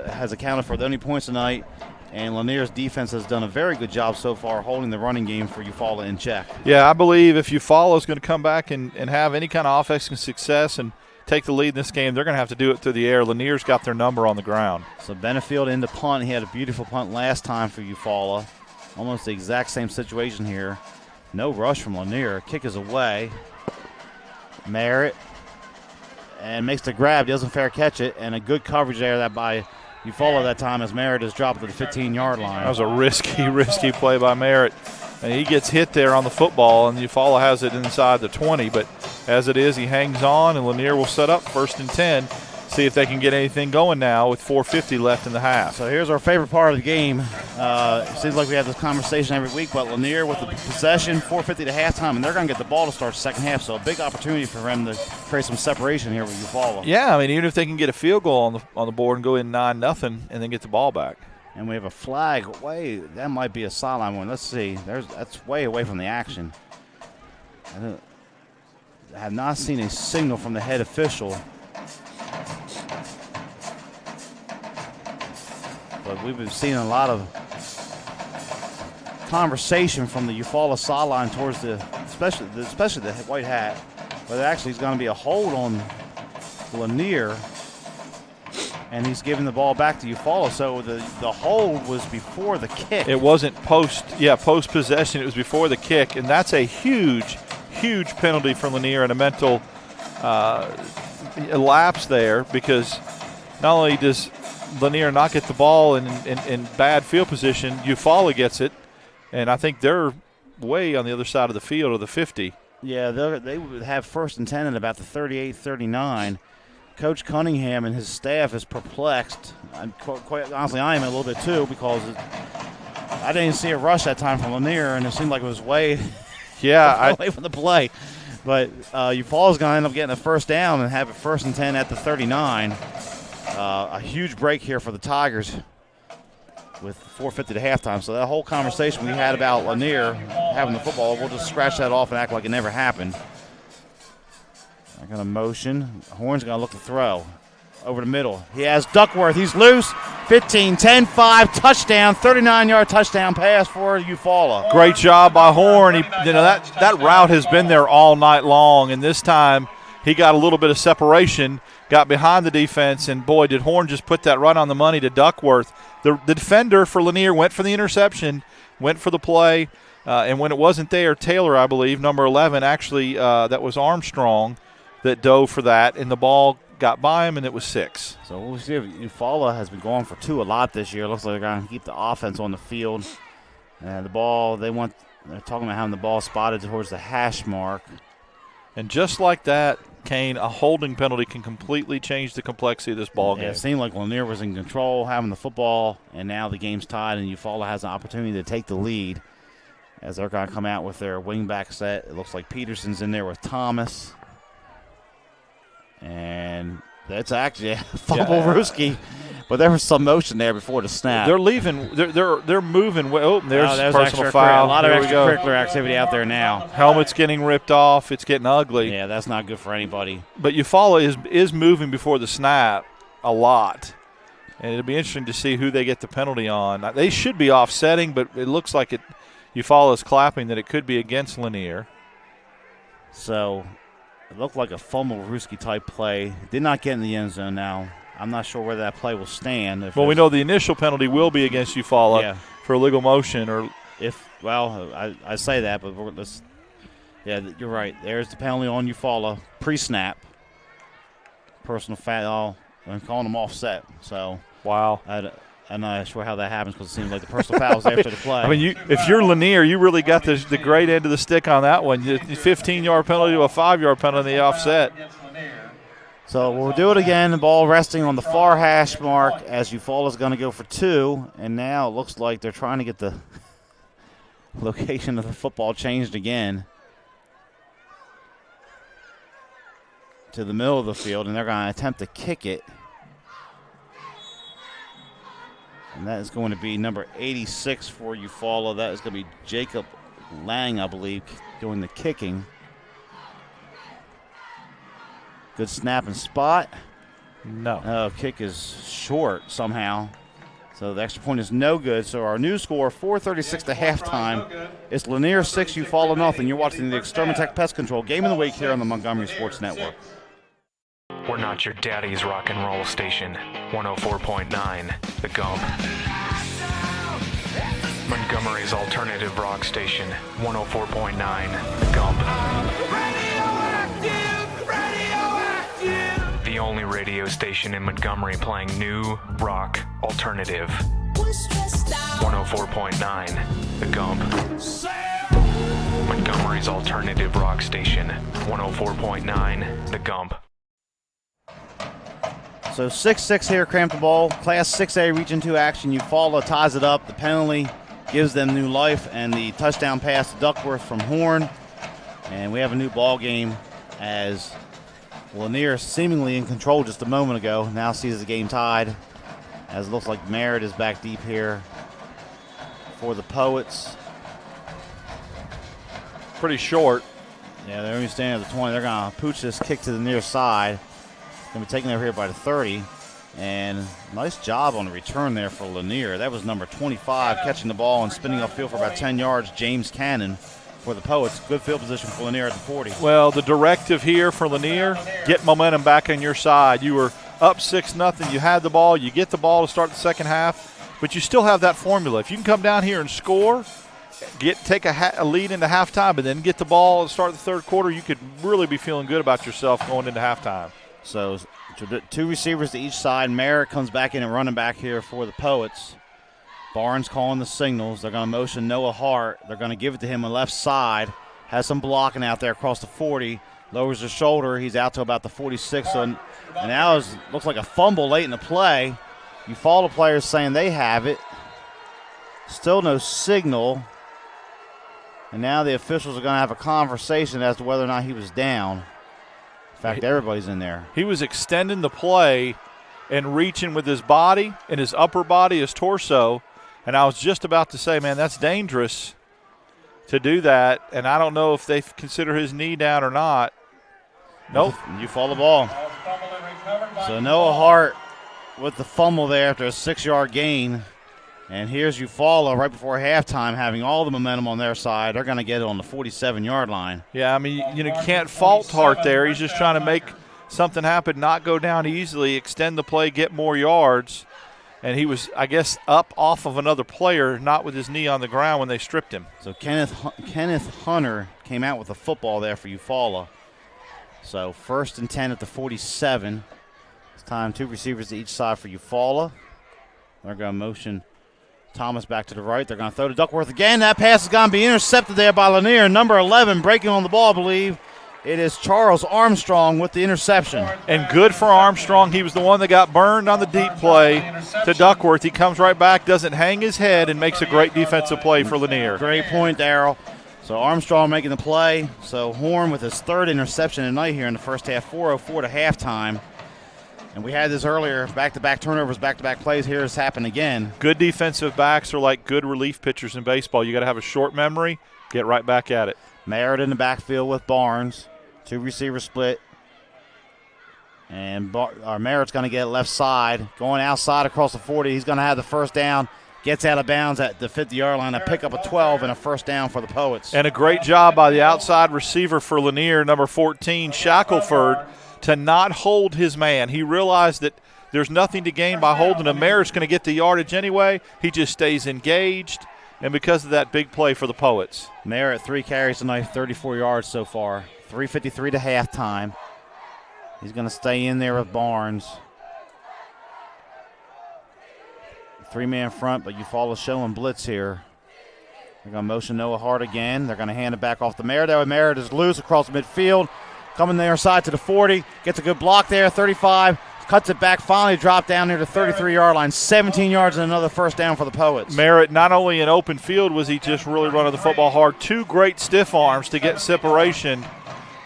Speaker 1: has accounted for the only points tonight. And Lanier's defense has done a very good job so far holding the running game for Eufaula in check.
Speaker 5: Yeah, I believe if Eufaula is going to come back and have any kind of offensive success and take the lead in this game, they're going to have to do it through the air. Lanier's got their number on the ground.
Speaker 1: So Benefield into punt. He had a beautiful punt last time for Eufaula. Almost the exact same situation here. No rush from Lanier. Kick is away. Merritt. And makes the grab. Doesn't fair catch it. And a good coverage there that by Eufaula that time as Merritt is dropped to the 15-yard line.
Speaker 5: That was a risky play by Merritt. And he gets hit there on the football, and Eufaula has it inside the 20. But as it is, he hangs on, and Lanier will set up 1st and 10. See if they can get anything going now with 4:50 left in the half.
Speaker 1: So here's our favorite part of the game. It seems like we have this conversation every week, but Lanier with the possession, 4:50 to halftime, and they're going to get the ball to start the second half. So a big opportunity for them to create some separation here with Eufaula.
Speaker 5: Yeah, I mean, even if they can get a field goal on the board and go in 9-0 and then get the ball back.
Speaker 1: And we have a flag. That might be a sideline one. Let's see. That's way away from the action. I have not seen a signal from the head official. But we've been seeing a lot of conversation from the Eufaula sideline towards especially the white hat. But actually, it's going to be a hold on Lanier. And he's giving the ball back to Eufaula. So the hold was before the kick.
Speaker 5: It wasn't post possession. It was before the kick. And that's a huge penalty for Lanier and a mental lapse there, because not only does Lanier not get the ball in bad field position, Eufaula gets it. And I think they're way on the other side of the field of the 50.
Speaker 1: Yeah, they would have 1st and 10 at about the 38-39. Coach Cunningham and his staff is perplexed. Quite honestly, I am a little bit too, because I didn't see a rush that time from Lanier, and it seemed like it was way away from the play. But Eufaula's going to end up getting a first down and have it 1st and 10 at the 39. A huge break here for the Tigers with 4:50 to halftime. So that whole conversation we had about Lanier having the football, we'll just scratch that off and act like it never happened. They're going to motion. Horn's going to look to throw. over the middle. He has Duckworth. He's loose. 15, 10, 5, touchdown, 39-yard touchdown pass for Eufaula.
Speaker 5: Great job by Horn. That route has been there all night long, and this time he got a little bit of separation, got behind the defense, and boy, did Horn just put that right on the money to Duckworth. The defender for Lanier went for the interception, went for the play, and when it wasn't there, Taylor, I believe, number 11, actually that was Armstrong that dove for that, and the ball got by him, and it was 6.
Speaker 1: So we'll see if Eufaula has been going for 2 a lot this year. Looks like they're going to keep the offense on the field. And the ball, they're talking about having the ball spotted towards the hash mark.
Speaker 5: And just like that, Kane, a holding penalty can completely change the complexity of this ball game.
Speaker 1: It seemed like Lanier was in control, having the football, and now the game's tied, and Eufaula has an opportunity to take the lead as they're going to come out with their wingback set. It looks like Peterson's in there with Thomas. And that's actually a fumble, Ruski, but there was some motion there before the snap.
Speaker 5: They're leaving. They're moving. Oh, there's personal foul.
Speaker 1: A lot of extracurricular activity out there now.
Speaker 5: Helmet's getting ripped off. It's getting ugly.
Speaker 1: Yeah, that's not good for anybody.
Speaker 5: But Eufaula is moving before the snap a lot, and it'll be interesting to see who they get the penalty on. They should be offsetting, but it looks like Eufaula is clapping that it could be against Lanier.
Speaker 1: So it looked like a fumble Ruski type play. Did not get in the end zone now. I'm not sure where that play will stand.
Speaker 5: Well, we know the initial penalty will be against Eufaula for illegal motion.
Speaker 1: I say that, but you're right. There's the penalty on Eufaula pre-snap. Personal foul. I'm calling them offset. So
Speaker 5: wow.
Speaker 1: I'm not sure how that happens because it seems like the personal foul was after the play.
Speaker 5: I mean, if you're Lanier, you really got the great end of the stick on that one. The 15-yard penalty to a 5-yard penalty, the offset.
Speaker 1: So we'll do it again. The ball resting on the far hash mark as Eufaula's going to go for 2. And now it looks like they're trying to get the location of the football changed again to the middle of the field, and they're going to attempt to kick it. And that is going to be number 86 for Eufaula. That is going to be Jacob Lang, I believe, doing the kicking. Good snap and spot.
Speaker 5: No.
Speaker 1: Kick is short somehow. So the extra point is no good. So our new score, 4:36 to halftime. It's Lanier 6, Eufaula nothing. You're watching the Extermatech Pest Control Game of the Week here on the Montgomery Sports Network.
Speaker 10: We're not your daddy's rock and roll station. 104.9, The Gump. Montgomery's alternative rock station. 104.9, The Gump. The only radio station in Montgomery playing new rock alternative. 104.9, The Gump. Montgomery's alternative rock station. 104.9, The Gump.
Speaker 1: So 6-6 here, cramp the ball. Class 6A Region 2 action. Eufaula ties it up. The penalty gives them new life, and the touchdown pass to Duckworth from Horn. And we have a new ball game as Lanier seemingly in control just a moment ago. Now sees the game tied, as it looks like Merritt is back deep here for the Poets.
Speaker 5: Pretty short.
Speaker 1: Yeah, they're only standing at the 20. They're going to pooch this kick to the near side. Going to be taken over here by the 30. And nice job on the return there for Lanier. That was number 25 catching the ball and spinning off field for about 10 yards, James Cannon for the Poets. Good field position for Lanier at the 40.
Speaker 5: Well, the directive here for Lanier, get momentum back on your side. You were up 6-0. You had the ball. You get the ball to start the second half, but you still have that formula. If you can come down here and score, take a lead into halftime, and then get the ball and start the third quarter, you could really be feeling good about yourself going into halftime.
Speaker 1: So 2 receivers to each side. Merritt comes back in and running back here for the Poets. Barnes calling the signals. They're going to motion Noah Hart. They're going to give it to him on the left side. Has some blocking out there across the 40. Lowers his shoulder. He's out to about the 46. And now looks like a fumble late in the play. Eufaula players saying they have it. Still no signal. And now the officials are going to have a conversation as to whether or not he was down. In fact, everybody's in there.
Speaker 5: He was extending the play and reaching with his body and his upper body, his torso. And I was just about to say, man, that's dangerous to do that. And I don't know if they consider his knee down or not. Nope.
Speaker 1: You follow the ball. So Noah Hart with the fumble there after a 6-yard gain. And here's Eufaula right before halftime having all the momentum on their side. They're going to get it on the 47-yard line.
Speaker 5: Yeah, I mean, you can't fault Hart there. He's just trying to make something happen, not go down easily, extend the play, get more yards. And he was, I guess, up off of another player, not with his knee on the ground when they stripped him.
Speaker 1: So Kenneth Hunter came out with the football there for Eufaula. So 1st and 10 at the 47. It's time 2 receivers to each side for Eufaula. They're going to motion Thomas back to the right. They're going to throw to Duckworth again. That pass is going to be intercepted there by Lanier. Number 11 breaking on the ball, I believe. It is Charles Armstrong with the interception.
Speaker 5: And good for Armstrong. He was the one that got burned on the deep play to Duckworth. He comes right back, doesn't hang his head, and makes a great defensive play for Lanier.
Speaker 1: Great point, Darryl. So Armstrong making the play. So Horn with his 3rd interception tonight here in the first half, 4:04 to halftime. And we had this earlier, back-to-back turnovers, back-to-back plays. Here it's happened again.
Speaker 5: Good defensive backs are like good relief pitchers in baseball. You got to have a short memory, get right back at it.
Speaker 1: Merritt in the backfield with Barnes. 2 receivers split. And Merritt's going to get left side. Going outside across the 40. He's going to have the first down. Gets out of bounds at the 50-yard line. A pick up a 12 and a first down for the Poets.
Speaker 5: And a great job by the outside receiver for Lanier, number 14, Shackelford, to not hold his man. He realized that there's nothing to gain by holding him. Merritt's going to get the yardage anyway. He just stays engaged, and because of that, big play for the Poets.
Speaker 1: Merritt, 3 carries tonight, 34 yards so far. 3:53 to halftime. He's going to stay in there with Barnes. 3-man front, but Eufaula showing blitz here. They're going to motion Noah Hart again. They're going to hand it back off to Merritt. Merritt is loose across midfield. Coming there side to the 40. Gets a good block there, 35. Cuts it back, finally dropped down near the 33-yard line. 17 yards and another first down for the Poets.
Speaker 5: Merritt, not only in open field was he just really running the football hard, 2 great stiff arms to get separation.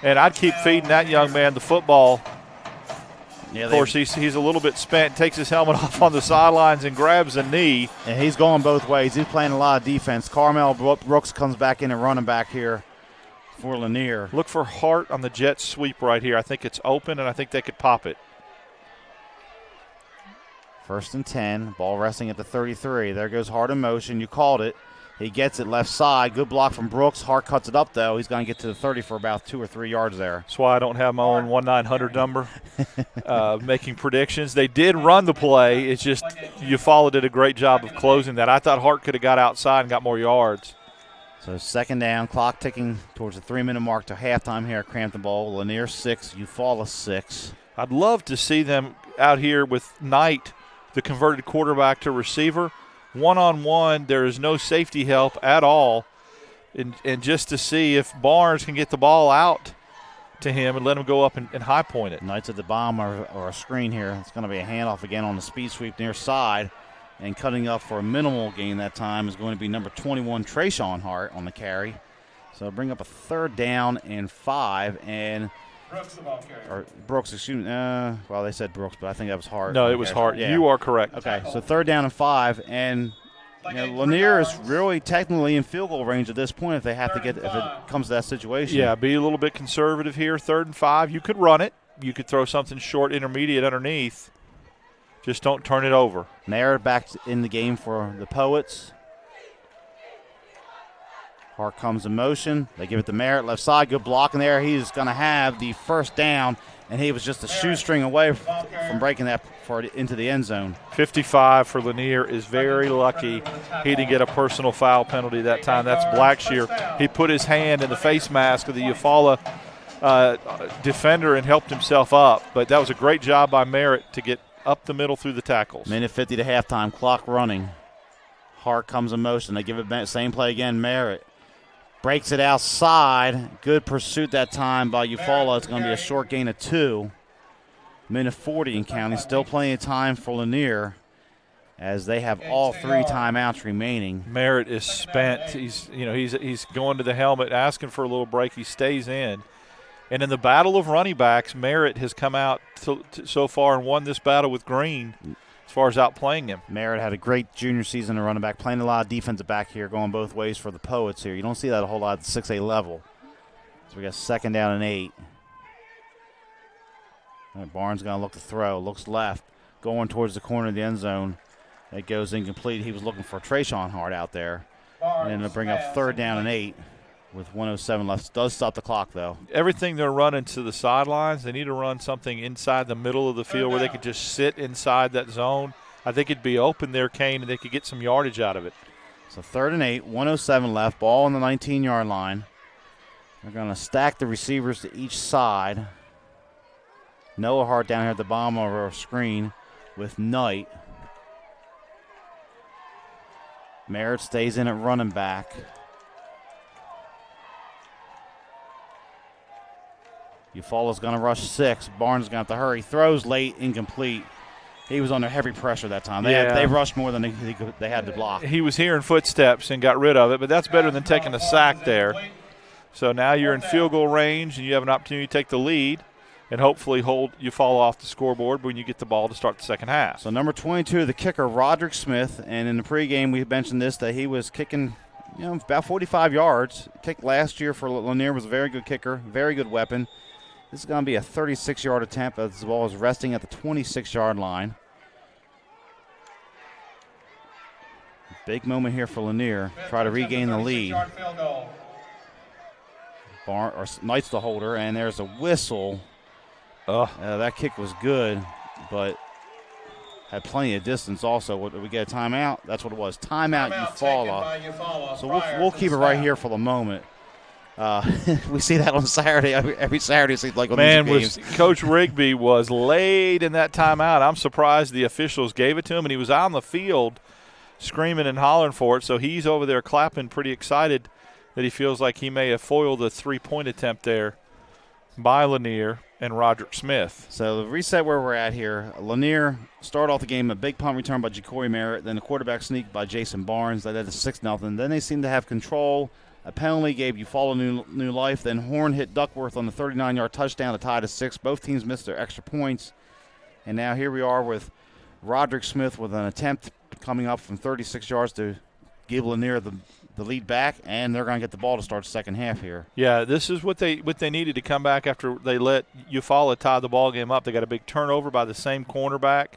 Speaker 5: And I'd keep feeding that young man the football. Yeah, of course, he's a little bit spent, takes his helmet off on the sidelines and grabs a knee.
Speaker 1: And he's going both ways. He's playing a lot of defense. Carmel Brooks comes back in and running back here for Lanier.
Speaker 5: Look for Hart on the jet sweep right here. I think it's open, and I think they could pop it.
Speaker 1: 1st and 10. Ball resting at the 33. There goes Hart in motion. You called it. He gets it left side. Good block from Brooks. Hart cuts it up, though. He's going to get to the 30 for about 2 or 3 yards there.
Speaker 5: That's why I don't have my own 1-900 number making predictions. They did run the play. It's just Eufaula did a great job of closing that. I thought Hart could have got outside and got more yards.
Speaker 1: So 2nd down, clock ticking towards the 3-minute mark to halftime here at Crampton Bowl. Lanier 6, Eufaula 6.
Speaker 5: I'd love to see them out here with Knight, the converted quarterback to receiver. One-on-one, there is no safety help at all. And just to see if Barnes can get the ball out to him and let him go up and high point it.
Speaker 1: Knights at the bomb or a screen here. It's going to be a handoff again on the speed sweep near side. And cutting up for a minimal gain that time is going to be number 21, Trayshawn Hart on the carry. So bring up a 3rd down and 5. And Brooks, excuse me. Well, they said Brooks, but I think that was Hart.
Speaker 5: No, it was Hart.
Speaker 1: Yeah.
Speaker 5: You are correct.
Speaker 1: Okay, so 3rd down and 5. And Lanier is really technically in field goal range at this point if it comes to that situation.
Speaker 5: Yeah, be a little bit conservative here. 3rd and 5. You could run it. You could throw something short, intermediate underneath. Just don't turn it over.
Speaker 1: Merritt back in the game for the Poets. Hart comes in motion. They give it to Merritt, left side. Good block in there. He's going to have the first down, and he was just a shoestring away from breaking that into the end zone.
Speaker 5: 55 for Lanier is very lucky he didn't get a personal foul penalty that time. That's Blackshear. He put his hand in the face mask of the Eufaula defender and helped himself up. But that was a great job by Merritt to get up the middle through the tackles.
Speaker 1: Minute 50 to halftime, clock running. Hart comes in motion. They give it back, same play again, Merritt. Breaks it outside. Good pursuit that time by Eufaula. It's going to be a short gain of 2. Minute 40 in counting. Still plenty of time for Lanier as they have all 3 timeouts remaining.
Speaker 5: Merritt is spent. He's going to the helmet, asking for a little break. He stays in. And in the battle of running backs, Merritt has come out so far and won this battle with Green as far as outplaying him.
Speaker 1: Merritt had a great junior season at running back, playing a lot of defensive back here, going both ways for the Poets here. You don't see that a whole lot at the 6A level. So we got 2nd down and 8. All right, Barnes going to look to throw. Looks left. Going towards the corner of the end zone. It goes incomplete. He was looking for Trayshawn Hart out there. And it'll bring up 3rd down and 8 with 1:07 left. Does stop the clock, though.
Speaker 5: Everything they're running to the sidelines, they need to run something inside the middle of the field where they could just sit inside that zone. I think it'd be open there, Kane, and they could get some yardage out of it.
Speaker 1: So 3rd and 8, 1:07 left. Ball on the 19-yard line. They're going to stack the receivers to each side. Noah Hart down here at the bottom of our screen with Knight. Merritt stays in at running back. Eufaula's going to rush 6. Barnes is going to have to hurry. Throws late, incomplete. He was under heavy pressure that time. They rushed more than they had to block.
Speaker 5: He was hearing footsteps and got rid of it, but that's better than taking a sack there. So now you're in field goal range, and you have an opportunity to take the lead and hopefully hold Eufaula off the scoreboard when you get the ball to start the second half.
Speaker 1: So number 22, the kicker, Roderick Smith, and in the pregame we mentioned this, that he was kicking about 45 yards. Kicked last year for Lanier, was a very good kicker, very good weapon. This is going to be a 36-yard attempt as the ball is resting at the 26-yard line. Big moment here for Lanier. Try to regain the lead. Knight's the holder, and there's a whistle. That kick was good, but had plenty of distance also. Did we get a timeout? That's what it was. Timeout, Eufaula. So we'll keep it right here for the moment. We see that on Saturday. Every Saturday it seems like on these games.
Speaker 5: Coach Rigby was laid in that timeout. I'm surprised the officials gave it to him, and he was out on the field screaming and hollering for it. So he's over there clapping, pretty excited that he feels like he may have foiled a 3-point attempt there by Lanier and Roderick Smith.
Speaker 1: So the reset where we're at here, Lanier started off the game, a big punt return by Ja'Cory Merritt, then a quarterback sneak by Jason Barnes. That led to 6-0. Then they seemed to have control. A penalty gave Eufaula new life. Then Horn hit Duckworth on the 39-yard touchdown to tie to 6. Both teams missed their extra points. And now here we are with Roderick Smith with an attempt coming up from 36 yards to give Lanier the lead back, and they're going to get the ball to start the second half here.
Speaker 5: Yeah, this is what they needed to come back after they let Eufaula tie the ball game up. They got a big turnover by the same cornerback,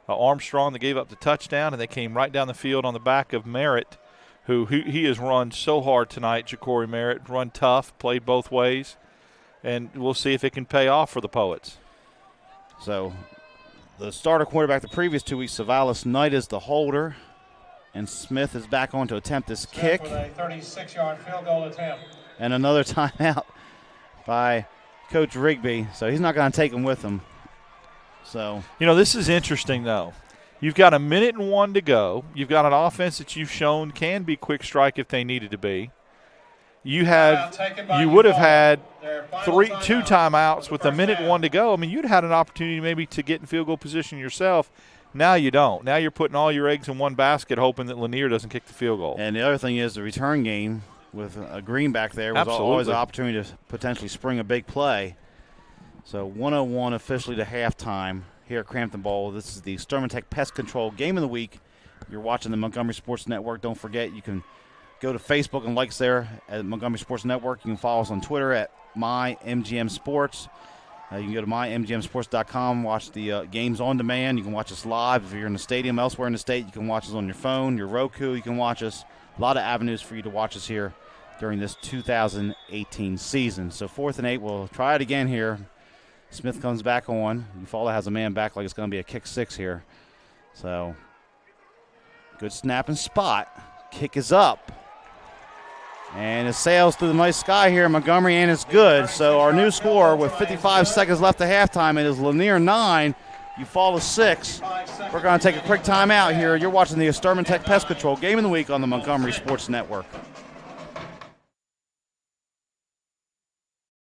Speaker 5: Armstrong, that gave up the touchdown, and they came right down the field on the back of Merritt, who he has run so hard tonight, Ja'Cory Merritt, run tough, played both ways, and we'll see if it can pay off for the Poets.
Speaker 1: So the starter quarterback the previous 2 weeks, Savalas Knight, is the holder, and Smith is back on to attempt this kick.
Speaker 7: With a 36-yard field goal attempt.
Speaker 1: And another timeout by Coach Rigby, so he's not going to take him with him. So
Speaker 5: this is interesting, though. You've got 1:01 to go. You've got an offense that you've shown can be quick strike if they needed to be. You would have had 2 timeouts with 1:01 to go. I mean, you'd had an opportunity maybe to get in field goal position yourself. Now you don't. Now you're putting all your eggs in one basket hoping that Lanier doesn't kick the field goal.
Speaker 1: And the other thing is the return game with a Greenback there was always an opportunity to potentially spring a big play. So 1:01 officially to halftime here at Crampton Bowl. This is the Extermatech Pest Control Game of the Week. You're watching the Montgomery Sports Network. Don't forget, you can go to Facebook and like us there at Montgomery Sports Network. You can follow us on Twitter at MyMGMSports. You can go to mymgmsports.com, watch the games on demand. You can watch us live. If you're in the stadium elsewhere in the state, you can watch us on your phone, your Roku. You can watch us. A lot of avenues for you to watch us here during this 2018 season. So 4th and 8, we'll try it again here. Smith comes back on. Eufaula has a man back like it's going to be a kick 6 here. So good snap and spot. Kick is up. And it sails through the nice sky here in Montgomery, and it's good. So our new score with 55 seconds left at halftime, it is Lanier 9, Eufaula 6. We're going to take a quick timeout here. You're watching the Extermatech Pest Control Game of the Week on the Montgomery Sports Network.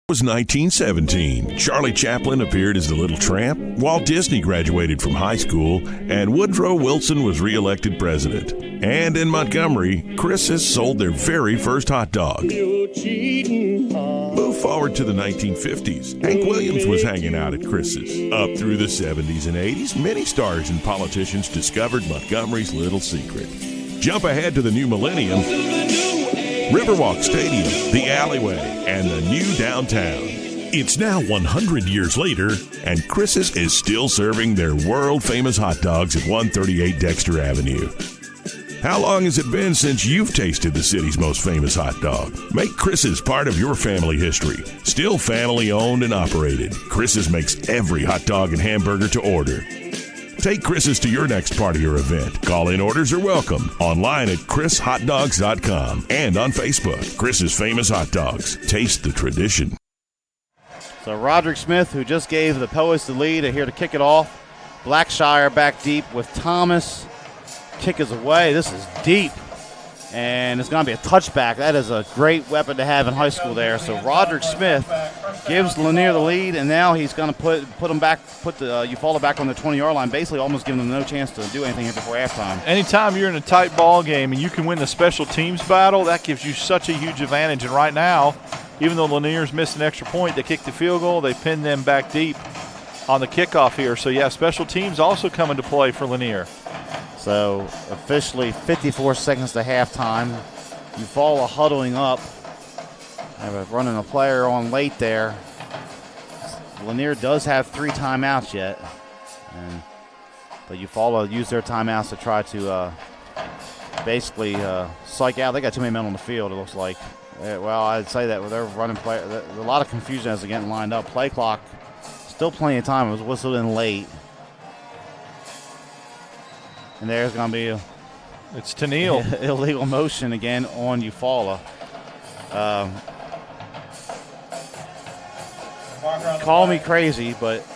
Speaker 4: It was 1917. Charlie Chaplin appeared as the Little Tramp, Walt Disney graduated from high school, and Woodrow Wilson was reelected president. And in Montgomery, Chris's sold their very first hot dog. Move forward to the 1950s. Hank Williams was hanging out at Chris's. Up through the 70s and 80s, many stars and politicians discovered Montgomery's little secret. Jump ahead to the new millennium. Riverwalk Stadium, the alleyway, and the new downtown. It's now 100 years later, and Chris's is still serving their world-famous hot dogs at 138 Dexter Avenue. How long has it been since you've tasted the city's most famous hot dog? Make Chris's part of your family history. Still family-owned and operated, Chris's makes every hot dog and hamburger to order. Take Chris's to your next party or event. Call-in orders are welcome. Online at chrishotdogs.com and on Facebook. Chris's Famous Hot Dogs. Taste the tradition.
Speaker 1: So Roderick Smith, who just gave the Poets the lead, are here to kick it off. Blackshire back deep with Thomas. Kick is away. This is deep. And it's going to be a touchback. That is a great weapon to have in high school there. So Roderick Smith gives Lanier the lead, and now he's going to put the Eufaula back on the 20-yard line, basically almost giving them no chance to do anything here before halftime.
Speaker 5: Anytime you're in a tight ball game and you can win the special teams battle, that gives you such a huge advantage. And right now, even though Lanier's missed an extra point, they kicked the field goal. They pinned them back deep on the kickoff here. So, yeah, special teams also come into play for Lanier.
Speaker 1: So, officially 54 seconds to halftime. Eufaula huddling up. Running a player on late there. Lanier does have 3 timeouts yet. But Eufaula used their timeouts to try to basically psych out. They got too many men on the field, it looks like. Well, I'd say that with their running play, a lot of confusion as they're getting lined up. Play clock, still plenty of time. It was whistled in late. And there's going to be
Speaker 5: it's Tennille.
Speaker 1: Illegal motion again on Eufaula. Call me crazy, but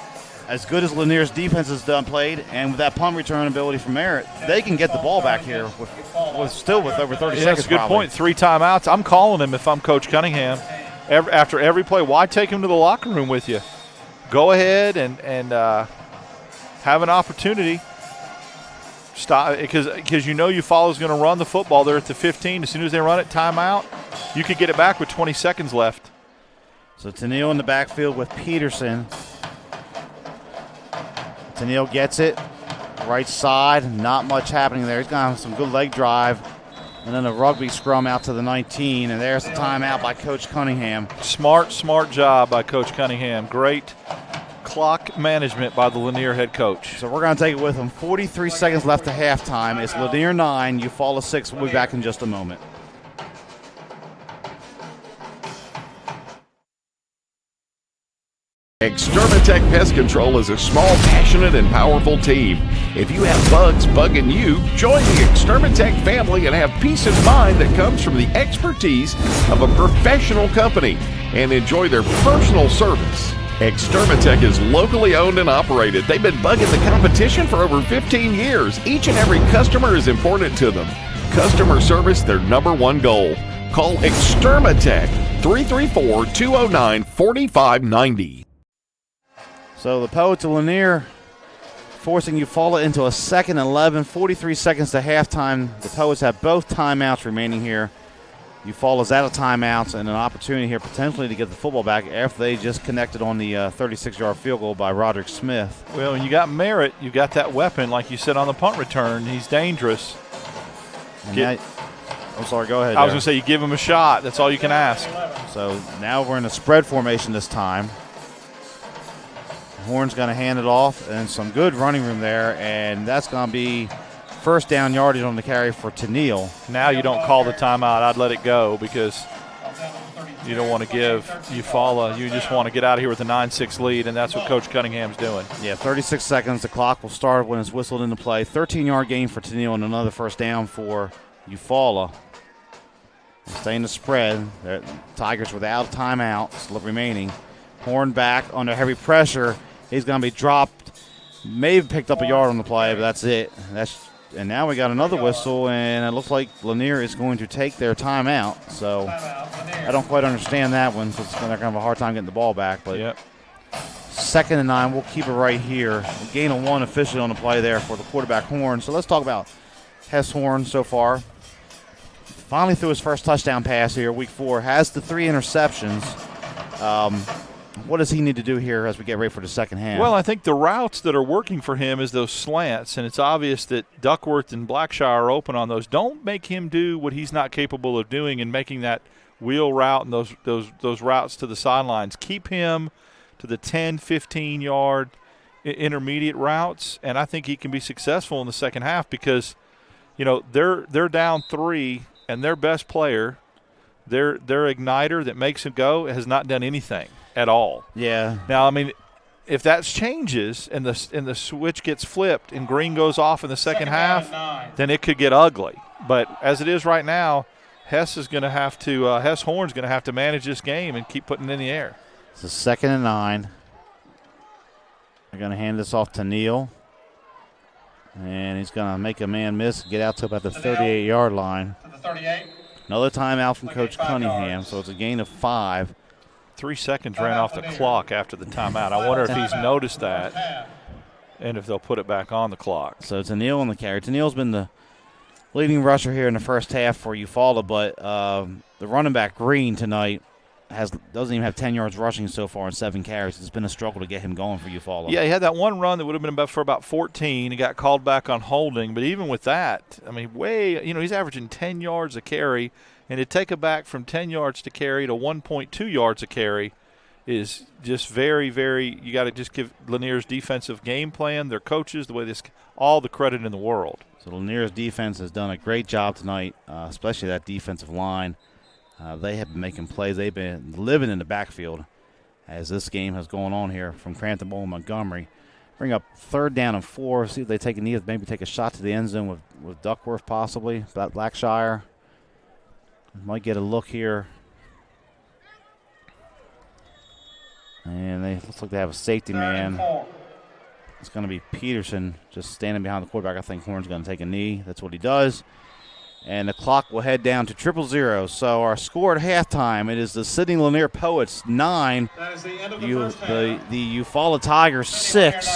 Speaker 1: as good as Lanier's defense has played, and with that punt return ability from Merritt, they can get the ball back here with over 30 seconds.
Speaker 5: That's a good
Speaker 1: probably.
Speaker 5: point. 3 timeouts. I'm calling him if I'm Coach Cunningham. After every play, why take him to the locker room with you? Go ahead and have an opportunity. Stop, because you know Eufaula's going to run the football. They're at the 15. As soon as they run it, timeout, you could get it back with 20 seconds left.
Speaker 1: So Tennille in the backfield with Peterson. Tennille gets it. Right side, not much happening there. He's going to have some good leg drive. And then a rugby scrum out to the 19. And there's the timeout by Coach Cunningham.
Speaker 5: Smart job by Coach Cunningham. Great clock management by the Lanier head coach.
Speaker 1: So we're going to take it with him. 43 seconds left to halftime. It's Lanier 9, Eufaula 6. We'll be back in just a moment.
Speaker 2: Extermatech Pest Control is a small, passionate, and powerful team. If you have bugs bugging you, join the Extermatech family and have peace of mind that comes from the expertise of a professional company and enjoy their personal service. Extermatech is locally owned and operated. They've been bugging the competition for over 15 years. Each and every customer is important to them. Customer service, their #1 goal. Call Extermatech 334-209-4590.
Speaker 1: So the Poets of Lanier forcing Eufaula into a 2nd and 11, 43 seconds to halftime. The Poets have both timeouts remaining here. Eufaula's out of timeouts and an opportunity here potentially to get the football back after they just connected on the 36-yard field goal by Roderick Smith.
Speaker 5: Well, when you got Merritt, you got that weapon, like you said, on the punt return. He's dangerous.
Speaker 1: I'm sorry, go ahead.
Speaker 5: I was going to say, you give him a shot. That's all you can ask.
Speaker 1: So now we're in a spread formation this time. Horn's going to hand it off, and some good running room there, and that's going to be first down yardage on the carry for Tennille.
Speaker 5: Now you don't call the timeout. I'd let it go because you don't want to give Eufaula. You just want to get out of here with a 9-6 lead, and that's what Coach Cunningham's doing.
Speaker 1: Yeah, 36 seconds. The clock will start when it's whistled into play. 13-yard gain for Tennille and another first down for Eufaula. Staying the spread. The Tigers without timeouts remaining. Horn back under heavy pressure. He's going to be dropped. May have picked up a yard on the play, but that's it. And now we got another whistle, and it looks like Lanier is going to take their timeout. So I don't quite understand that one because they're going to have a hard time getting the ball back. But
Speaker 5: yep.
Speaker 1: 2nd and 9, we'll keep it right here. A gain of 1 officially on the play there for the quarterback Horn. So let's talk about Hess Horn so far. Finally threw his first touchdown pass here, week 4. Has the 3 interceptions. what does he need to do here as we get ready for the second half?
Speaker 5: Well, I think the routes that are working for him is those slants, and it's obvious that Duckworth and Blackshire are open on those. Don't make him do what he's not capable of doing and making that wheel route and those routes to the sidelines. Keep him to the 10, 15-yard intermediate routes, and I think he can be successful in the second half because, they're down 3, and their best player, their igniter that makes him go, has not done anything at all.
Speaker 1: Yeah.
Speaker 5: Now, I mean, if that changes and the switch gets flipped and Green goes off in the second half, then it could get ugly. But as it is right now, Hess Horn's going to have to manage this game and keep putting it in the air.
Speaker 1: It's a 2nd and 9. They're going to hand this off to Neal. And he's going to make a man miss, get out to about the 38-yard line. Another timeout from Coach Cunningham, so it's a gain of 5.
Speaker 5: 3 seconds ran off the clock after the timeout. I wonder if he's noticed that and if they'll put it back on the clock.
Speaker 1: So Tennille on the carry. Tennille's been the leading rusher here in the first half for Eufaula, but the running back Green tonight doesn't even have 10 yards rushing so far in 7 carries. It's been a struggle to get him going for Eufaula.
Speaker 5: Yeah, he had that one run that would have been for about 14. He got called back on holding, but even with that, I mean, he's averaging 10 yards a carry. And to take it back from 10 yards to carry to 1.2 yards a carry is just very, very – you got to just give Lanier's defensive game plan, their coaches, all the credit in the world.
Speaker 1: So Lanier's defense has done a great job tonight, especially that defensive line. They have been making plays. They've been living in the backfield as this game has gone on here from Crampton Bowl and Montgomery. Bring up 3rd down and 4. See if they maybe take a shot to the end zone with Duckworth possibly, Blackshire. Might get a look here. And looks like they have a safety man. It's going to be Peterson just standing behind the quarterback. I think Horn's going to take a knee. That's what he does. And the clock will head down to 0-0. So our score at halftime, it is the Sidney Lanier Poets 9, the Eufaula Tigers 6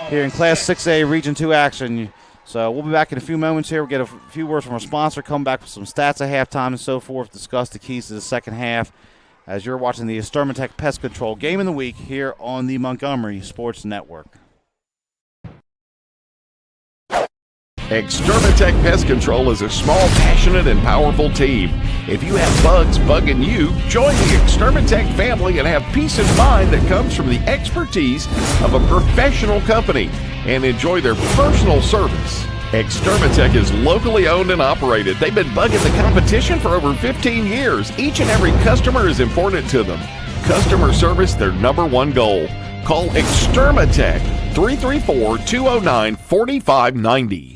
Speaker 1: here in Class 6A Region 2 action. So we'll be back in a few moments here. We'll get a few words from our sponsor, come back with some stats at halftime and so forth, discuss the keys to the second half as you're watching the Extermatech Pest Control Game of the Week here on the Montgomery Sports Network.
Speaker 2: Extermatech Pest Control is a small, passionate, and powerful team. If you have bugs bugging you, join the Extermatech family and have peace of mind that comes from the expertise of a professional company and enjoy their personal service. Extermatech is locally owned and operated. They've been bugging the competition for over 15 years. Each and every customer is important to them. Customer service, their #1 goal. Call Extermatech 334-209-4590.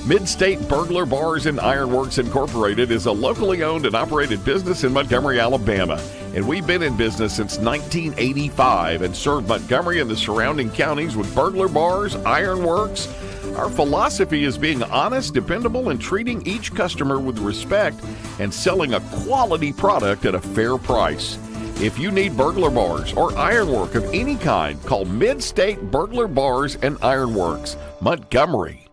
Speaker 2: Mid-State Burglar Bars and Ironworks Incorporated is a locally owned and operated business in Montgomery, Alabama. And we've been in business since 1985 and served Montgomery and the surrounding counties with burglar bars, ironworks. Our philosophy is being honest, dependable, and treating each customer with respect and selling a quality product at a fair price. If you need burglar bars or ironwork of any kind, call Mid-State Burglar Bars and Ironworks, Montgomery.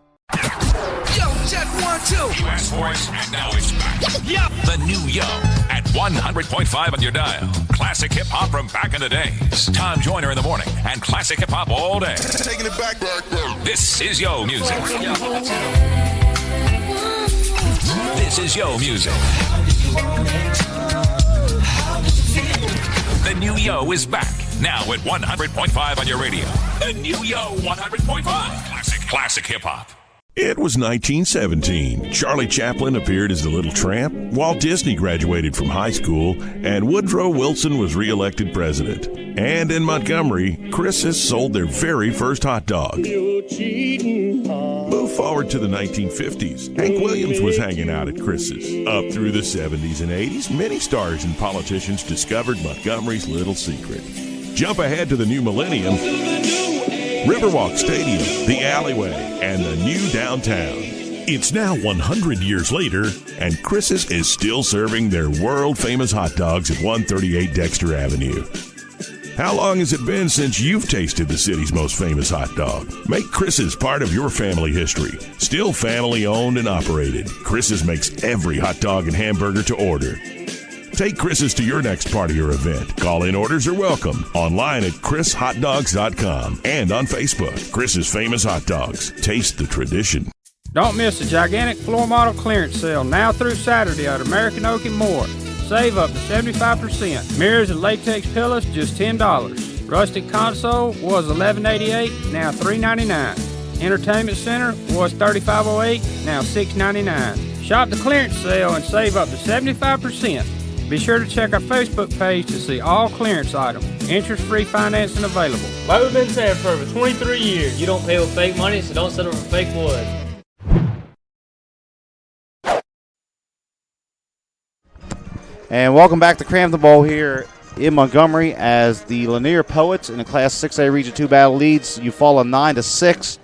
Speaker 11: Check 1, 2.
Speaker 3: U.S. voice, and now it's back. Yep. The new Yo at 100.5 on your dial. Classic hip hop from back in the days. Tom Joyner in the morning and classic hip hop all day.
Speaker 9: Taking it back.
Speaker 3: This is Yo music. This is Yo music. The new Yo is back. Now at 100.5 on your radio. The new Yo 100.5. Classic hip hop.
Speaker 4: It was 1917. Charlie Chaplin appeared as the Little Tramp, Walt Disney graduated from high school, and Woodrow Wilson was reelected president. And in Montgomery, Chris's sold their very first hot dog. Move forward to the 1950s. Hank Williams was hanging out at Chris's. Up through the 70s and 80s, many stars and politicians discovered Montgomery's little secret. Jump ahead to the new millennium. Riverwalk Stadium, the alleyway, and the new downtown. It's now 100 years later, and Chris's is still serving their world-famous hot dogs at 138 Dexter Avenue. How long has it been since you've tasted the city's most famous hot dog? Make Chris's part of your family history. Still family-owned and operated, Chris's makes every hot dog and hamburger to order. Take Chris's to your next party or event. Call-in orders are welcome. Online at chrishotdogs.com and on Facebook. Chris's Famous Hot Dogs. Taste the tradition.
Speaker 12: Don't miss the gigantic floor model clearance sale now through Saturday at American Oak and More. Save up to 75%. Mirrors and latex pillows just $10. Rustic console was $11.88, now $3.99. Entertainment center was $35.08, now $6.99. Shop the clearance sale and save up to 75%. Be sure to check our Facebook page to see all clearance items. Interest-free financing available.
Speaker 13: Like we've been saying for over 23 years, you don't pay with fake money, so don't settle for fake wood.
Speaker 1: And welcome back to Crampton Bowl here in Montgomery as the Lanier Poets in the Class 6A Region 2 battle leads Eufaula 9-6.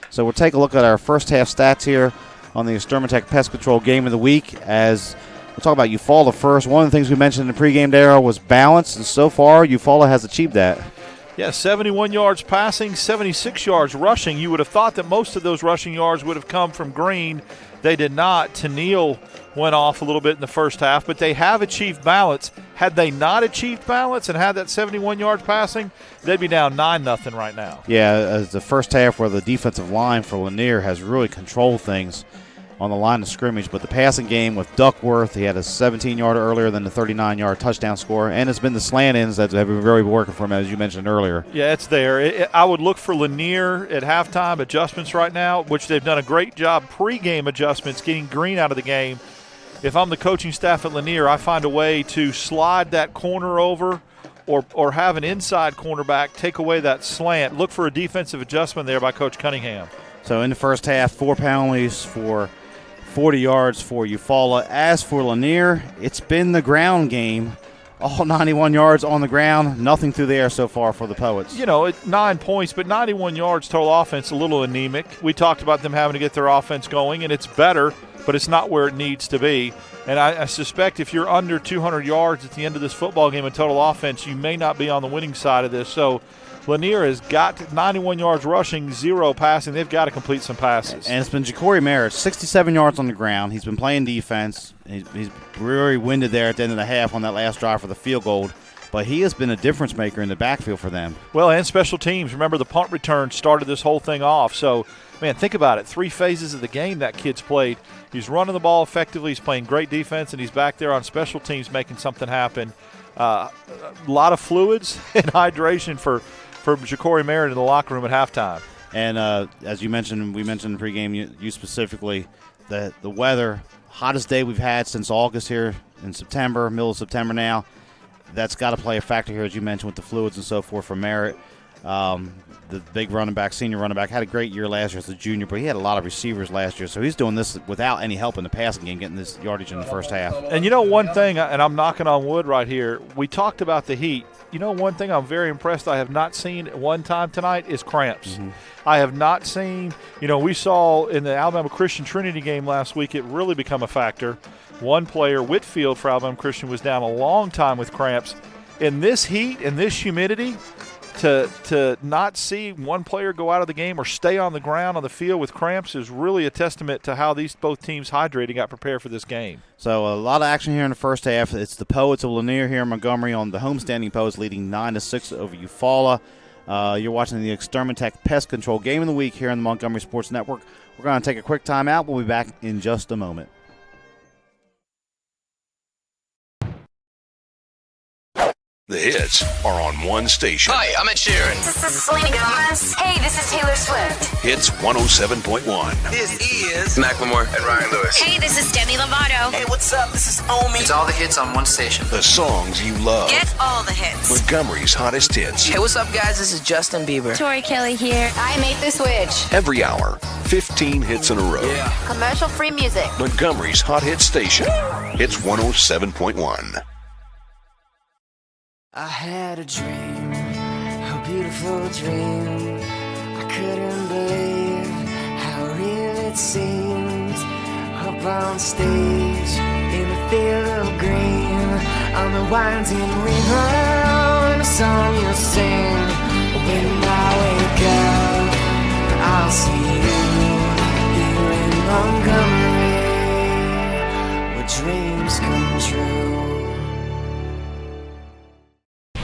Speaker 1: So we'll take a look at our first half stats here on the Extermatech Pest Control Game of the Week as we'll talk about Eufaula first. One of the things we mentioned in the pregame there was balance, and so far Eufaula has achieved that.
Speaker 5: Yeah, 71 yards passing, 76 yards rushing. You would have thought that most of those rushing yards would have come from Green. They did not. Tennille went off a little bit in the first half, but they have achieved balance. Had they not achieved balance and had that 71 yards passing, they'd be down 9-0 right now.
Speaker 1: Yeah, as the first half where the defensive line for Lanier has really controlled things on the line of scrimmage, but the passing game with Duckworth, he had a 17-yarder earlier than the 39-yard touchdown score, and it's been the slant ends that have been very working for him, as you mentioned earlier.
Speaker 5: Yeah, it's there. I would look for Lanier at halftime adjustments right now, which they've done a great job pregame adjustments, getting Green out of the game. If I'm the coaching staff at Lanier, I find a way to slide that corner over or have an inside cornerback take away that slant. Look for a defensive adjustment there by Coach Cunningham.
Speaker 1: So in the first half, 4 penalties for 40 yards for Eufaula. As for Lanier, it's been the ground game. All 91 yards on the ground, nothing through the air so far for the Poets.
Speaker 5: You know, 9 points, but 91 yards total offense, a little anemic. We talked about them having to get their offense going, and it's better, but it's not where it needs to be. And I suspect if you're under 200 yards at the end of this football game in total offense, you may not be on the winning side of this. So Lanier has got 91 yards rushing, 0 passing. They've got to complete some passes.
Speaker 1: And it's been Ja'Cory Merritt, 67 yards on the ground. He's been playing defense. He's really winded there at the end of the half on that last drive for the field goal. But he has been a difference maker in the backfield for them.
Speaker 5: Well, and special teams. Remember, the punt return started this whole thing off. So, man, think about it. 3 phases of the game that kid's played. He's running the ball effectively. He's playing great defense, and he's back there on special teams making something happen. A lot of fluids and hydration for Ja'Cory Merritt in the locker room at halftime.
Speaker 1: And as you mentioned, we mentioned in pregame, you specifically, the weather, hottest day we've had since August here in September, middle of September now. That's got to play a factor here, as you mentioned, with the fluids and so forth for Merritt. The big running back, senior running back, had a great year last year as a junior, but he had a lot of receivers last year, so he's doing this without any help in the passing game, getting this yardage in the first half.
Speaker 5: And you know one thing, and I'm knocking on wood right here, we talked about the heat. You know one thing I'm very impressed I have not seen at one time tonight is cramps. Mm-hmm. I have not seen, we saw in the Alabama Christian Trinity game last week it really become a factor. One player, Whitfield for Alabama Christian, was down a long time with cramps. In this heat, in this humidity, to not see one player go out of the game or stay on the ground on the field with cramps is really a testament to how both teams hydrated, got prepared for this game.
Speaker 1: So a lot of action here in the first half. It's the Poets of Lanier here in Montgomery on the homestanding Poets leading 9-6 over Eufaula. You're watching the Extermatech Pest Control Game of the Week here on the Montgomery Sports Network. We're going to take a quick timeout. We'll be back in just a moment.
Speaker 3: The hits are on one station.
Speaker 11: Hi, I'm Ed Sheeran.
Speaker 14: This is Selena Gomez. Hey, this is Taylor Swift.
Speaker 3: Hits 107.1.
Speaker 11: This is Macklemore and Ryan Lewis.
Speaker 14: Hey, this is Demi Lovato.
Speaker 11: Hey, what's up? This is Omi.
Speaker 13: It's all the hits on one station.
Speaker 3: The songs you love.
Speaker 14: Get all the hits.
Speaker 3: Montgomery's hottest hits.
Speaker 13: Hey, what's up, guys? This is Justin Bieber.
Speaker 14: Tori Kelly here. I made the switch.
Speaker 3: Every hour, 15 hits in a row.
Speaker 13: Yeah.
Speaker 14: Commercial-free music.
Speaker 3: Montgomery's hot hit station. Hits 107.1.
Speaker 6: I had a dream, a beautiful dream. I couldn't believe how real it seemed. Up on stage, in a field of green, on the winding river, and a song you'll sing. When I wake up, I'll see you here in Montgomery, where dreams come true.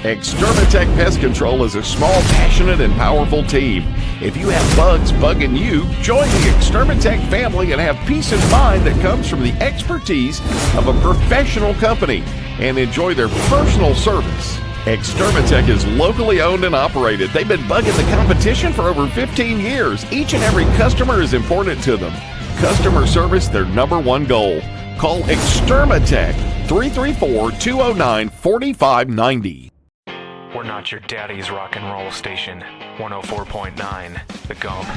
Speaker 2: Extermatech Pest Control is a small, passionate, and powerful team. If you have bugs bugging you, join the Extermatech family and have peace of mind that comes from the expertise of a professional company and enjoy their personal service. Extermatech is locally owned and operated. They've been bugging the competition for over 15 years. Each and every customer is important to them. Customer service, their number one goal. Call Extermatech 334-209-4590.
Speaker 10: We're not your daddy's rock and roll station. 104.9, The Gump.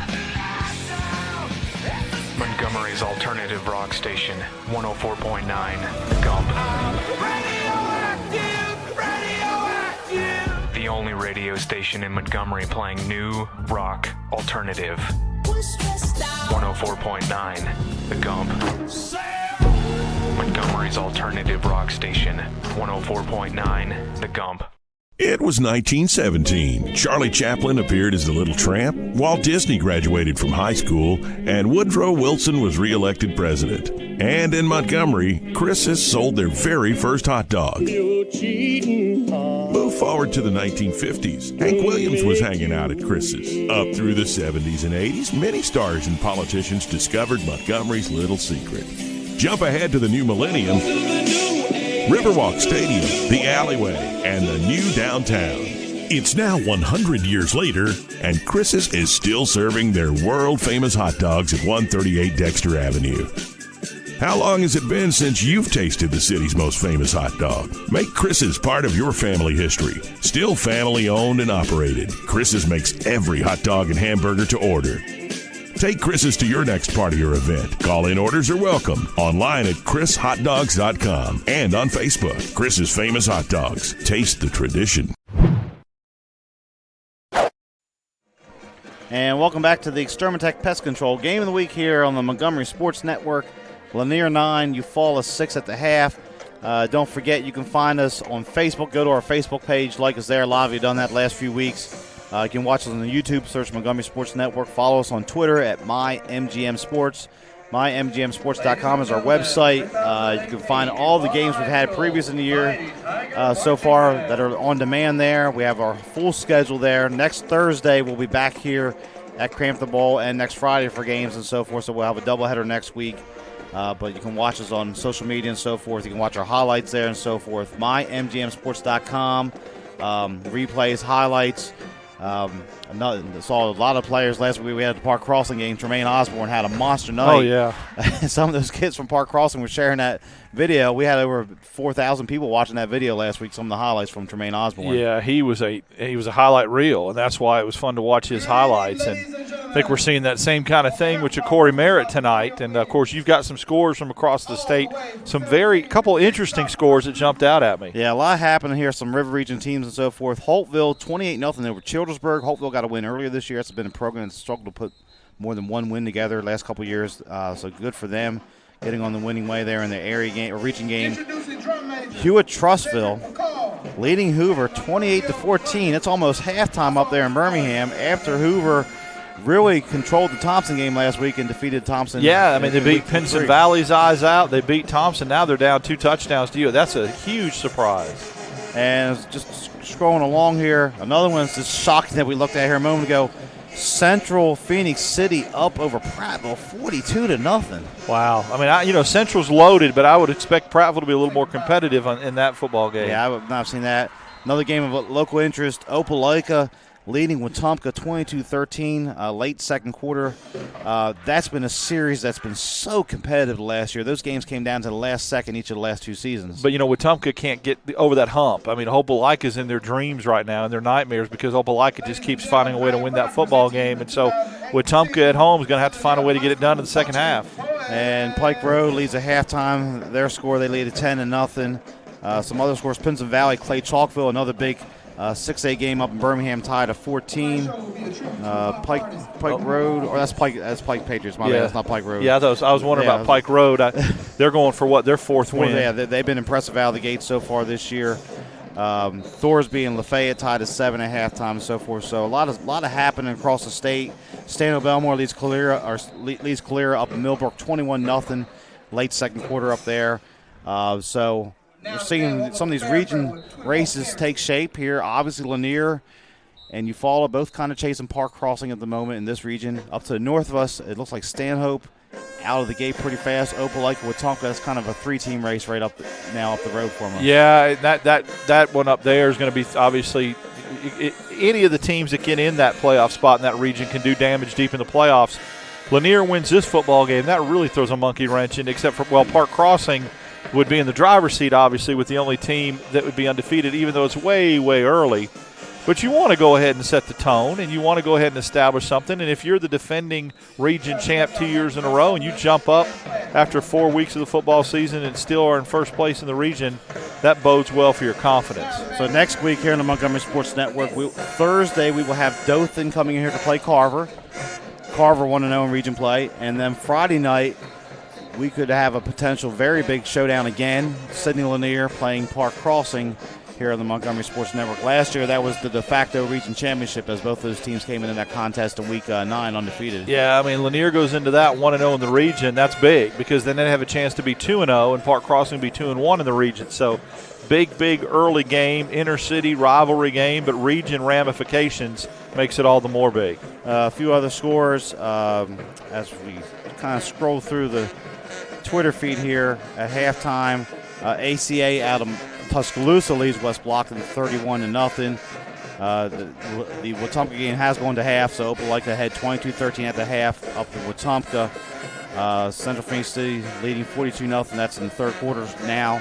Speaker 10: Montgomery's alternative rock station. 104.9, The Gump. The only radio station in Montgomery playing new rock alternative. 104.9, The Gump. Montgomery's alternative rock station. 104.9, The Gump.
Speaker 4: It was 1917. Charlie Chaplin appeared as the Little Tramp, Walt Disney graduated from high school, and Woodrow Wilson was re-elected president. And in Montgomery, Chris's sold their very first hot dog. Move forward to the 1950s. Hank Williams was hanging out at Chris's. Up through the 70s and 80s, many stars and politicians discovered Montgomery's little secret. Jump ahead to the new millennium, Riverwalk Stadium, the alleyway, and the new downtown. It's now 100 years later, and Chris's is still serving their world-famous hot dogs at 138 Dexter Avenue. How long has it been since you've tasted the city's most famous hot dog? Make Chris's part of your family history. Still family-owned and operated, Chris's makes every hot dog and hamburger to order. Take Chris's to your next party or event. Call-in orders are welcome. Online at chrishotdogs.com and on Facebook. Chris's Famous Hot Dogs. Taste the tradition.
Speaker 1: And welcome back to the Extermatech Pest Control Game of the Week here on the Montgomery Sports Network. Lanier 9, Eufaula 6 at the half. Don't forget, you can find us on Facebook. Go to our Facebook page. Like us there. A lot of you have done that last few weeks. You can watch us on the YouTube, search Montgomery Sports Network. Follow us on Twitter at MyMGMSports. MyMGMSports.com is our website. You can find all the games we've had previous in the year so far that are on demand there. We have our full schedule there. Next Thursday, we'll be back here at Crampton Bowl, and next Friday for games and so forth. So we'll have a doubleheader next week. But you can watch us on social media and so forth. You can watch our highlights there and so forth. MyMGMSports.com. Replays, highlights. Saw a lot of players last week. We had the Park Crossing game. Tremaine Osborne had a monster night.
Speaker 5: Oh, yeah.
Speaker 1: Some of those kids from Park Crossing were sharing that video. We had over 4,000 people watching that video last week, some of the highlights from Tremaine Osborne.
Speaker 5: Yeah, he was a highlight reel, and that's why it was fun to watch his highlights. And I think we're seeing that same kind of thing with Corey Merritt tonight. And, of course, you've got some scores from across the state, couple interesting scores that jumped out at me.
Speaker 1: Yeah, a lot happening here, some River Region teams and so forth. Holtville, 28-0 over Childersburg. Holtville got a win earlier this year. It's been a program that's struggled to put more than one win together the last couple of years, so good for them getting on the winning way there in the area game or region game. Hewitt-Trussville leading Hoover 28-14. It's almost halftime up there in Birmingham after Hoover really controlled the Thompson game last week and defeated Thompson.
Speaker 5: Yeah, I mean, they beat Pinson Valley's eyes out. They beat Thompson. Now they're down 2 touchdowns to you. That's a huge surprise.
Speaker 1: And just scrolling along here, another one that's just shocking that we looked at here a moment ago. Central Phoenix City up over Prattville 42-0.
Speaker 5: Wow. I mean, Central's loaded, but I would expect Prattville to be a little more competitive in that football game.
Speaker 1: Yeah, I would not have seen that. Another game of local interest, Opelika leading Wetumpka 22-13 late second quarter. That's been a series that's been so competitive last year. Those games came down to the last second each of the last 2 seasons.
Speaker 5: But, Wetumpka can't get over that hump. I mean, Opelika's in their dreams right now and their nightmares because Opelika just keeps finding a way to win that football game. And so Wetumpka at home is going to have to find a way to get it done in the second half.
Speaker 1: And Pike Road leads at halftime. Their score, they lead at 10-0. Some other scores, Pinson Valley, Clay Chalkville, another big 6A game up in Birmingham, tied at 14. Pike Road, or that's Pike Patriots. My bad, that's not Pike Road.
Speaker 5: Yeah, I was wondering about Pike Road. They're going for what? Their 4th win.
Speaker 1: Yeah, they've been impressive out of the gate so far this year. Thorsby and Lafayette tied at 7 at halftime and so forth. So a lot of happening across the state. Stano Belmore leads Calera up in Millbrook 21-0 late second quarter up there. So we're seeing some of these region races take shape here. Obviously, Lanier and Eufaula both kind of chasing Park Crossing at the moment in this region. Up to the north of us, it looks like Stanhope out of the gate pretty fast. Opelika, Wetumpka, that's kind of a 3-team race right up the road for them.
Speaker 5: Yeah, that one up there is going to be obviously any of the teams that get in that playoff spot in that region can do damage deep in the playoffs. Lanier wins this football game. That really throws a monkey wrench in, except for, Park Crossing would be in the driver's seat, obviously, with the only team that would be undefeated, even though it's way, way early. But you want to go ahead and set the tone, and you want to go ahead and establish something. And if you're the defending region champ 2 years in a row and you jump up after 4 weeks of the football season and still are in first place in the region, that bodes well for your confidence.
Speaker 1: So next week here on the Montgomery Sports Network, Thursday we will have Dothan coming in here to play Carver. Carver 1-0 in region play. And then Friday night, we could have a potential very big showdown again. Sidney Lanier playing Park Crossing here on the Montgomery Sports Network. Last year, that was the de facto region championship, as both those teams came in that contest in week 9 undefeated.
Speaker 5: Yeah, I mean, Lanier goes into that 1-0 in the region. That's big because then they have a chance to be 2-0 and Park Crossing be 2-1 in the region. So big early game, inter-city rivalry game, but region ramifications makes it all the more big.
Speaker 1: A few other scores as we kind of scroll through the Twitter feed here at halftime. ACA out of Tuscaloosa leads West Blockton 31-0. The Wetumpka game has gone to half, so Opelika had 22-13 at the half up to Wetumpka. Central Phoenix City leading 42-0. That's in the third quarter now.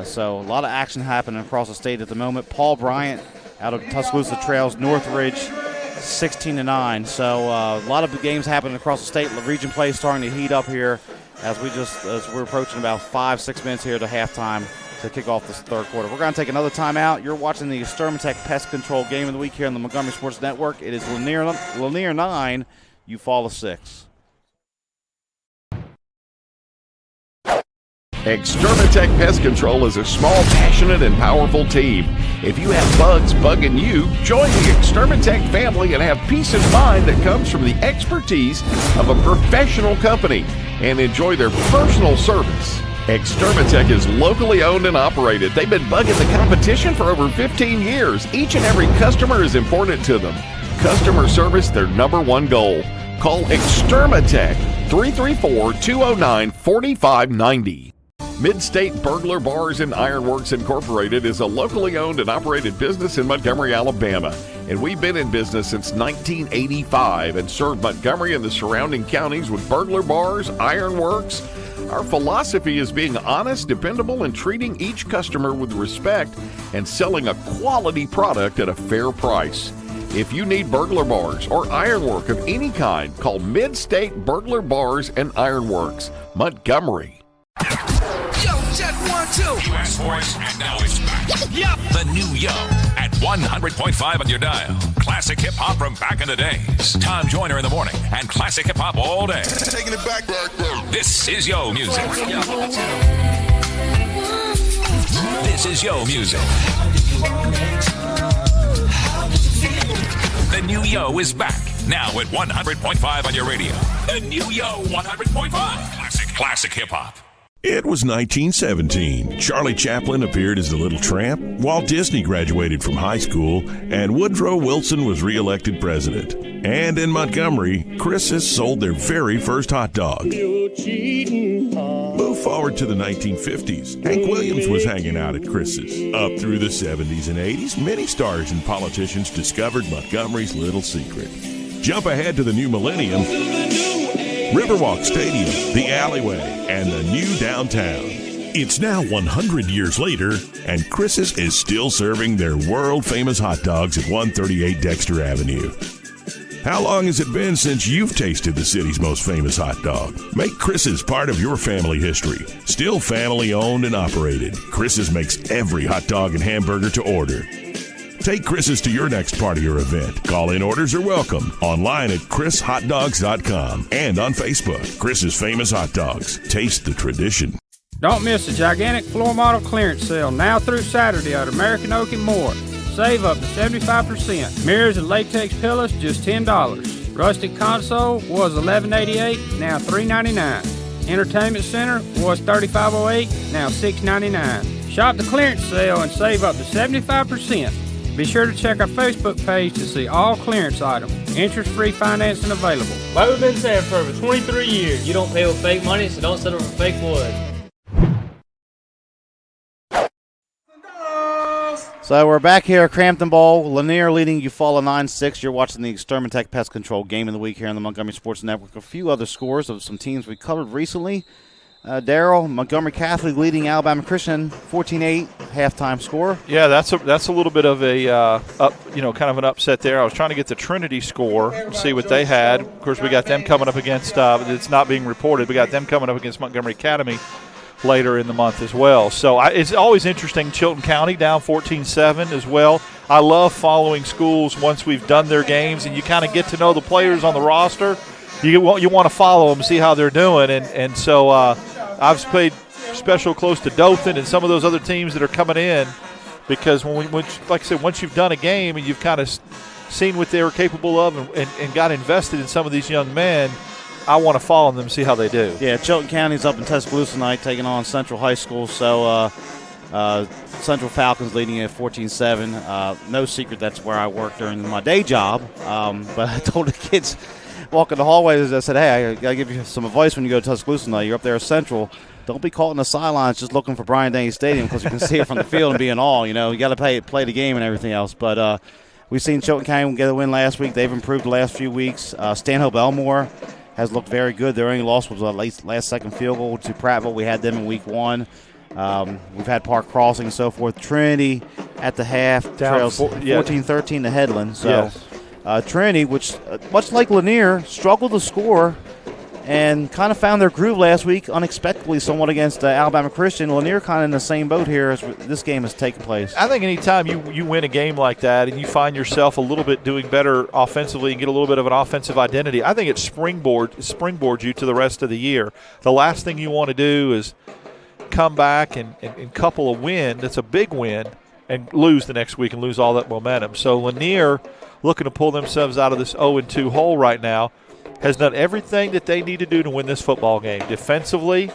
Speaker 1: So a lot of action happening across the state at the moment. Paul Bryant out of Tuscaloosa trails Northridge 16-9. So a lot of games happening across the state. The region play is starting to heat up here as we're approaching about 5-6 minutes here to halftime to kick off this third quarter. We're going to take another timeout. You're watching the Extermatech Pest Control Game of the Week here on the Montgomery Sports Network. It is Lanier 9, Eufaula 6.
Speaker 2: Extermatech Pest Control is a small, passionate, and powerful team. If you have bugs bugging you, join the Extermatech family and have peace of mind that comes from the expertise of a professional company and enjoy their personal service. Extermatech is locally owned and operated. They've been bugging the competition for over 15 years. Each and every customer is important to them. Customer service, their number one goal. Call Extermatech 334-209-4590. Mid-State Burglar Bars and Ironworks Incorporated is a locally owned and operated business in Montgomery, Alabama. And we've been in business since 1985 and served Montgomery and the surrounding counties with burglar bars, ironworks. Our philosophy is being honest, dependable, and treating each customer with respect and selling a quality product at a fair price. If you need burglar bars or ironwork of any kind, call Mid-State Burglar Bars and Ironworks, Montgomery.
Speaker 3: Yo, check 1, 2. You asked for it, and now it's back. Yep. The new Yo at 100.5 on your dial. Classic hip hop from back in the days. Tom Joyner in the morning and classic hip hop all day.
Speaker 15: Taking it back.
Speaker 3: This is Yo music. This is Yo music. The new Yo is back. Now at 100.5 on your radio. The new Yo 100.5. Classic hip hop.
Speaker 4: It was 1917. Charlie Chaplin appeared as the Little Tramp, Walt Disney graduated from high school, and Woodrow Wilson was reelected president. And in Montgomery, Chris's sold their very first hot dog. Move forward to the 1950s. Hank Williams was hanging out at Chris's. Up through the 70s and 80s, many stars and politicians discovered Montgomery's little secret. Jump ahead to the new millennium. Riverwalk Stadium, the alleyway, and the new downtown. It's now 100 years later, and Chris's is still serving their world-famous hot dogs at 138 Dexter Avenue. How long has it been since you've tasted the city's most famous hot dog? Make Chris's part of your family history. Still family-owned and operated, Chris's makes every hot dog and hamburger to order. Take Chris's to your next party or event. Call-in orders are welcome. Online at chrishotdogs.com and on Facebook. Chris's Famous Hot Dogs. Taste the tradition.
Speaker 12: Don't miss the gigantic floor model clearance sale now through Saturday at American Oak and More. Save up to 75%. Mirrors and latex pillows just $10. Rustic console was $11.88, now $3.99. Entertainment center was $35.08, now $6.99. Shop the clearance sale and save up to 75%. Be sure to check our Facebook page to see all clearance items. Interest-free financing available.
Speaker 13: Like we've been saying for over 23 years, you don't pay with fake money, so don't settle for fake wood.
Speaker 1: So we're back here at Crampton Bowl. Lanier leading Eufaula 9-6. You're watching the Extermatech Pest Control Game of the Week here on the Montgomery Sports Network. A few other scores of some teams we covered recently. Darryl, Montgomery Catholic leading Alabama Christian 14-8 halftime score.
Speaker 5: Yeah, that's a little bit of a kind of an upset there. I was trying to get the Trinity score, see what they had. Of course, we got them coming up against. It's not being reported. We got them coming up against Montgomery Academy later in the month as well. So it's always interesting. Chilton County down 14-7 as well. I love following schools once we've done their games and you kind of get to know the players on the roster. You want to follow them, see how they're doing, and so I've paid special close to Dothan and some of those other teams that are coming in because like I said, once you've done a game and you've kind of seen what they were capable of and got invested in some of these young men, I want to follow them and see how they do.
Speaker 1: Yeah, Chilton County's up in Tuscaloosa tonight taking on Central High School, so Central Falcons leading at 14-7. No secret that's where I work during my day job, but I told the kids walking the hallways, I said, hey, I got to give you some advice when you go to Tuscaloosa tonight. You're up there at Central. Don't be caught in the sidelines just looking for Bryant-Denny Stadium because you can see it from the field and be in awe. You know, you got to play the game and everything else. But we've seen Chilton County get a win last week. They've improved the last few weeks. Stanhope Elmore has looked very good. Their only loss was a last-second field goal to Prattville. We had them in week 1. We've had Park Crossing and so forth. Trinity at the half trails 14-13 to Headland. So.
Speaker 5: Yes.
Speaker 1: Trinity, which, much like Lanier, struggled to score and kind of found their groove last week unexpectedly somewhat against Alabama Christian. Lanier kind of in the same boat here as this game has taken place.
Speaker 5: I think anytime you win a game like that and you find yourself a little bit doing better offensively and get a little bit of an offensive identity, I think it springboards you to the rest of the year. The last thing you want to do is come back and couple a win that's a big win and lose the next week and lose all that momentum. So Lanier, looking to pull themselves out of this 0-2 hole right now, has done everything that they need to do to win this football game. Defensively,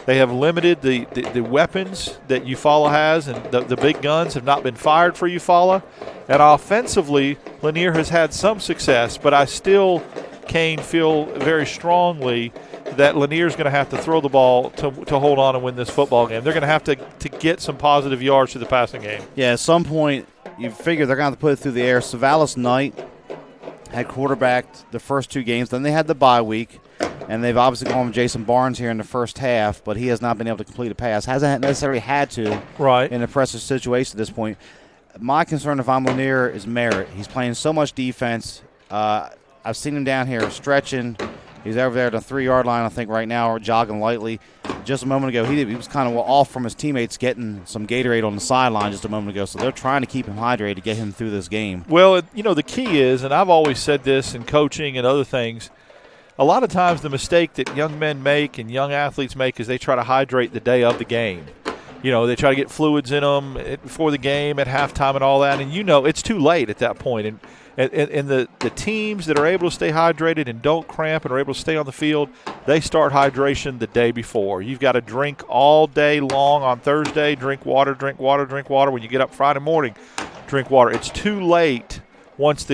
Speaker 5: they have limited the weapons that Eufaula has, and the big guns have not been fired for Eufaula. And offensively, Lanier has had some success, but I still, Kane, feel very strongly that Lanier's going to have to throw the ball to hold on and win this football game. They're going to have to get some positive yards to the passing game.
Speaker 1: Yeah, at some point, you figure they're going to have to put it through the air. Savalas Knight had quarterbacked the first 2 games. Then they had the bye week, and they've obviously gone with Jason Barnes here in the first half, but he has not been able to complete a pass. Hasn't necessarily had to in a pressure situation at this point. My concern if I'm Lanier is Merritt. He's playing so much defense. I've seen him down here stretching. He's over there at the 3-yard line, I think, right now, or jogging lightly. Just a moment ago, he was kind of off from his teammates getting some Gatorade on the sideline just a moment ago. So they're trying to keep him hydrated to get him through this game.
Speaker 5: Well, the key is, and I've always said this in coaching and other things, a lot of times the mistake that young men make and young athletes make is they try to hydrate the day of the game. They try to get fluids in them before the game, at halftime and all that. And it's too late at that point. And the teams that are able to stay hydrated and don't cramp and are able to stay on the field, they start hydration the day before. You've got to drink all day long on Thursday, drink water. When you get up Friday morning, drink water. It's too late once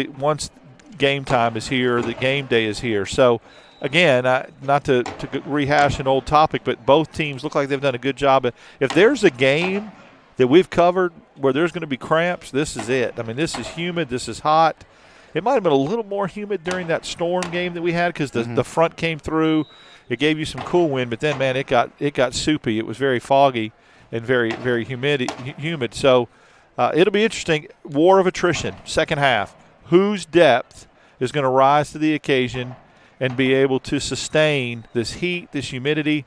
Speaker 5: game time is here, the game day is here. So, again, not to rehash an old topic, but both teams look like they've done a good job. If there's a game that we've covered where there's going to be cramps, this is it. I mean, this is humid. This is hot. It might have been a little more humid during that storm game that we had because the front came through. It gave you some cool wind, but then, man, it got soupy. It was very foggy and very, very humid. So it'll be interesting. War of attrition, second half. Whose depth is going to rise to the occasion and be able to sustain this heat, this humidity?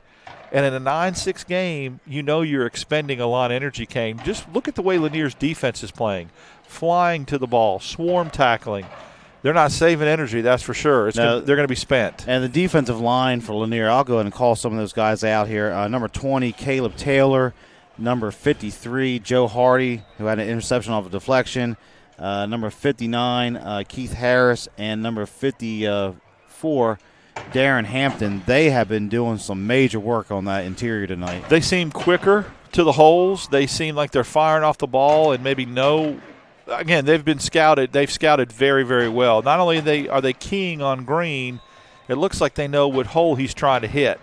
Speaker 5: And in a 9-6 game, you're expending a lot of energy, Kane. Just look at the way Lanier's defense is playing. Flying to the ball, swarm tackling. They're not saving energy, that's for sure. They're going to be spent.
Speaker 1: And the defensive line for Lanier, I'll go ahead and call some of those guys out here. Number 20, Caleb Taylor. Number 53, Joe Hardy, who had an interception off a deflection. Number 59, Keith Harris. And number 54, Darren Hampton. They have been doing some major work on that interior tonight.
Speaker 5: They seem quicker. to the holes. They seem like they're firing off the ball and maybe again, they've been scouted. They've scouted very, very well. Not only are they keying on Green, it looks like they know what hole he's trying to hit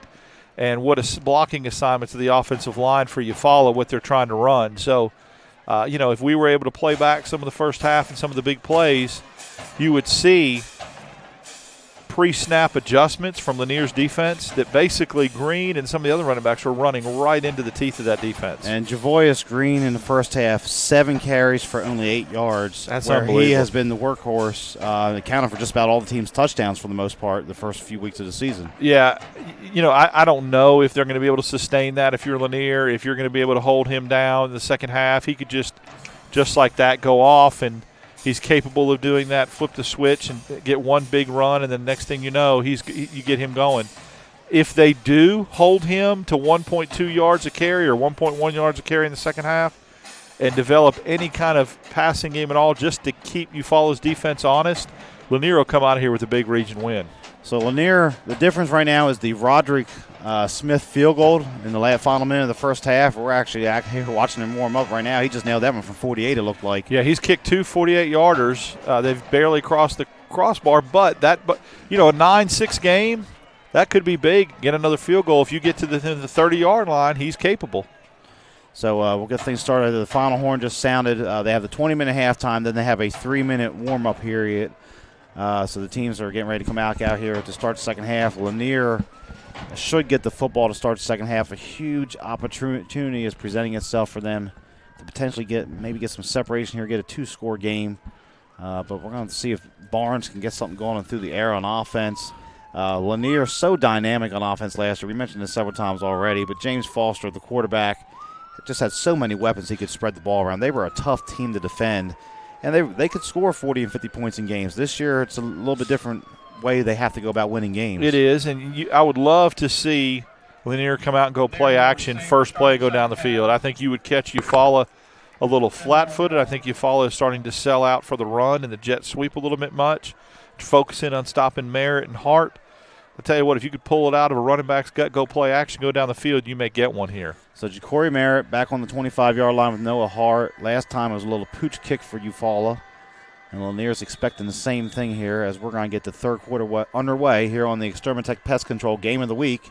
Speaker 5: and what a blocking assignment to the offensive line for Eufaula, what they're trying to run. So, if we were able to play back some of the first half and some of the big plays, you would see pre-snap adjustments from Lanier's defense that basically Green and some of the other running backs were running right into the teeth of that defense.
Speaker 1: And Javoyus Green in the first half, 7 carries for only 8 yards.
Speaker 5: That's
Speaker 1: where
Speaker 5: unbelievable.
Speaker 1: He has been the workhorse, accounted for just about all the team's touchdowns for the most part the first few weeks of the season.
Speaker 5: Yeah, I don't know if they're going to be able to sustain that if you're Lanier, if you're going to be able to hold him down in the second half. He could just like that go off, and he's capable of doing that, flip the switch and get one big run, and the next thing you know, you get him going. If they do hold him to 1.2 yards a carry or 1.1 yards a carry in the second half and develop any kind of passing game at all just to keep Eufaula's defense honest, Lanier will come out of here with a big region win.
Speaker 1: So Lanier, the difference right now is the Roderick Smith field goal in the final minute of the first half. We're actually here watching him warm up right now. He just nailed that one from 48, it looked like.
Speaker 5: Yeah, he's kicked 2 48-yarders. They've barely crossed the crossbar, but a 9-6 game, that could be big. Get another field goal. If you get to the 30-yard line, he's capable.
Speaker 1: So we'll get things started. The final horn just sounded. They have the 20-minute halftime. Then they have a 3-minute warm-up period. So the teams are getting ready to come out here to start the second half. Lanier should get the football to start the second half. A huge opportunity is presenting itself for them to potentially get some separation here, get a 2-score game. But we're going to see if Barnes can get something going through the air on offense. Lanier so dynamic on offense last year. We mentioned this several times already, but James Foster, the quarterback, just had so many weapons he could spread the ball around. They were a tough team to defend, and they could score 40 and 50 points in games. This year it's a little bit different way they have to go about winning games.
Speaker 5: It is, and I would love to see Lanier come out and go play action, first play, go down the field. I think you would catch Eufaula a little flat-footed. I think Eufaula is starting to sell out for the run and the jet sweep a little bit much, focusing on stopping Merritt and Hart. I'll tell you what, if you could pull it out of a running back's gut, go play action, go down the field, you may get one here.
Speaker 1: So Ja'Cory Merritt back on the 25-yard line with Noah Hart. Last time it was a little pooch kick for Eufaula. And Lanier's expecting the same thing here as we're going to get the third quarter underway here on the Extermatech Pest Control Game of the Week.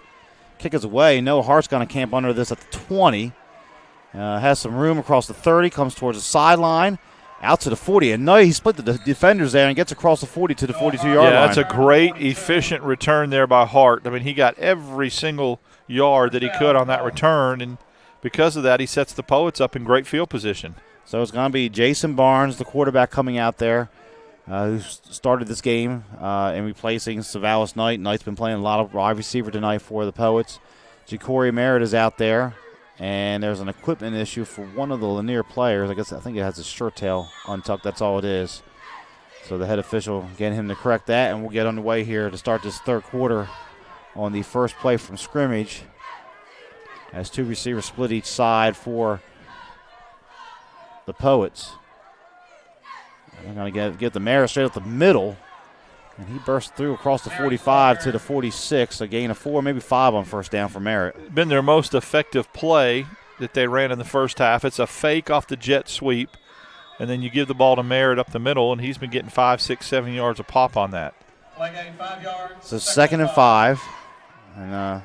Speaker 1: Kick is away. Noah Hart's going to camp under this at the 20. Has some room across the 30, comes towards the sideline. Out to the 40, and no, he split the defenders there and gets across the 40 to the 42-yard line.
Speaker 5: Yeah, that's a great, efficient return there by Hart. I mean, he got every single yard that he could on that return, and because of that, he sets the Poets up in great field position.
Speaker 1: So it's going to be Jason Barnes, the quarterback, coming out there, who started this game and replacing Savalas Knight. Knight's been playing a lot of wide receiver tonight for the Poets. Ja'Cory Merritt is out there. And there's an equipment issue for one of the Lanier players. I think it has his shirt tail untucked. That's all it is. So the head official getting him to correct that, and we'll get underway here to start this third quarter on the first play from scrimmage. As 2 receivers split each side for the Poets. They're going to get the Merritt straight up the middle. And he burst through across the 45 to the 46, a gain of 4, maybe 5 on first down for Merritt.
Speaker 5: Been their most effective play that they ran in the first half. It's a fake off the jet sweep, and then you give the ball to Merritt up the middle, and he's been getting 5, 6, 7 yards a pop on that.
Speaker 1: So 2nd and 5, and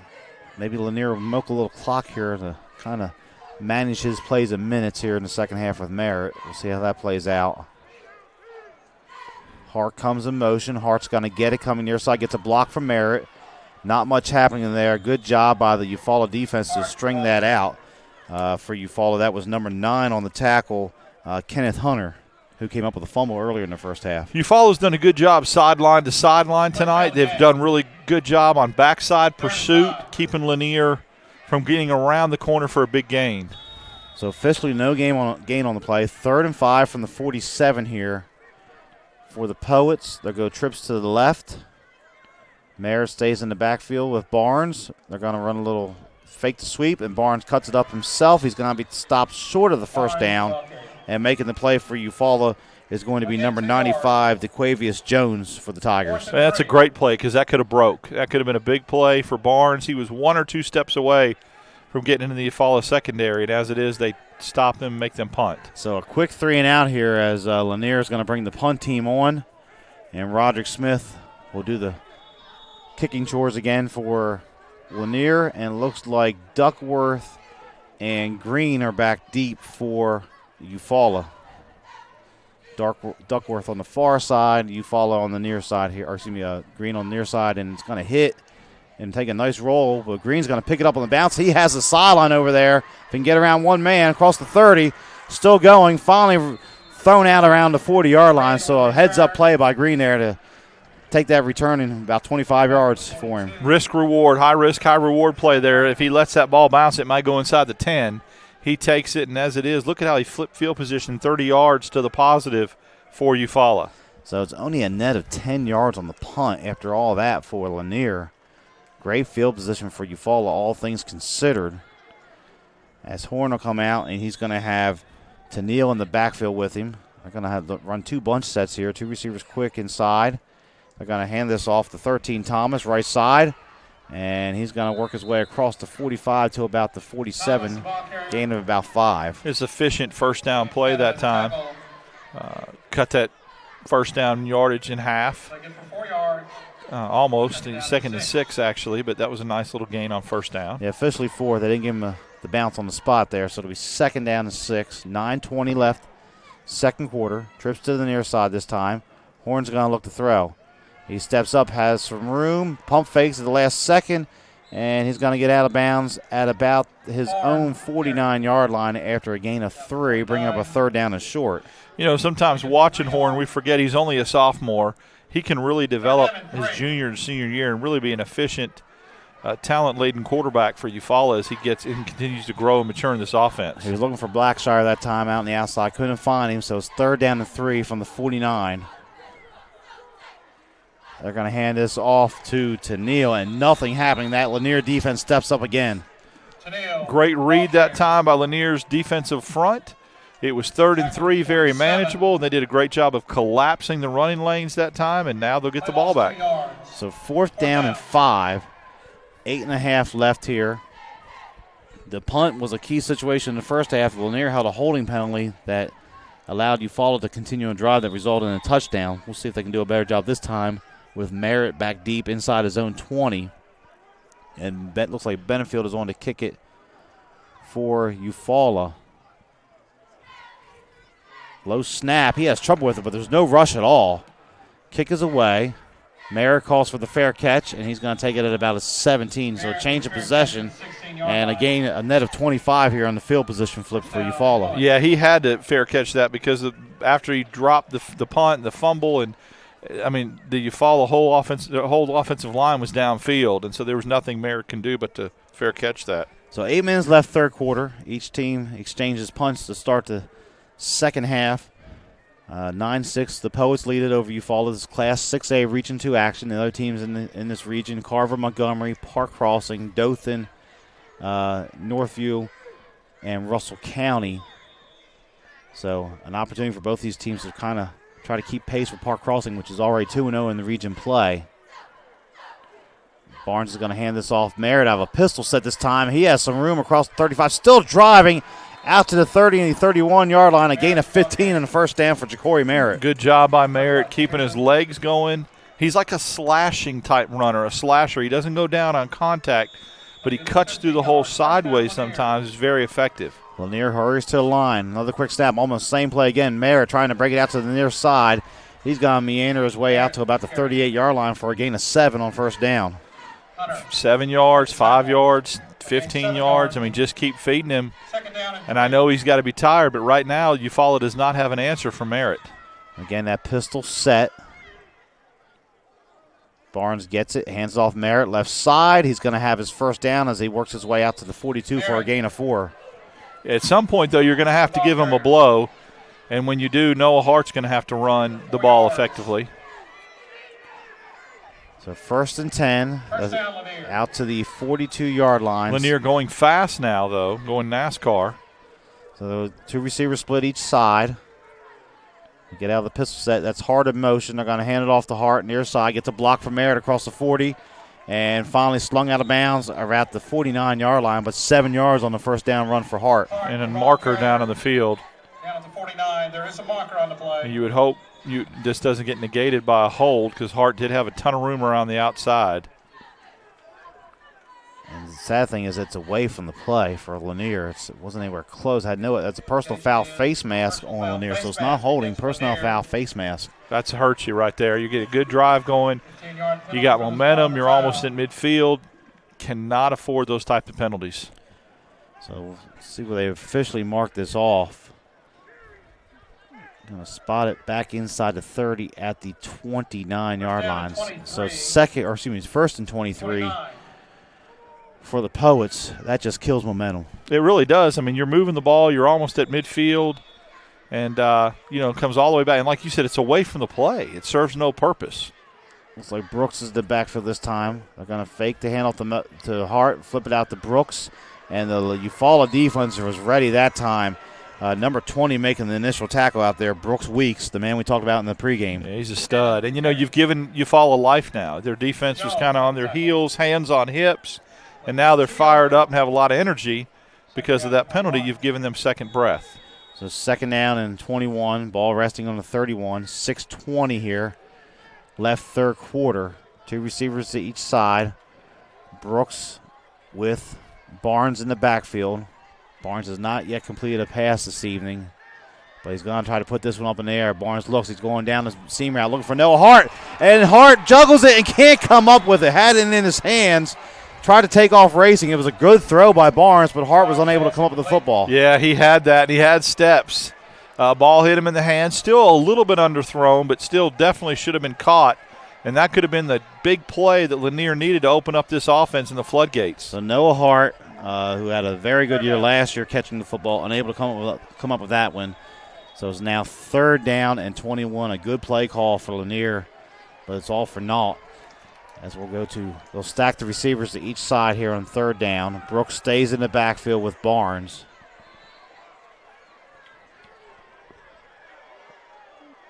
Speaker 1: maybe Lanier will milk a little clock here to kind of manage his plays and minutes here in the second half with Merritt. We'll see how that plays out. Hart comes in motion. Hart's going to get it coming near side. Gets a block from Merritt. Not much happening there. Good job by the Eufaula defense to string that out for Eufaula. That was number 9 on the tackle, Kenneth Hunter, who came up with a fumble earlier in the first half.
Speaker 5: Eufaula's done a good job sideline to sideline tonight. They've done really good job on backside pursuit, keeping Lanier from getting around the corner for a big gain.
Speaker 1: So officially no gain on the play. 3rd and 5 from the 47 here. For the Poets, they'll go trips to the left. Merritt stays in the backfield with Barnes. They're going to run a little fake to sweep, and Barnes cuts it up himself. He's going to be stopped short of the first down, and making the play for Eufaula is going to be number 95, DeQuavius Jones for the Tigers.
Speaker 5: That's a great play because that could have broke. That could have been a big play for Barnes. He was 1 or 2 steps away from getting into the Eufaula secondary. And as it is, they stop them, make them punt.
Speaker 1: So a quick 3 and out here as Lanier is going to bring the punt team on. And Roderick Smith will do the kicking chores again for Lanier. And looks like Duckworth and Green are back deep for Eufaula. Duckworth on the far side, Eufaula on the near side here, or excuse me, Green on the near side, and it's going to hit and take a nice roll, but Green's going to pick it up on the bounce. He has the sideline over there. If he can get around one man across the 30, still going, finally thrown out around the 40-yard line, so a heads-up play by Green there to take that return in about 25 yards for him.
Speaker 5: Risk-reward, high-risk, high-reward play there. If he lets that ball bounce, it might go inside the 10. He takes it, and as it is, look at how he flipped field position 30 yards to the positive for Eufaula.
Speaker 1: So it's only a net of 10 yards on the punt after all that for Lanier. Great field position for Eufaula, all things considered. As Horn will come out, and he's going to have Tennille in the backfield with him. They're going to have to run 2 bunch sets here, 2 receivers quick inside. They're going to hand this off to 13 Thomas, right side. And he's going to work his way across the 45 to about the 47, gain of about 5.
Speaker 5: It's efficient first down play that time. Cut that first down yardage in half. Almost, 2nd and 6 actually, but that was a nice little gain on first down.
Speaker 1: Yeah, officially 4. They didn't give him the bounce on the spot there, so it'll be 2nd down and 6. 9:20 left, second quarter. Trips to the near side this time. Horn's going to look to throw. He steps up, has some room, pump fakes at the last second, and he's going to get out of bounds at about his own 49-yard line after a gain of 3, bringing up a 3rd down and short.
Speaker 5: You know, sometimes watching Horn, we forget he's only a sophomore. He can really develop his junior and senior year and really be an efficient, talent-laden quarterback for Eufaula as he gets and continues to grow and mature in this offense.
Speaker 1: He was looking for Blackshire that time out on the outside. Couldn't find him, so it's 3rd down and 3 from the 49. They're going to hand this off to Tennille, and nothing happening. That Lanier defense steps up again.
Speaker 5: Great read that time by Lanier's defensive front. It was 3rd and 3, very manageable, and they did a great job of collapsing the running lanes that time, and now they'll get the ball back.
Speaker 1: So 4th down and 5, 8.5 left here. The punt was a key situation in the first half. Lanier held a holding penalty that allowed Eufaula to continue a drive that resulted in a touchdown. We'll see if they can do a better job this time with Merritt back deep inside his own 20. And it looks like Benefield is on to kick it for Eufaula. Low snap. He has trouble with it, but there's no rush at all. Kick is away. Merritt calls for the fair catch, and he's going to take it at about a 17. So a change of possession, and again a net of 25 here on the field position flip for Eufaula.
Speaker 5: Yeah, he had to fair catch that because after he dropped the punt and the fumble, and I mean the Eufaula whole offensive line was downfield, and so there was nothing Merritt can do but to fair catch that.
Speaker 1: So 8 minutes left, third quarter. Each team exchanges punts to start the second half. 9-6, the Poets lead it over Eufaula. This is Class 6A Region 2 action. The other teams in this region, Carver, Montgomery, Park Crossing, Dothan, Northview, and Russell County. So an opportunity for both these teams to kind of try to keep pace with Park Crossing, which is already 2-0 in the region play. Barnes is going to hand this off. Merritt out of a pistol set this time. He has some room across the 35, still driving out to the 30 and the 31-yard line, a gain of 15 and the first down for Ja'Cory Merritt.
Speaker 5: Good job by Merritt keeping his legs going. He's like a slashing type runner, a slasher. He doesn't go down on contact, but he cuts through the hole sideways sometimes. It's very effective.
Speaker 1: Lanier hurries to the line. Another quick snap, almost same play again. Merritt trying to break it out to the near side. He's going to meander his way out to about the 38-yard line for a gain of 7 on first down.
Speaker 5: 7 yards, 5 yards, 15 yards. I mean, just keep feeding him. And I know he's got to be tired, but right now Eufaula does not have an answer for Merritt.
Speaker 1: Again, that pistol set. Barnes gets it, hands it off Merritt, left side. He's going to have his first down as he works his way out to the 42 for a gain of 4.
Speaker 5: At some point, though, you're going to have to give him a blow. And when you do, Noah Hart's going to have to run the ball effectively.
Speaker 1: So 1st and 10, out to the 42-yard line.
Speaker 5: Lanier going fast now, though, going NASCAR.
Speaker 1: So the 2 receivers split each side. Get out of the pistol set. That's hard in motion. They're going to hand it off to Hart, near side. Gets a block from Merritt across the 40. and finally slung out of bounds around the 49-yard line, but 7 yards on the first down run for Hart.
Speaker 5: And a marker down on the field.
Speaker 7: Down at the 49, there is a marker on the play.
Speaker 5: And you would hope this doesn't get negated by a hold because Hart did have a ton of room around the outside.
Speaker 1: And the sad thing is it's away from the play for Lanier. It wasn't anywhere close. That's a personal foul face mask on Lanier, so it's not holding. Personal foul face mask.
Speaker 5: That's hurts you right there. You get a good drive going. You got momentum. You're almost in midfield. Cannot afford those type of penalties.
Speaker 1: So we'll see where they officially mark this off. Going to spot it back inside the 30 at the 29-yard line. So first and 23 for the Poets. That just kills momentum.
Speaker 5: It really does. I mean, you're moving the ball. You're almost at midfield. And, it comes all the way back. And like you said, it's away from the play. It serves no purpose.
Speaker 1: Looks like Brooks is the backfield this time. They're going to fake the handoff to Hart, flip it out to Brooks. And the Eufaula defense was ready that time. Number 20 making the initial tackle out there, Brooks Weeks, the man we talked about in the pregame.
Speaker 5: Yeah, he's a stud. And, you've given Eufaula life now. Their defense was kind of on their heels, hands on hips. And now they're fired up and have a lot of energy because of that penalty. You've given them second breath.
Speaker 1: So second down and 21, ball resting on the 31, 6:20 here, left third quarter. Two receivers to each side. Brooks with Barnes in the backfield. Barnes has not yet completed a pass this evening, but he's going to try to put this one up in the air. Barnes looks, he's going down the seam route looking for Noah Hart, and Hart juggles it and can't come up with it. Had it in his hands. Tried to take off racing. It was a good throw by Barnes, but Hart was unable to come up with the football.
Speaker 5: Yeah, he had that. He had steps. Ball hit him in the hand. Still a little bit underthrown, but still definitely should have been caught. And that could have been the big play that Lanier needed to open up this offense in the floodgates.
Speaker 1: So Noah Hart, who had a very good year last year catching the football, unable to come up with that one. So it's now third down and 21. A good play call for Lanier, but it's all for naught. As they'll stack the receivers to each side here on third down. Brooks stays in the backfield with Barnes.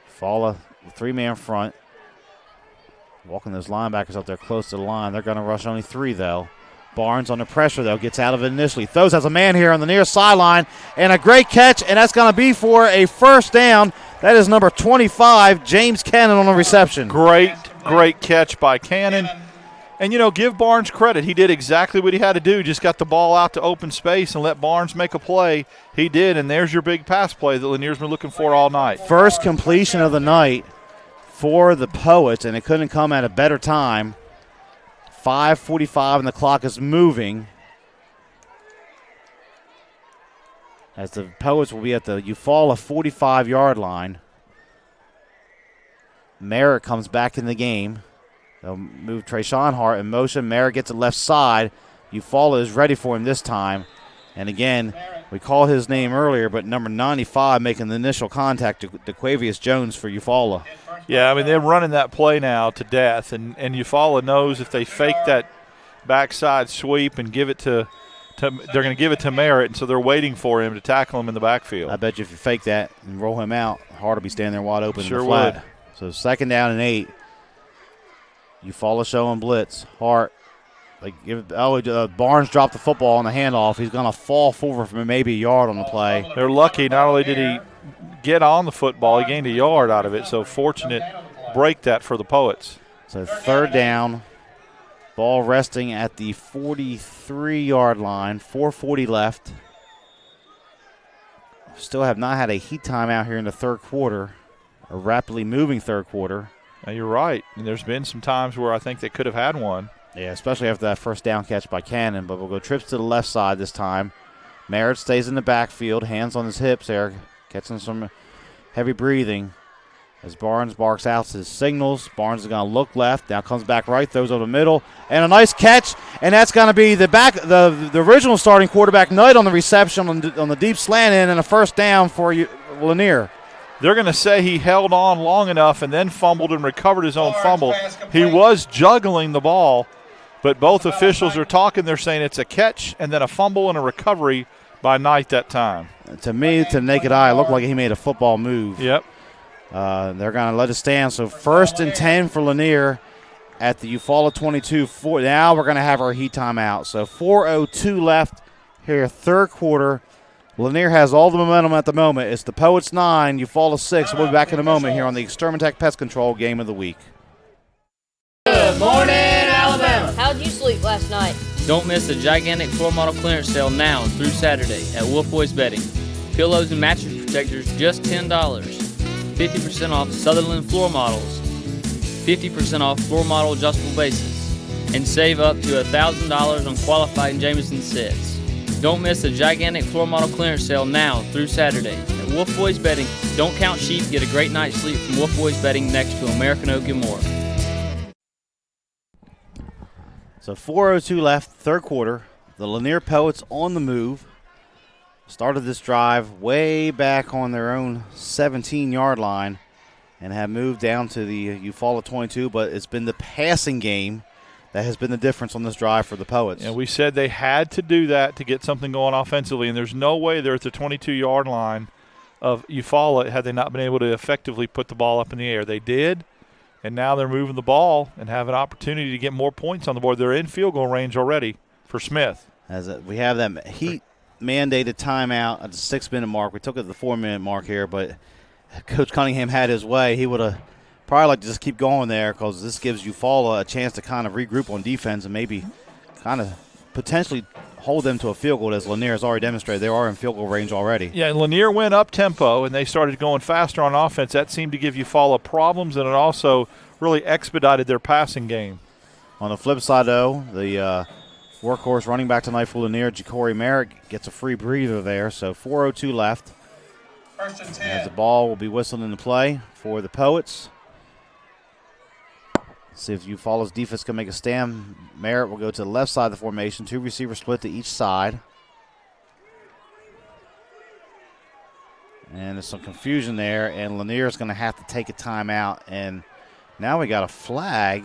Speaker 1: Eufaula, the three-man front. Walking those linebackers up there close to the line. They're going to rush only three, though. Barnes under pressure, though, gets out of it initially. Throws as a man here on the near sideline. And a great catch, and that's going to be for a first down. That is number 25, James Cannon on the reception.
Speaker 5: Great catch by Cannon. And, give Barnes credit. He did exactly what he had to do. Just got the ball out to open space and let Barnes make a play. He did, and there's your big pass play that Lanier's been looking for all night.
Speaker 1: First completion of the night for the Poets, and it couldn't come at a better time. 5:45 and the clock is moving. As the Poets will be at the Eufaula 45-yard line. Merritt comes back in the game. They'll move Trayshawn Hart in motion. Merritt gets it left side. Eufaula is ready for him this time. And again, we called his name earlier, but number 95 making the initial contact to DeQuavius Jones for Eufaula.
Speaker 5: Yeah, they're running that play now to death, and Eufaula knows if they fake that backside sweep and give it to they're going to give it to Merritt, and so they're waiting for him to tackle him in the backfield.
Speaker 1: I bet you if you fake that and roll him out, Hart will be standing there wide open
Speaker 5: sure
Speaker 1: in the flat.
Speaker 5: Would.
Speaker 1: So second down and 8. Eufaula showing blitz. Hart. Barnes dropped the football on the handoff. He's going to fall forward for maybe a yard on the play.
Speaker 5: They're lucky. Not only did he get on the football, he gained a yard out of it. So fortunate break that for the Poets.
Speaker 1: So third down. Ball resting at the 43-yard line. 4:40 left. Still have not had a heat time out here in the third quarter. A rapidly moving third quarter.
Speaker 5: Now you're right. And there's been some times where I think they could have had one.
Speaker 1: Yeah, especially after that first down catch by Cannon. But we'll go trips to the left side this time. Merritt stays in the backfield, hands on his hips there, catching some heavy breathing. As Barnes barks out his signals, Barnes is going to look left. Now comes back right, throws over the middle, and a nice catch. And that's going to be the original starting quarterback Knight on the reception on the deep slant in, and a first down for Lanier.
Speaker 5: They're going to say he held on long enough and then fumbled and recovered his own fumble. He was juggling the ball, but both officials are talking. They're saying it's a catch and then a fumble and a recovery by Knight that time.
Speaker 1: To me, to the naked eye, it looked like he made a football move.
Speaker 5: Yep.
Speaker 1: They're going to let it stand. So 1st and 10 for Lanier at the Eufaula 22. Now we're going to have our heat timeout. So 4:02 left here, third quarter. Lanier has all the momentum at the moment. It's the Poets 9, Eufaula 6. We'll be back in a moment here on the Extermatech Pest Control Game of the Week.
Speaker 13: Good morning, Alabama.
Speaker 15: How'd you sleep last night?
Speaker 16: Don't miss the gigantic floor model clearance sale now through Saturday at Wolf Boys Bedding. Pillows and mattress protectors just $10. 50% off Sutherland floor models. 50% off floor model adjustable bases. And save up to $1,000 on qualified Jameson sets. Don't miss the gigantic floor model clearance sale now through Saturday at Wolf Boys Bedding. Don't count sheep. Get a great night's sleep from Wolf Boys Bedding next to American Oak and More.
Speaker 1: So 4:02 left, third quarter. The Lanier Poets on the move. Started this drive way back on their own 17-yard line and have moved down to the Eufaula 22, but it's been the passing game that has been the difference on this drive for the Poets.
Speaker 5: And we said they had to do that to get something going offensively, and there's no way they're at the 22-yard line of Eufaula had they not been able to effectively put the ball up in the air. They did, and now they're moving the ball and have an opportunity to get more points on the board. They're in field goal range already for Smith.
Speaker 1: We have that heat mandated timeout at the 6-minute mark. We took it at the 4-minute mark here, but Coach Cunningham had his way. He would have probably liked to just keep going there because this gives Eufaula a chance to kind of regroup on defense and maybe kind of potentially hold them to a field goal, as Lanier has already demonstrated. They are in field goal range already.
Speaker 5: Yeah, and Lanier went up tempo, and they started going faster on offense. That seemed to give Eufaula problems, and it also really expedited their passing game.
Speaker 1: On the flip side, though, the workhorse running back tonight for Lanier, Ja'Cory Merritt, gets a free breather there. So 4:02 left.
Speaker 7: First and 10.
Speaker 1: As the ball will be whistled into play for the Poets. See if Eufaula's defense can make a stand. Merritt will go to the left side of the formation. 2 receivers split to each side. And there's some confusion there, and Lanier is going to have to take a timeout. And now we got a flag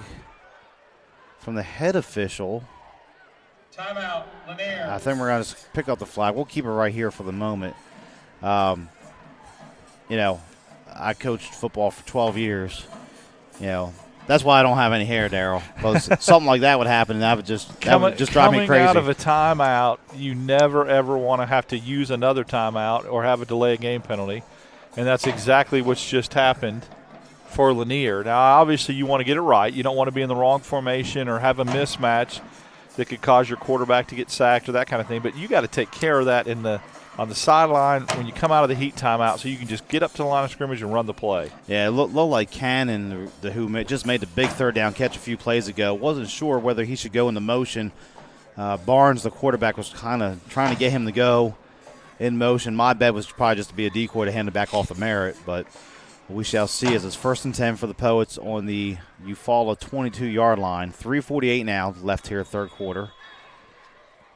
Speaker 1: from the head official.
Speaker 7: Timeout, Lanier.
Speaker 1: I think we're going to pick up the flag. We'll keep it right here for the moment. I coached football for 12 years. That's why I don't have any hair, Daryl. Because something like that would happen, and that would just drive me crazy.
Speaker 5: Coming out of a timeout, you never, ever want to have to use another timeout or have a delay game penalty. And that's exactly what's just happened for Lanier. Now, obviously, you want to get it right. You don't want to be in the wrong formation or have a mismatch that could cause your quarterback to get sacked or that kind of thing. But you got to take care of that on the sideline when you come out of the heat timeout so you can just get up to the line of scrimmage and run the play.
Speaker 1: Yeah, it looked like Cannon, who just made the big third down catch a few plays ago, wasn't sure whether he should go into motion. Barnes, the quarterback, was kind of trying to get him to go in motion. My bet was probably just to be a decoy to hand it back off the Merritt, but we shall see as it's 1st and 10 for the Poets on the Eufaula 22-yard line. 3:48 now left here, third quarter.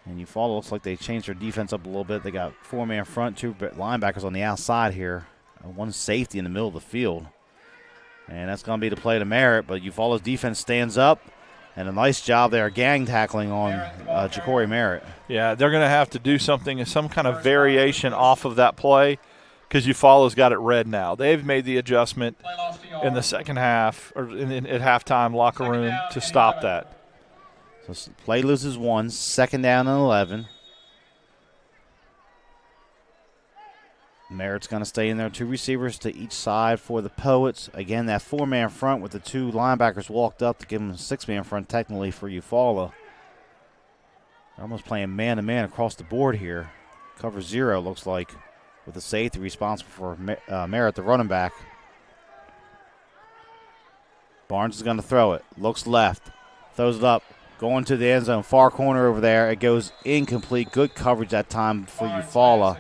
Speaker 1: And Eufaula looks like they changed their defense up a little bit. They got 4-man front, 2 linebackers on the outside here, 1 safety in the middle of the field. And that's going to be the play to Merritt, but Eufaula's defense stands up, and a nice job there gang tackling on Ja'Cory Merritt.
Speaker 5: Yeah, they're going to have to do something, some kind of variation off of that play because Eufaula's got it red now. They've made the adjustment in the second half or at halftime locker room to stop that.
Speaker 1: So play loses 1, 2nd down and 11. Merritt's going to stay in there. 2 receivers to each side for the Poets. Again, that 4-man front with the 2 linebackers walked up to give them a 6-man front technically for Eufaula. They're almost playing man-to-man across the board here. Cover 0 looks like with the safety responsible for Merritt, the running back. Barnes is going to throw it. Looks left. Throws it up. Going to the end zone, far corner over there. It goes incomplete. Good coverage that time for Eufaula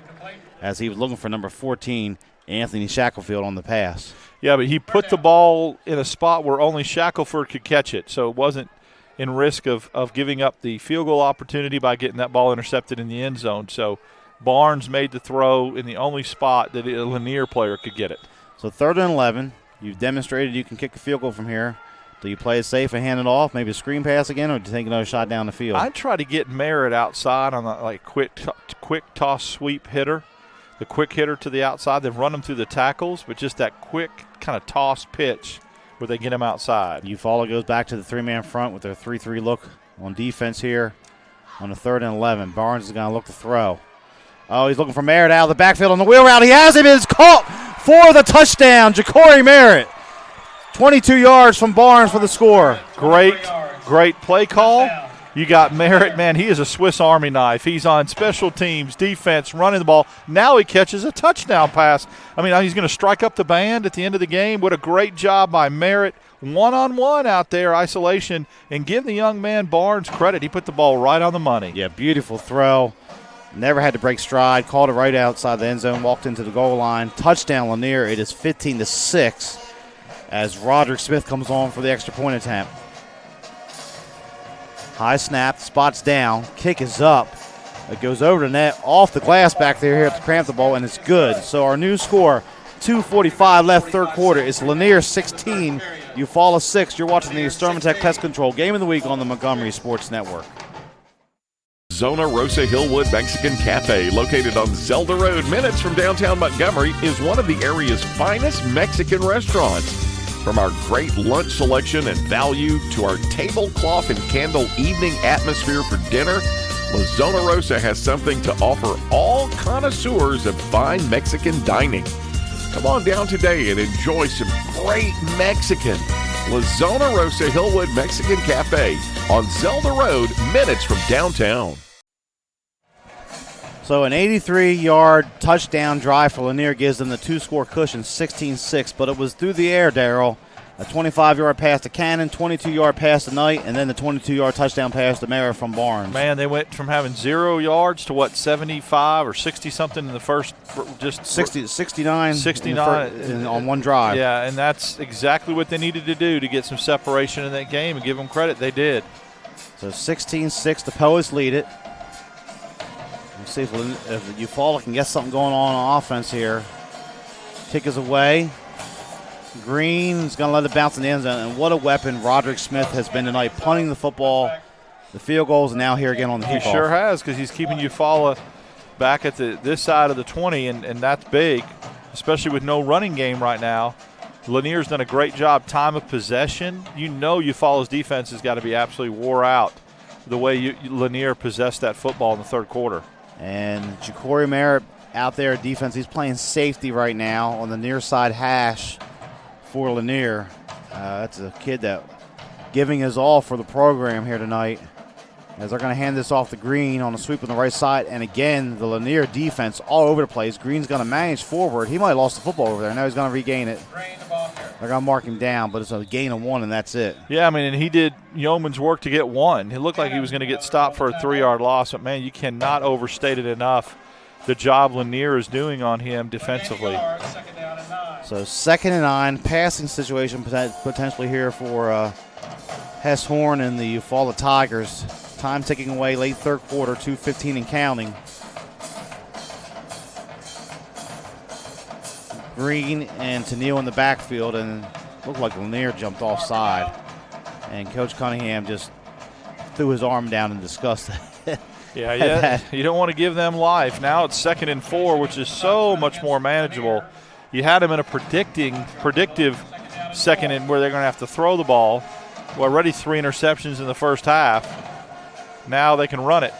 Speaker 1: as he was looking for number 14, Anthony Shackelford, on the pass.
Speaker 5: Yeah, but he put the ball in a spot where only Shackelford could catch it, so it wasn't in risk of giving up the field goal opportunity by getting that ball intercepted in the end zone. So Barnes made the throw in the only spot that a Lanier player could get it.
Speaker 1: So 3rd and 11. You've demonstrated you can kick a field goal from here. Do you play it safe and hand it off, maybe a screen pass again, or do you take another shot down the field?
Speaker 5: I try to get Merritt outside on the quick toss sweep hitter, the quick hitter to the outside. They've run him through the tackles, but just that quick kind of toss pitch where they get him outside.
Speaker 1: Eufaula goes back to the three-man front with their 3-3 look on defense here on the 3rd and 11. Barnes is going to look to throw. Oh, he's looking for Merritt out of the backfield on the wheel route. He has him. It's caught for the touchdown. Ja'Cory Merritt, 22 yards from Barnes for the score.
Speaker 5: Great play call. You got Merritt, man, he is a Swiss Army knife. He's on special teams, defense, running the ball. Now he catches a touchdown pass. I mean, he's going to strike up the band at the end of the game. What a great job by Merritt. One-on-one out there, isolation, and give the young man Barnes credit. He put the ball right on the money.
Speaker 1: Yeah, beautiful throw. Never had to break stride. Called it right outside the end zone, walked into the goal line. Touchdown, Lanier. It is 15-6 as Roderick Smith comes on for the extra point attempt. High snap, spots down, kick is up. It goes over the net, off the glass back there here to cramp the ball, and it's good. So our new score, 2:45 left, third quarter. It's Lanier 16, Eufaula 6. You're watching the Extermatech Pest Control Game of the Week on the Montgomery Sports Network.
Speaker 2: Zona Rosa Hillwood Mexican Cafe, located on Zelda Road, minutes from downtown Montgomery, is one of the area's finest Mexican restaurants. From our great lunch selection and value to our tablecloth and candle evening atmosphere for dinner, La Zona Rosa has something to offer all connoisseurs of fine Mexican dining. Come on down today and enjoy some great Mexican. La Zona Rosa Hillwood Mexican Cafe on Zelda Road, minutes from downtown.
Speaker 1: So an 83-yard touchdown drive for Lanier gives them the two-score cushion, 16-6, but it was through the air, Darryl. A 25-yard pass to Cannon, 22-yard pass to Knight, and then the 22-yard touchdown pass to Merritt from Barnes.
Speaker 5: Man, they went from having 0 yards to, 75 or 60-something in the first, just
Speaker 1: 69 on one drive.
Speaker 5: Yeah, and that's exactly what they needed to do to get some separation in that game, and give them credit. They did.
Speaker 1: So 16-6, the Poets lead it. Let's see if Eufaula can get something going on offense here. Kick is away. Green's going to let it bounce in the end zone. And what a weapon Roderick Smith has been tonight, punting the football, the field goals, and now here again on the kickoff.
Speaker 5: He sure has, because he's keeping Eufaula back at this side of the 20, and that's big, especially with no running game right now. Lanier's done a great job. Time of possession, Eufaula's defense has got to be absolutely wore out the way Lanier possessed that football in the third quarter.
Speaker 1: And Ja'Cory Merritt out there at defense. He's playing safety right now on the near side hash for Lanier. That's a kid that giving his all for the program here tonight. As they're going to hand this off to Green on a sweep on the right side. And again, the Lanier defense all over the place. Green's going to manage forward. He might have lost the football over there. Now he's going to regain it. They're going to mark him down, but it's a gain of 1, and that's it.
Speaker 5: Yeah, I mean, and he did yeoman's work to get 1. It looked like he was going to get stopped for a 3-yard loss, but, man, you cannot overstate it enough, the job Lanier is doing on him defensively.
Speaker 1: So 2nd and 9, passing situation potentially here for Hess Horn and the Eufaula Tigers. Time ticking away, late third quarter, 2:15 and counting. Green and Tennille in the backfield, and looked like Lanier jumped offside. And Coach Cunningham just threw his arm down in disgust.
Speaker 5: Yeah, you don't want to give them life. Now it's 2nd and 4, which is so much more manageable. You had them in a predictive second and where they're going to have to throw the ball. Well, already 3 interceptions in the first half. Now they can run it.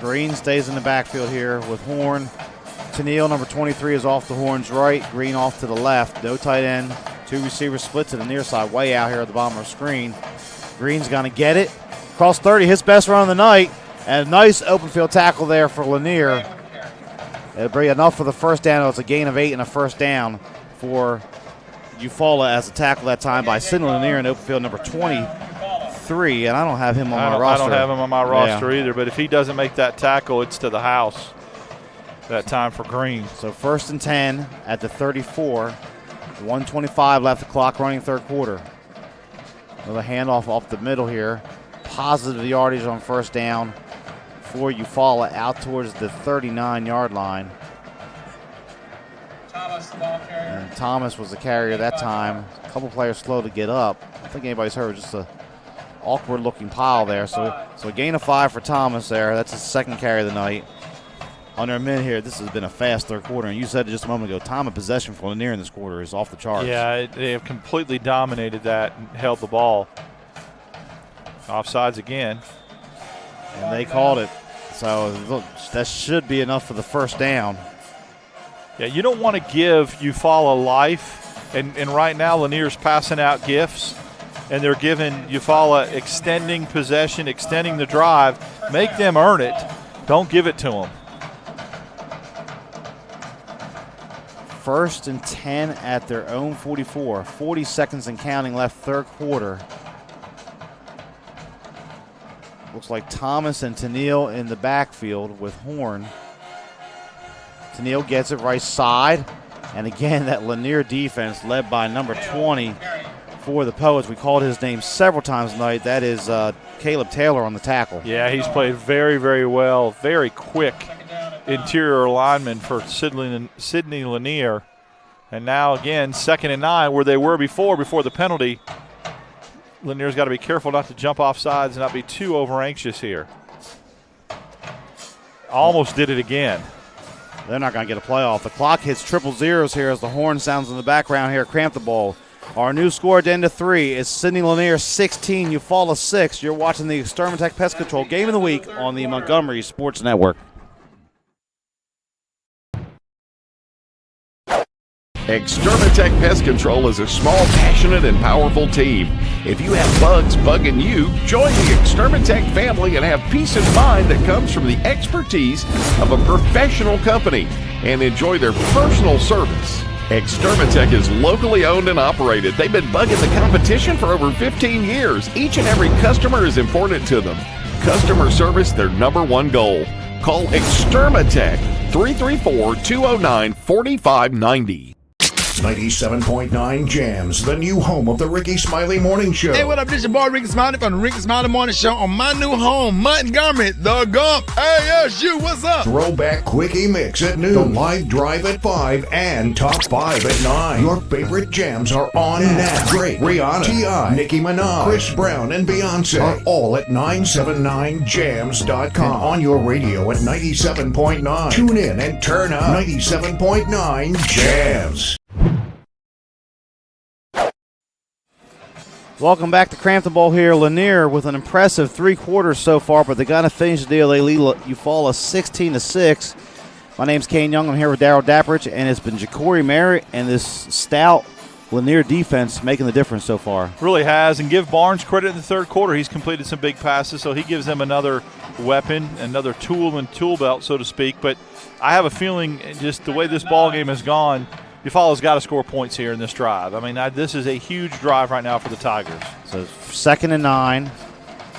Speaker 1: Green stays in the backfield here with Horn. Tennille, number 23, is off to Horn's right. Green off to the left. No tight end. 2 receivers split to the near side, way out here at the bottom of the screen. Green's going to get it. Cross 30, his best run of the night. And a nice open field tackle there for Lanier. It'll be enough for the first down. It's a gain of 8 and a first down for Eufaula as a tackle that time by Sidney Lanier in open field number 23. And I don't have him on my roster.
Speaker 5: I don't have him on my roster either, but if he doesn't make that tackle, it's to the house that time for Green.
Speaker 1: So 1st and 10 at the 34. 1:25 left the clock, running third quarter. Another handoff off the middle here. Positive yardage on first down for Eufaula out towards the 39-yard line. And Thomas was the carrier that time. A couple players slow to get up. I don't think anybody's heard, just an awkward-looking pile there. So a gain of 5 for Thomas there. That's his 2nd carry of the night. under a minute here. This has been a fast third quarter, and you said it just a moment ago, time of possession for Lanier in this quarter is off the charts.
Speaker 5: Yeah, they have completely dominated that and held the ball. Offsides again.
Speaker 1: And they called it. So look, that should be enough for the first down.
Speaker 5: Yeah, you don't want to give Eufaula life, and right now Lanier's passing out gifts, and they're giving Eufaula extending possession, extending the drive. Make them earn it. Don't give it to them.
Speaker 1: 1st and 10 at their own 44. 40 seconds and counting left, third quarter. Looks like Thomas and Tennille in the backfield with Horn. Tennille gets it right side. And again, that Lanier defense led by number 20 for the Poets. We called his name several times tonight. That is Caleb Taylor on the tackle.
Speaker 5: Yeah, he's played very, very well. Very quick interior lineman for Sidney Lanier. And now again, 2nd and 9, where they were before the penalty. Lanier's got to be careful not to jump off sides and not be too over anxious here. Almost did it again.
Speaker 1: They're not going to get a play off. The clock hits triple zeros here as the horn sounds in the background here. Cramp the ball. Our new score at the end of 3 is Sidney Lanier 16, Eufaula 6. You're watching the Extermatech Pest Control Game of the Week on the Montgomery Sports Network.
Speaker 2: Extermatech Pest Control is a small, passionate, and powerful team. If you have bugs bugging you, join the Extermatech family and have peace of mind that comes from the expertise of a professional company and enjoy their personal service. Extermatech is locally owned and operated. They've been bugging the competition for over 15 years. Each and every customer is important to them. Customer service, their number one goal. Call Extermatech 334-209-4590.
Speaker 8: 97.9 Jams, the new home of the Ricky Smiley Morning Show.
Speaker 9: Hey, what up? This is your boy Ricky Smiley from the Ricky Smiley Morning Show on my new home, Montgomery, the Gump. ASU, what's up?
Speaker 8: Throwback Quickie Mix at noon, the live drive at 5, and top 5 at 9. Your favorite jams are on now. Drake, Rihanna, T.I., Nicki Minaj, Chris Brown, and Beyonce are all at 979jams.com and on your radio at 97.9. Tune in and turn up. 97.9 Jams.
Speaker 1: Welcome back to Crampton Bowl here. Lanier with an impressive 3 quarters so far, but they got to finish the deal. They lead Eufaula 16-6. My name's Kane Young. I'm here with Darryl Dapprich, and it's been Ja'Cory Merritt and this stout Lanier defense making the difference so far.
Speaker 5: Really has, and give Barnes credit in the third quarter. He's completed some big passes, so he gives them another weapon, another tool in tool belt, so to speak. But I have a feeling just the way this ball game has gone, Eufaula's got to score points here in this drive. I mean, this is a huge drive right now for the Tigers.
Speaker 1: So 2nd and 9.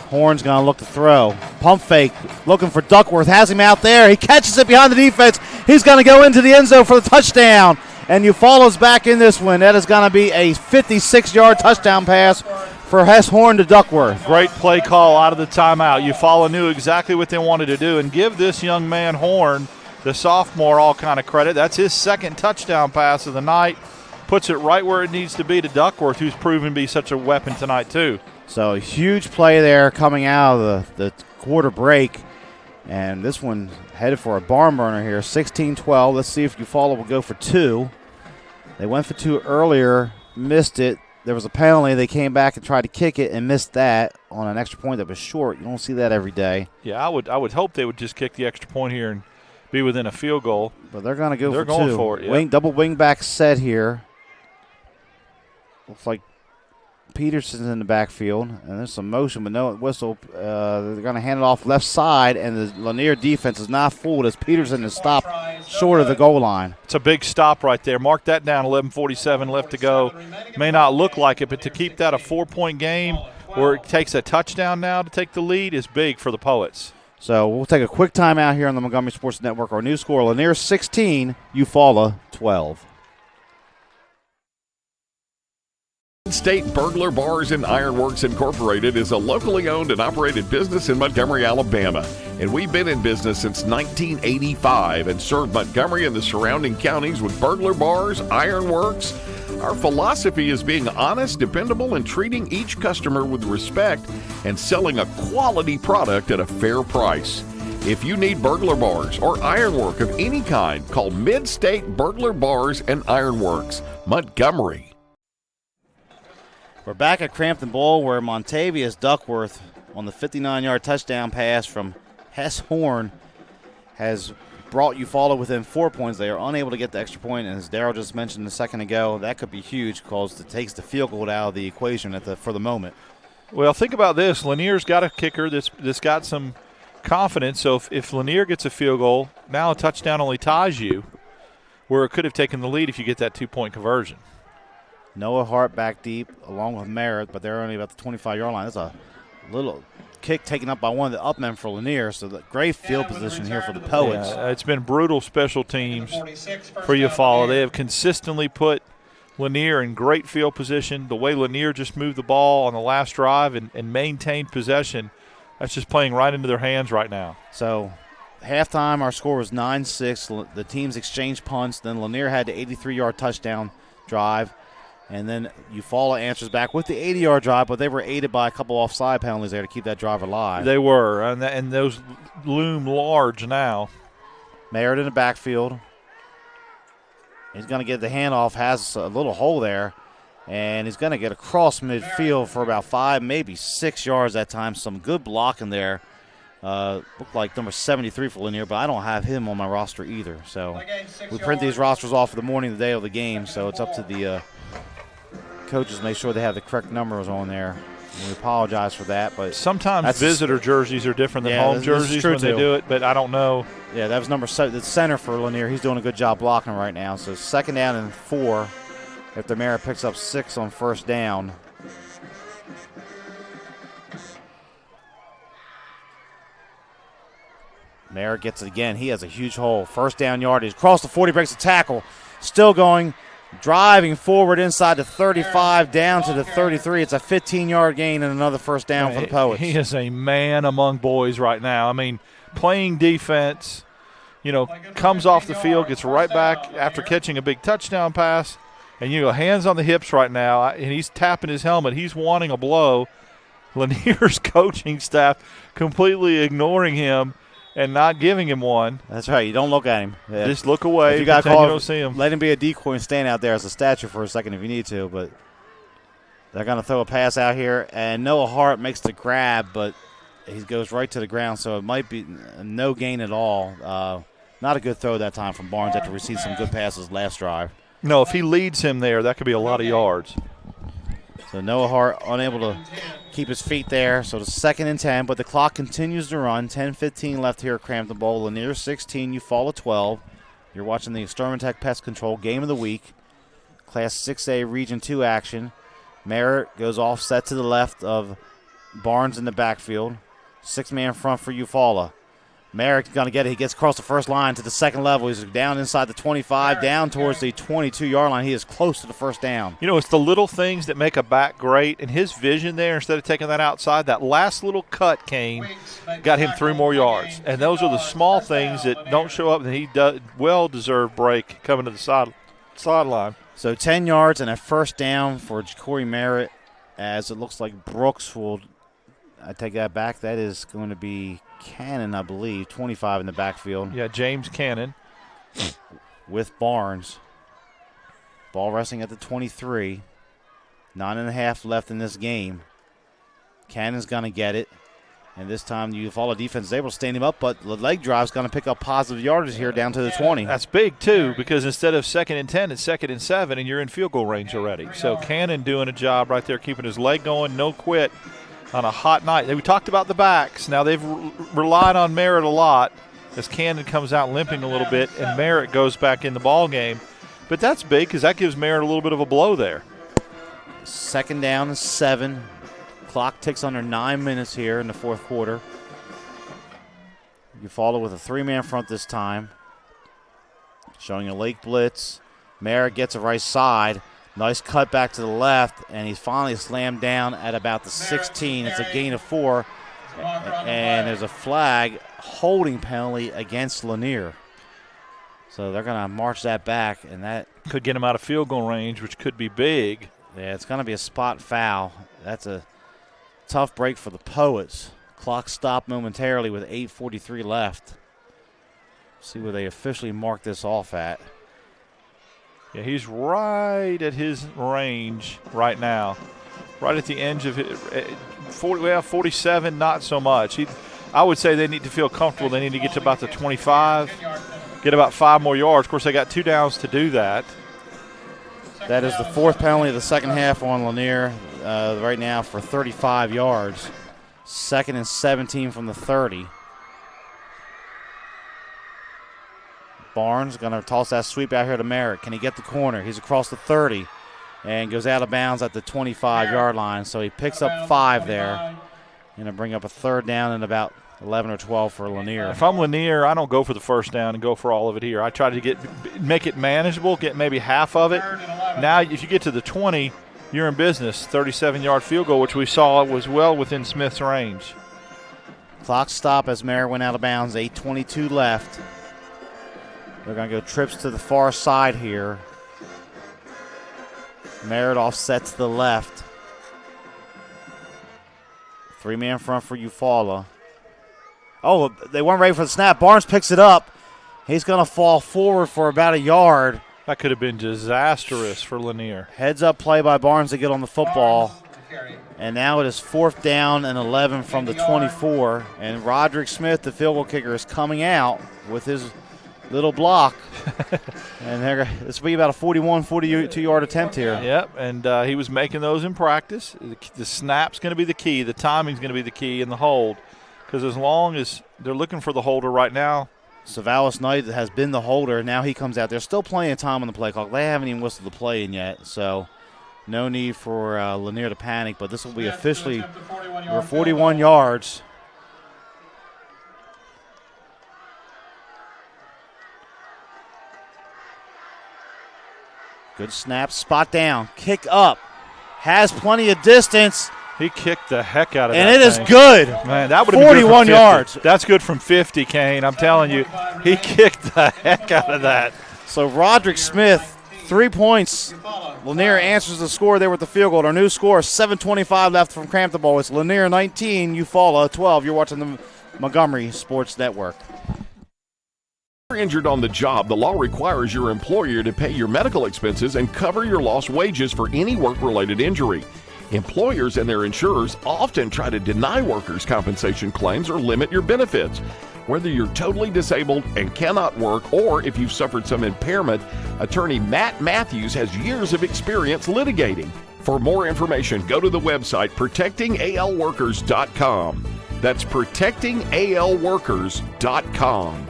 Speaker 1: Horn's going to look to throw. Pump fake, looking for Duckworth. Has him out there. He catches it behind the defense. He's going to go into the end zone for the touchdown. And Eufaula's back in this one. That is going to be a 56-yard touchdown pass for Hess Horn to Duckworth.
Speaker 5: Great play call out of the timeout. Eufaula knew exactly what they wanted to do. And give this young man, Horn, the sophomore, all kind of credit. That's his 2nd touchdown pass of the night. Puts it right where it needs to be to Duckworth, who's proven to be such a weapon tonight too.
Speaker 1: So a huge play there coming out of the quarter break. And this one headed for a barn burner here, 16-12. Let's see if Eufaula will go for 2. They went for 2 earlier, missed it. There was a penalty. They came back and tried to kick it and missed that on an extra point that was short. You don't see that every day.
Speaker 5: Yeah, I would hope they would just kick the extra point here and be within a field goal.
Speaker 1: But they're going to go for 2.
Speaker 5: They're going for it, yeah.
Speaker 1: Double wing back set here. Looks like Peterson's in the backfield, and there's some motion, but no whistle. They're going to hand it off left side, and the Lanier defense is not fooled as Peterson is stopped short of the goal line.
Speaker 5: It's a big stop right there. Mark that down, 11:47 left to go. May not look like it, but to keep that a 4-point game where it takes a touchdown now to take the lead is big for the Poets.
Speaker 1: So we'll take a quick time out here on the Montgomery Sports Network. Our new score, Lanier 16, Eufaula 12.
Speaker 2: State Burglar Bars and Ironworks Incorporated is a locally owned and operated business in Montgomery, Alabama. And we've been in business since 1985 and served Montgomery and the surrounding counties with burglar bars, ironworks. Our philosophy is being honest, dependable, and treating each customer with respect and selling a quality product at a fair price. If you need burglar bars or ironwork of any kind, call Mid-State Burglar Bars and Ironworks, Montgomery.
Speaker 1: We're back at Crampton Bowl where Montavious Duckworth on the 59-yard touchdown pass from Hess Horn has brought Eufaula within 4 points. They are unable to get the extra point, and as Darryl just mentioned a second ago, that could be huge because it takes the field goal out of the equation for the moment.
Speaker 5: Well, think about this. Lanier's got a kicker that's got some confidence, so if Lanier gets a field goal, now a touchdown only ties you, where it could have taken the lead if you get that 2-point conversion.
Speaker 1: Noah Hart back deep along with Merritt, but they're only about the 25-yard line. That's a little kick taken up by one of the upmen for Lanier, so the great field position here for the Poets.
Speaker 5: Yeah, it's been brutal special teams for Eufaula. They have consistently put Lanier in great field position. The way Lanier just moved the ball on the last drive and maintained possession, that's just playing right into their hands right now.
Speaker 1: So halftime, our score was 9-6. The teams exchanged punts. Then Lanier had the 83-yard touchdown drive. And then Eufaula answers back with the 80-yard drive, but they were aided by a couple offside penalties there to keep that drive alive.
Speaker 5: They were, and those loom large now.
Speaker 1: Merritt in the backfield. He's going to get the handoff, has a little hole there, and he's going to get across midfield for about 5, maybe 6 yards that time. Some good blocking there. Looked like number 73 for Lanier, but I don't have him on my roster either. So we print these rosters off for the morning of the day of the game, so it's up to the coaches to make sure they have the correct numbers on there. And we apologize for that, but
Speaker 5: sometimes visitor jerseys are different than home jerseys when they do it, but I don't know.
Speaker 1: Yeah, that was the center for Lanier. He's doing a good job blocking right now. So 2nd down and 4 after Merritt picks up 6 on 1st down. Merritt gets it again. He has a huge hole. 1st down yardage. Across the 40, breaks a tackle. Still going. Driving forward inside the 35, down to the 33. It's a 15-yard gain and another 1st down for the Poets.
Speaker 5: He is a man among boys right now. I mean, playing defense, comes off the field, gets right back after catching a big touchdown pass, and hands on the hips right now, and he's tapping his helmet. He's wanting a blow. Lanier's coaching staff completely ignoring him and not giving him one.
Speaker 1: That's right. You don't look at him. Yeah.
Speaker 5: Just look away.
Speaker 1: If you got called,
Speaker 5: you don't see him.
Speaker 1: Let him be a decoy and stand out there as a statue for a second if you need to. But they're going to throw a pass out here, and Noah Hart makes the grab, but he goes right to the ground, so it might be no gain at all. Not a good throw that time from Barnes after receiving some good passes last drive.
Speaker 5: No, if he leads him there, that could be a lot of yards.
Speaker 1: So Noah Hart unable to keep his feet there. So the 2nd and 10, but the clock continues to run. 10:15 left here at Crampton Bowl. Lanier 16, Eufaula 12. You're watching the Extermatech Pest Control Game of the Week. Class 6A Region 2 action. Merritt goes offset to the left of Barnes in the backfield. 6-man front for Eufaula. Merritt's going to get it. He gets across the first line to the 2nd level. He's down inside the 25, down towards the 22-yard line. He is close to the 1st down.
Speaker 5: It's the little things that make a back great, and his vision there, instead of taking that outside, that last little cut got him 3 more yards. And those are the small things that don't show up, and he does well-deserved break coming to the sideline.
Speaker 1: So 10 yards and a 1st down for Corey Merritt, as it looks like Brooks will – I take that back. That is going to be Cannon, I believe, 25 in the backfield.
Speaker 5: Yeah, James Cannon.
Speaker 1: With Barnes. Ball resting at the 23. 9.5 left in this game. Cannon's going to get it. And this time the Eufaula defense is able to stand him up, but the leg drive is going to pick up positive yardage here down to the 20.
Speaker 5: That's big, too, because instead of 2nd and 10, it's 2nd and 7, and you're in field goal range already. So Cannon doing a job right there, keeping his leg going, no quit. On a hot night. We talked about the backs. Now they've relied on Merritt a lot as Cannon comes out limping a little bit and Merritt goes back in the ball game. But that's big because that gives Merritt a little bit of a blow there.
Speaker 1: 2nd down and 7. Clock ticks under 9 minutes here in the 4th quarter. Eufaula with a 3-man front this time. Showing a late blitz. Merritt gets a right side. Nice cut back to the left, and he's finally slammed down at about the 16. It's a gain of 4, and there's a flag holding penalty against Lanier. So they're going to march that back, and that
Speaker 5: could get him out of field goal range, which could be big.
Speaker 1: Yeah, it's going to be a spot foul. That's a tough break for the Poets. Clock stopped momentarily with 8:43 left. See where they officially mark this off at.
Speaker 5: Yeah, he's right at his range right now. Right at the edge of it. 47, not so much. I would say they need to feel comfortable. They need to get to about the 25, get about 5 more yards. Of course, they got 2 downs to do that.
Speaker 1: That is the 4th penalty of the second half on Lanier right now for 35 yards. 2nd and 17 from the 30. Barnes going to toss that sweep out here to Merritt. Can he get the corner? He's across the 30 and goes out of bounds at the 25-yard line. So he picks up 5 there. Going to bring up a 3rd down and about 11 or 12 for Lanier.
Speaker 5: If I'm Lanier, I don't go for the first down and go for all of it here. I try to make it manageable, get maybe half of it. Now, if you get to the 20, you're in business. 37-yard field goal, which we saw was well within Smith's range.
Speaker 1: Clock stop as Merritt went out of bounds. 8:22 left. They're going to go trips to the far side here. Merritt offsets to the left. 3-man front for Eufaula. Oh, they weren't ready for the snap. Barnes picks it up. He's going to fall forward for about a yard.
Speaker 5: That could have been disastrous for Lanier.
Speaker 1: Heads up play by Barnes to get on the football. And now it is 4th down and 11 from the 24. And Roderick Smith, the field goal kicker, is coming out with his little block. And this will be about a 42-yard attempt here.
Speaker 5: Yep, and he was making those in practice. The snap's going to be the key. The timing's going to be the key in the hold. Because as long as they're looking for the holder right now.
Speaker 1: Savalas Knight has been the holder. Now he comes out. There's still plenty of time on the play clock. They haven't even whistled the play in yet. So no need for Lanier to panic. But this will be officially 41 yards. Good snap, spot down, kick up, has plenty of distance.
Speaker 5: He kicked the heck out of
Speaker 1: and
Speaker 5: that.
Speaker 1: And it is good.
Speaker 5: Man, that would have
Speaker 1: 41
Speaker 5: been
Speaker 1: yards.
Speaker 5: That's good from 50, Kane. I'm telling you, he kicked the heck out of that.
Speaker 1: So Roderick Smith, 3 points. Lanier answers the score there with the field goal. Our new score, 7:25 left from Crampton Bowl. It's Lanier 19, Eufaula 12. You're watching the Montgomery Sports Network.
Speaker 2: Injured on the job, the law requires your employer to pay your medical expenses and cover your lost wages for any work-related injury. Employers and their insurers often try to deny workers' compensation claims or limit your benefits. Whether you're totally disabled and cannot work or if you've suffered some impairment, attorney Matt Matthews has years of experience litigating. For more information, go to the website protectingalworkers.com. That's protectingalworkers.com.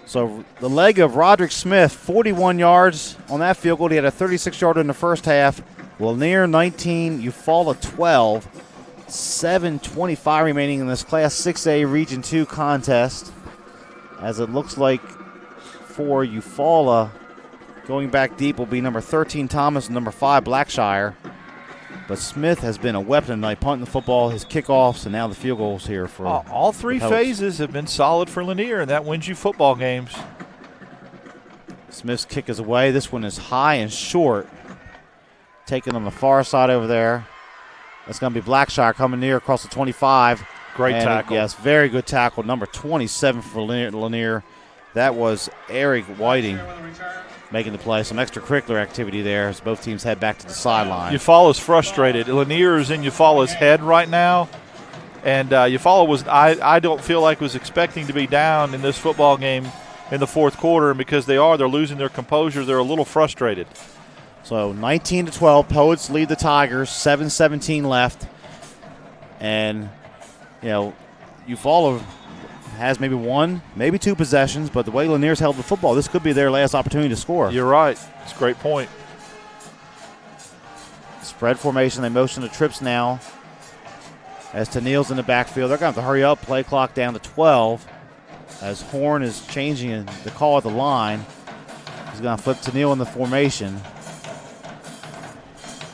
Speaker 1: So the leg of Roderick Smith, 41 yards on that field goal. He had a 36-yarder in the first half. Lanier 19, Eufaula 12. 7:25 remaining in this Class 6A Region 2 contest. As it looks like for Eufaula, going back deep will be number 13 Thomas and number 5 Blackshire. But Smith has been a weapon tonight, punting the football, his kickoffs, and now the field goals here for
Speaker 5: all 3 phases have been solid for Lanier, and that wins you football games.
Speaker 1: Smith's kick is away. This one is high and short. Taken on the far side over there. That's going to be Blackshire coming near across the 25.
Speaker 5: Great tackle.
Speaker 1: Yes, very good tackle. Number 27 for Lanier. That was Eric Whiting making the play. Some extracurricular activity there as both teams head back to the sideline.
Speaker 5: Eufaula's frustrated. Lanier is in Eufaula's head right now. And Eufaula was, I don't feel like was expecting to be down in this football game in the fourth quarter. And because they're losing their composure. They're a little frustrated.
Speaker 1: So 19-12, Poets lead the Tigers, 7:17 left. And, Eufaula has maybe 1, maybe 2 possessions, but the way Lanier's held the football, this could be their last opportunity to score.
Speaker 5: You're right. It's a great point.
Speaker 1: Spread formation, they motion the trips now. As Tennille's in the backfield, they're going to have to hurry up, play clock down to 12. As Horn is changing the call at the line. He's going to flip Tennille in the formation.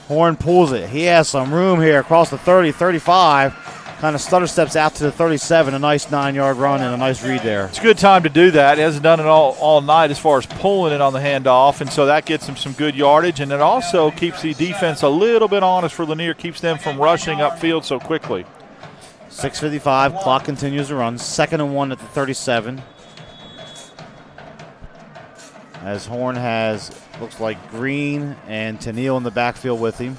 Speaker 1: Horn pulls it. He has some room here across the 30, 35. kind of stutter steps out to the 37. A nice 9-yard run and a nice read there.
Speaker 5: It's a good time to do that. He hasn't done it all night as far as pulling it on the handoff, and so that gets him some good yardage, and it also keeps the defense a little bit honest for Lanier, keeps them from rushing upfield so quickly.
Speaker 1: 6:55, clock continues to run. 2nd and 1 at the 37. As Horn has, looks like Green and Tennille in the backfield with him.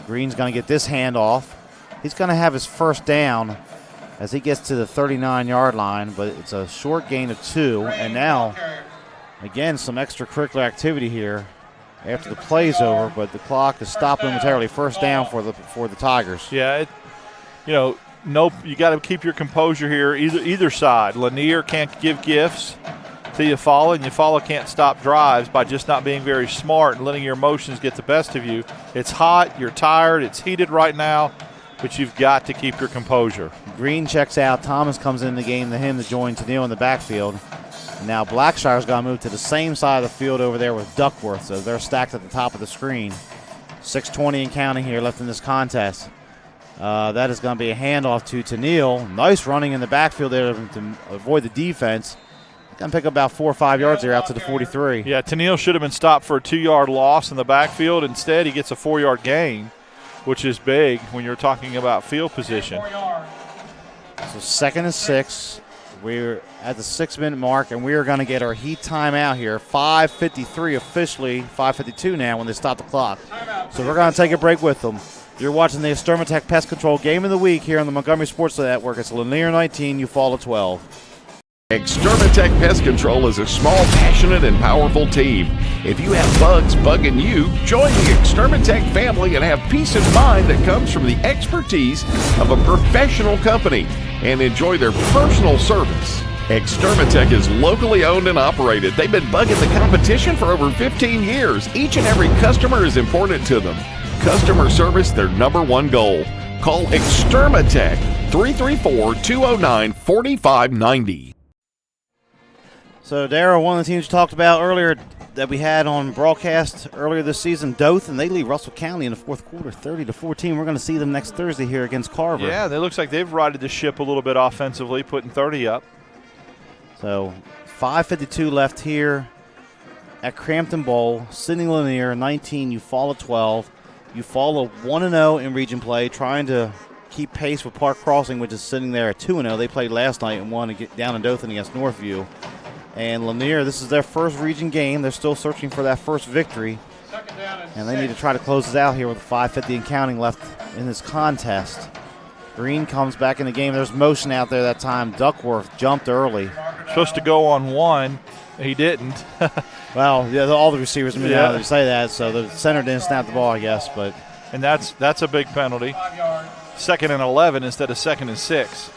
Speaker 1: Green's going to get this handoff. He's going to have his first down as he gets to the 39-yard line, but it's a short gain of 2. And now, again, some extracurricular activity here after the play's over, but the clock is stopped momentarily. First down for the Tigers.
Speaker 5: Yeah, you got to keep your composure here. Either side. Lanier can't give gifts to Eufaula, and Eufaula can't stop drives by just not being very smart and letting your emotions get the best of you. It's hot, you're tired, it's heated right now, but you've got to keep your composure.
Speaker 1: Green checks out. Thomas comes in the game to him to join Tennille in the backfield. And now Blackshire's got to move to the same side of the field over there with Duckworth, so they're stacked at the top of the screen. 6:20 and counting here left in this contest. That is going to be a handoff to Tennille. Nice running in the backfield there to avoid the defense. Going to pick up about 4 or 5 yards there out to the 43.
Speaker 5: Yeah, Tennille should have been stopped for a 2-yard loss in the backfield. Instead, he gets a 4-yard gain, which is big when you're talking about field position.
Speaker 1: So 2nd and 6. We're at the 6-minute mark, and we are going to get our heat timeout here. 5:53 officially, 5:52 now when they stop the clock. So we're going to take a break with them. You're watching the Extermatech Pest Control Game of the Week here on the Montgomery Sports Network. It's Lanier 19, Eufaula 12.
Speaker 2: Extermatech Pest Control is a small, passionate, and powerful team. If you have bugs bugging you, join the Extermatech family and have peace of mind that comes from the expertise of a professional company and enjoy their personal service. Extermatech is locally owned and operated. They've been bugging the competition for over 15 years. Each and every customer is important to them. Customer service, their #1 goal. Call Extermatech 334-209-4590.
Speaker 1: So, Darryl, one of the teams you talked about earlier that we had on broadcast earlier this season, Dothan, they lead Russell County in the fourth quarter, 30-14. We're going to see them next Thursday here against Carver.
Speaker 5: Yeah, it looks like they've righted the ship a little bit offensively, putting 30 up.
Speaker 1: So, 5:52 left here at Crampton Bowl. Sidney Lanier, 19, Eufaula 12. Eufaula 1-0 in region play, trying to keep pace with Park Crossing, which is sitting there at 2-0. They played last night and won to get down in Dothan against Northview. And Lanier, this is their first region game. They're still searching for that first victory. And they need to try to close this out here with 5:50 and counting left in this contest. Green comes back in the game. There's motion out there that time. Duckworth jumped early.
Speaker 5: Supposed to go on one. He didn't.
Speaker 1: Well, yeah, all the receivers they say that, so the center didn't snap the ball, I guess.
Speaker 5: And that's a big penalty. 2nd and 11 instead of 2nd and 6.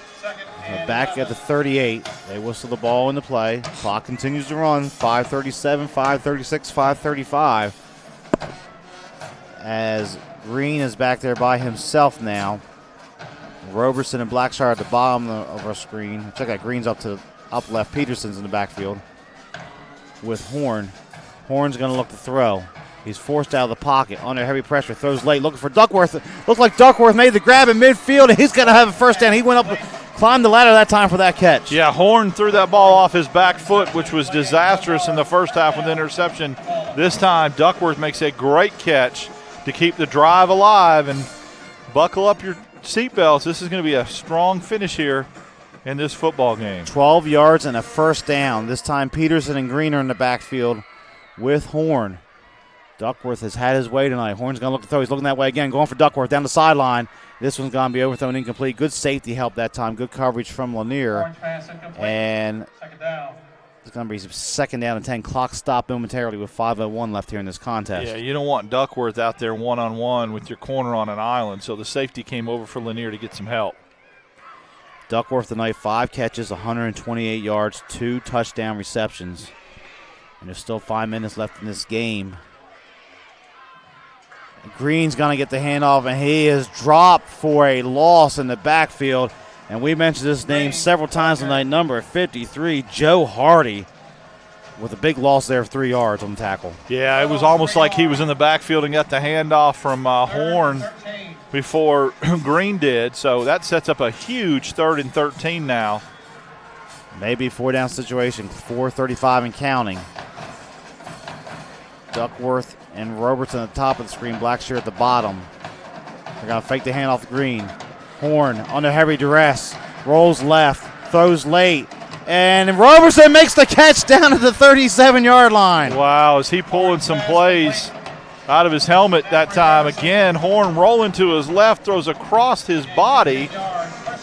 Speaker 1: Back at the 38, they whistle the ball into play. Clock continues to run. 5:37, 5:36, 5:35. As Green is back there by himself now. Roberson and Blackshire at the bottom of our screen. Check out Green's up left. Peterson's in the backfield with Horn. Horn's going to look to throw. He's forced out of the pocket under heavy pressure. Throws late, looking for Duckworth. Looks like Duckworth made the grab in midfield, and he's going to have a first down. He went up, climbed the ladder that time for that catch.
Speaker 5: Yeah, Horn threw that ball off his back foot, which was disastrous in the first half with the interception. This time, Duckworth makes a great catch to keep the drive alive, and buckle up your seatbelts. This is going to be a strong finish here in this football game.
Speaker 1: 12 yards and a first down. This time Peterson and Green are in the backfield with Horn. Duckworth has had his way tonight. Horn's going to look to throw. He's looking that way again, going for Duckworth down the sideline. This one's going to be overthrown incomplete. Good safety help that time. Good coverage from Lanier. And it's going to be 2nd down and 10. Clock stopped momentarily with 5:01 left here in this contest.
Speaker 5: Yeah, you don't want Duckworth out there one-on-one with your corner on an island, so the safety came over for Lanier to get some help.
Speaker 1: Duckworth tonight, 5 catches, 128 yards, 2 touchdown receptions. And there's still 5 minutes left in this game. Green's going to get the handoff, and he is dropped for a loss in the backfield. And we mentioned this name several times tonight, number 53, Joe Hardy, with a big loss there of 3 yards on the tackle.
Speaker 5: Yeah, it was almost like he was in the backfield and got the handoff from Horn, before Green did. So that sets up a huge 3rd and 13 now.
Speaker 1: Maybe 4-down situation, 4:35 and counting. Duckworth and Robertson at the top of the screen, Blackshear at the bottom. They're going to fake the handoff to Green. Horn under heavy duress, rolls left, throws late, and Robertson makes the catch down at the 37-yard line.
Speaker 5: Wow, is he pulling some plays out of his helmet that time. Again, Horn rolling to his left, throws across his body,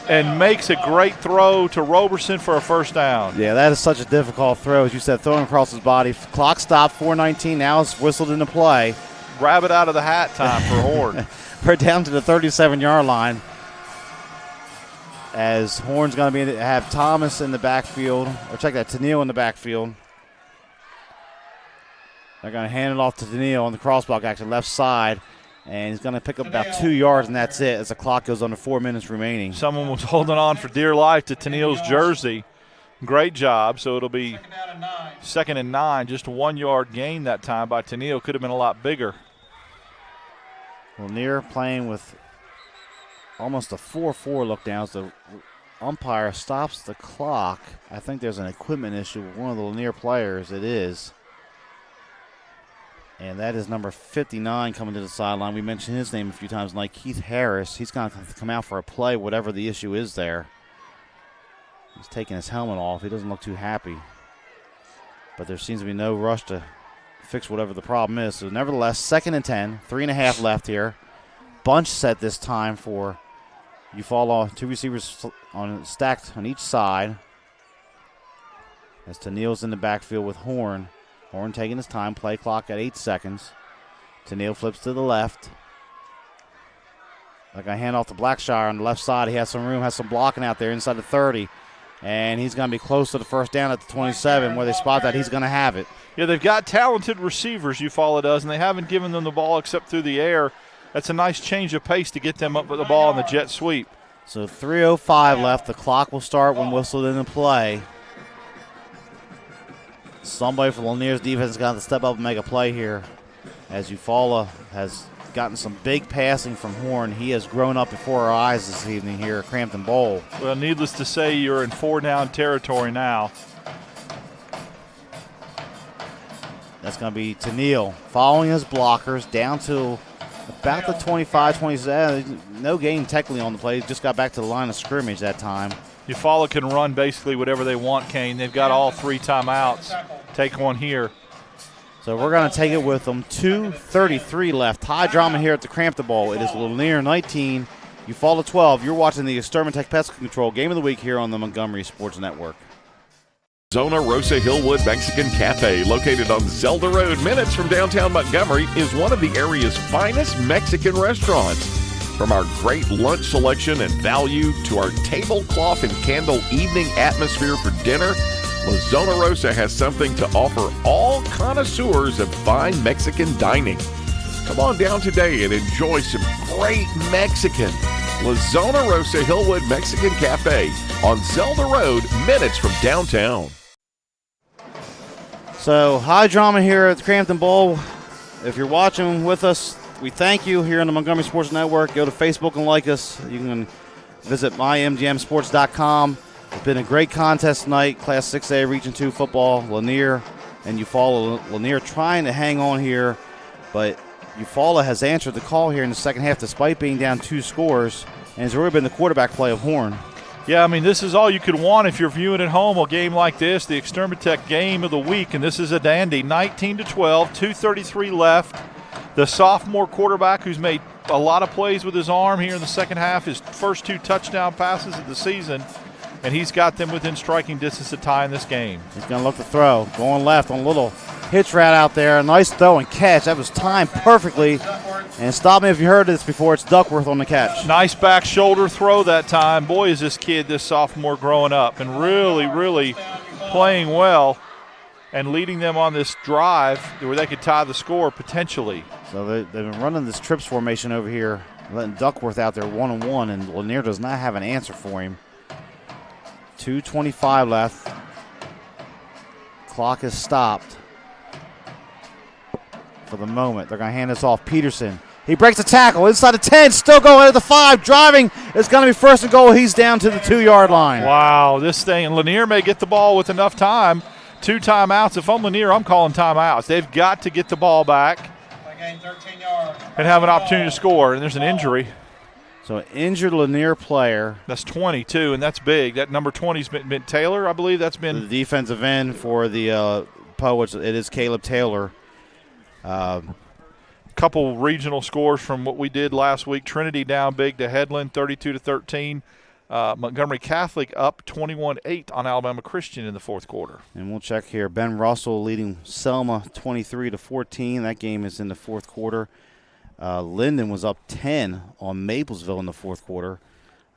Speaker 5: and makes a great throw to Robertson for a first down.
Speaker 1: Yeah, that is such a difficult throw. As you said, throwing across his body. Clock stopped, 4:19. Now it's whistled into play.
Speaker 5: Grab it out of the hat time for Horn.
Speaker 1: We're down to the 37-yard line. As Horn's going to have Thomas in the backfield, or check that, Tennille in the backfield. They're going to hand it off to Tennille on the crossblock action, left side, and he's going to pick up about 2 yards, and that's it as the clock goes under 4 minutes remaining.
Speaker 5: Someone was holding on for dear life to Tennille's jersey. Great job. So it'll be 2nd and 9, just a 1-yard gain that time by Tennille. Could have been a lot bigger.
Speaker 1: Lanier playing with almost a 4-4 look down as the umpire stops the clock. I think there's an equipment issue with one of the Lanier players. It is. And that is number 59 coming to the sideline. We mentioned his name a few times tonight, Keith Harris. He's going to come out for a play, whatever the issue is there. He's taking his helmet off. He doesn't look too happy. But there seems to be no rush to fix whatever the problem is. So nevertheless, 2nd and 10, 3.5 left here. Bunch set this time for Eufaula. 2 receivers stacked on each side. As Tennille's in the backfield with Horn. Horn taking his time, play clock at 8 seconds. Tennille flips to the left. Like a hand off to Blackshire on the left side. He has some room, has some blocking out there inside the 30. And he's going to be close to the first down at the 27. Where they spot that, he's going to have it.
Speaker 5: Yeah, they've got talented receivers, Eufaula does, and they haven't given them the ball except through the air. That's a nice change of pace to get them up with the ball in the jet sweep.
Speaker 1: So 3:05 left. The clock will start when whistled into play. Somebody from Lanier's defense has got to step up and make a play here. As Eufaula has gotten some big passing from Horn. He has grown up before our eyes this evening here at Crampton Bowl.
Speaker 5: Well, needless to say, you're in 4-down territory now.
Speaker 1: That's going to be Tennille following his blockers down to about the 25, 27. No gain technically on the play. Just got back to the line of scrimmage that time.
Speaker 5: Eufaula can run basically whatever they want, Kane. They've got all 3 timeouts. Take one here.
Speaker 1: So we're going to take it with them. 2:33 left. High drama here at the Crampton Bowl. It is Lanier 19, Eufaula 12. You're watching the Extermatech Pest Control Game of the Week here on the Montgomery Sports Network.
Speaker 2: Zona Rosa Hillwood Mexican Cafe, located on Zelda Road, minutes from downtown Montgomery, is one of the area's finest Mexican restaurants. From our great lunch selection and value to our tablecloth and candle evening atmosphere for dinner, La Zona Rosa has something to offer all connoisseurs of fine Mexican dining. Come on down today and enjoy some great Mexican. La Zona Rosa Hillwood Mexican Cafe on Zelda Road, minutes from downtown.
Speaker 1: So high drama here at the Crampton Bowl. If you're watching with us, we thank you here on the Montgomery Sports Network. Go to Facebook and like us. You can visit mymgmsports.com. It's been a great contest tonight. Class 6A Region 2 football. Lanier and Eufaula. Lanier trying to hang on here, but Eufaula has answered the call here in the second half despite being down 2 scores, and it's really been the quarterback play of Horn.
Speaker 5: Yeah, I mean, this is all you could want if you're viewing at home a game like this, the Extermatech Game of the Week, and this is a dandy. 19-12, 2:33 left. The sophomore quarterback who's made a lot of plays with his arm here in the second half, his first 2 touchdown passes of the season, and he's got them within striking distance to tie in this game.
Speaker 1: He's going to look to throw. Going left on a little hitch route out there. A nice throw and catch. That was timed perfectly. And stop me if you heard this before. It's Duckworth on the catch.
Speaker 5: Nice back shoulder throw that time. Boy, is this kid, this sophomore, growing up and really, really playing well and leading them on this drive where they could tie the score potentially.
Speaker 1: So they've been running this trips formation over here, letting Duckworth out there one-on-one, and Lanier does not have an answer for him. 2:25 left. Clock is stopped for the moment. They're going to hand this off. Peterson He breaks the tackle inside the 10, still going at the 5, driving. It's going to be first and goal. He's down to the 2-yard line.
Speaker 5: Wow, this thing, and Lanier may get the ball with enough time. 2 timeouts. If I'm Lanier, I'm calling timeouts. They've got to get the ball back and have an opportunity to score, and there's an injury.
Speaker 1: So an injured Lanier player.
Speaker 5: That's 22, and that's big. That number 20's been Taylor, I believe. That's been
Speaker 1: the defensive end for the Poets. It is Caleb Taylor.
Speaker 5: Couple regional scores from what we did last week. Trinity down big to Headland, 32-13. Montgomery Catholic up 21-8 on Alabama Christian in the fourth quarter.
Speaker 1: And we'll check here. Ben Russell leading Selma 23-14. That game is in the fourth quarter. Linden was up 10 on Maplesville in the fourth quarter,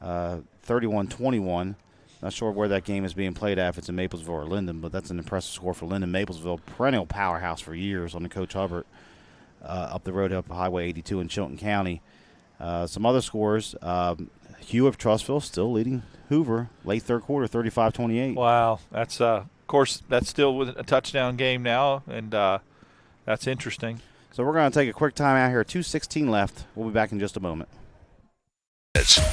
Speaker 1: 31-21. Not sure where that game is being played at, if it's in Maplesville or Linden, but that's an impressive score for Linden. Maplesville, perennial powerhouse for years under Coach Hubbard, up the road up Highway 82 in Chilton County. Some other scores, Hugh of Trussville still leading Hoover, late third quarter, 35-28.
Speaker 5: Wow, that's of course, that's still with a touchdown game now, and that's interesting.
Speaker 1: So we're going to take a quick time out here. 2:16 left. We'll be back in just a moment.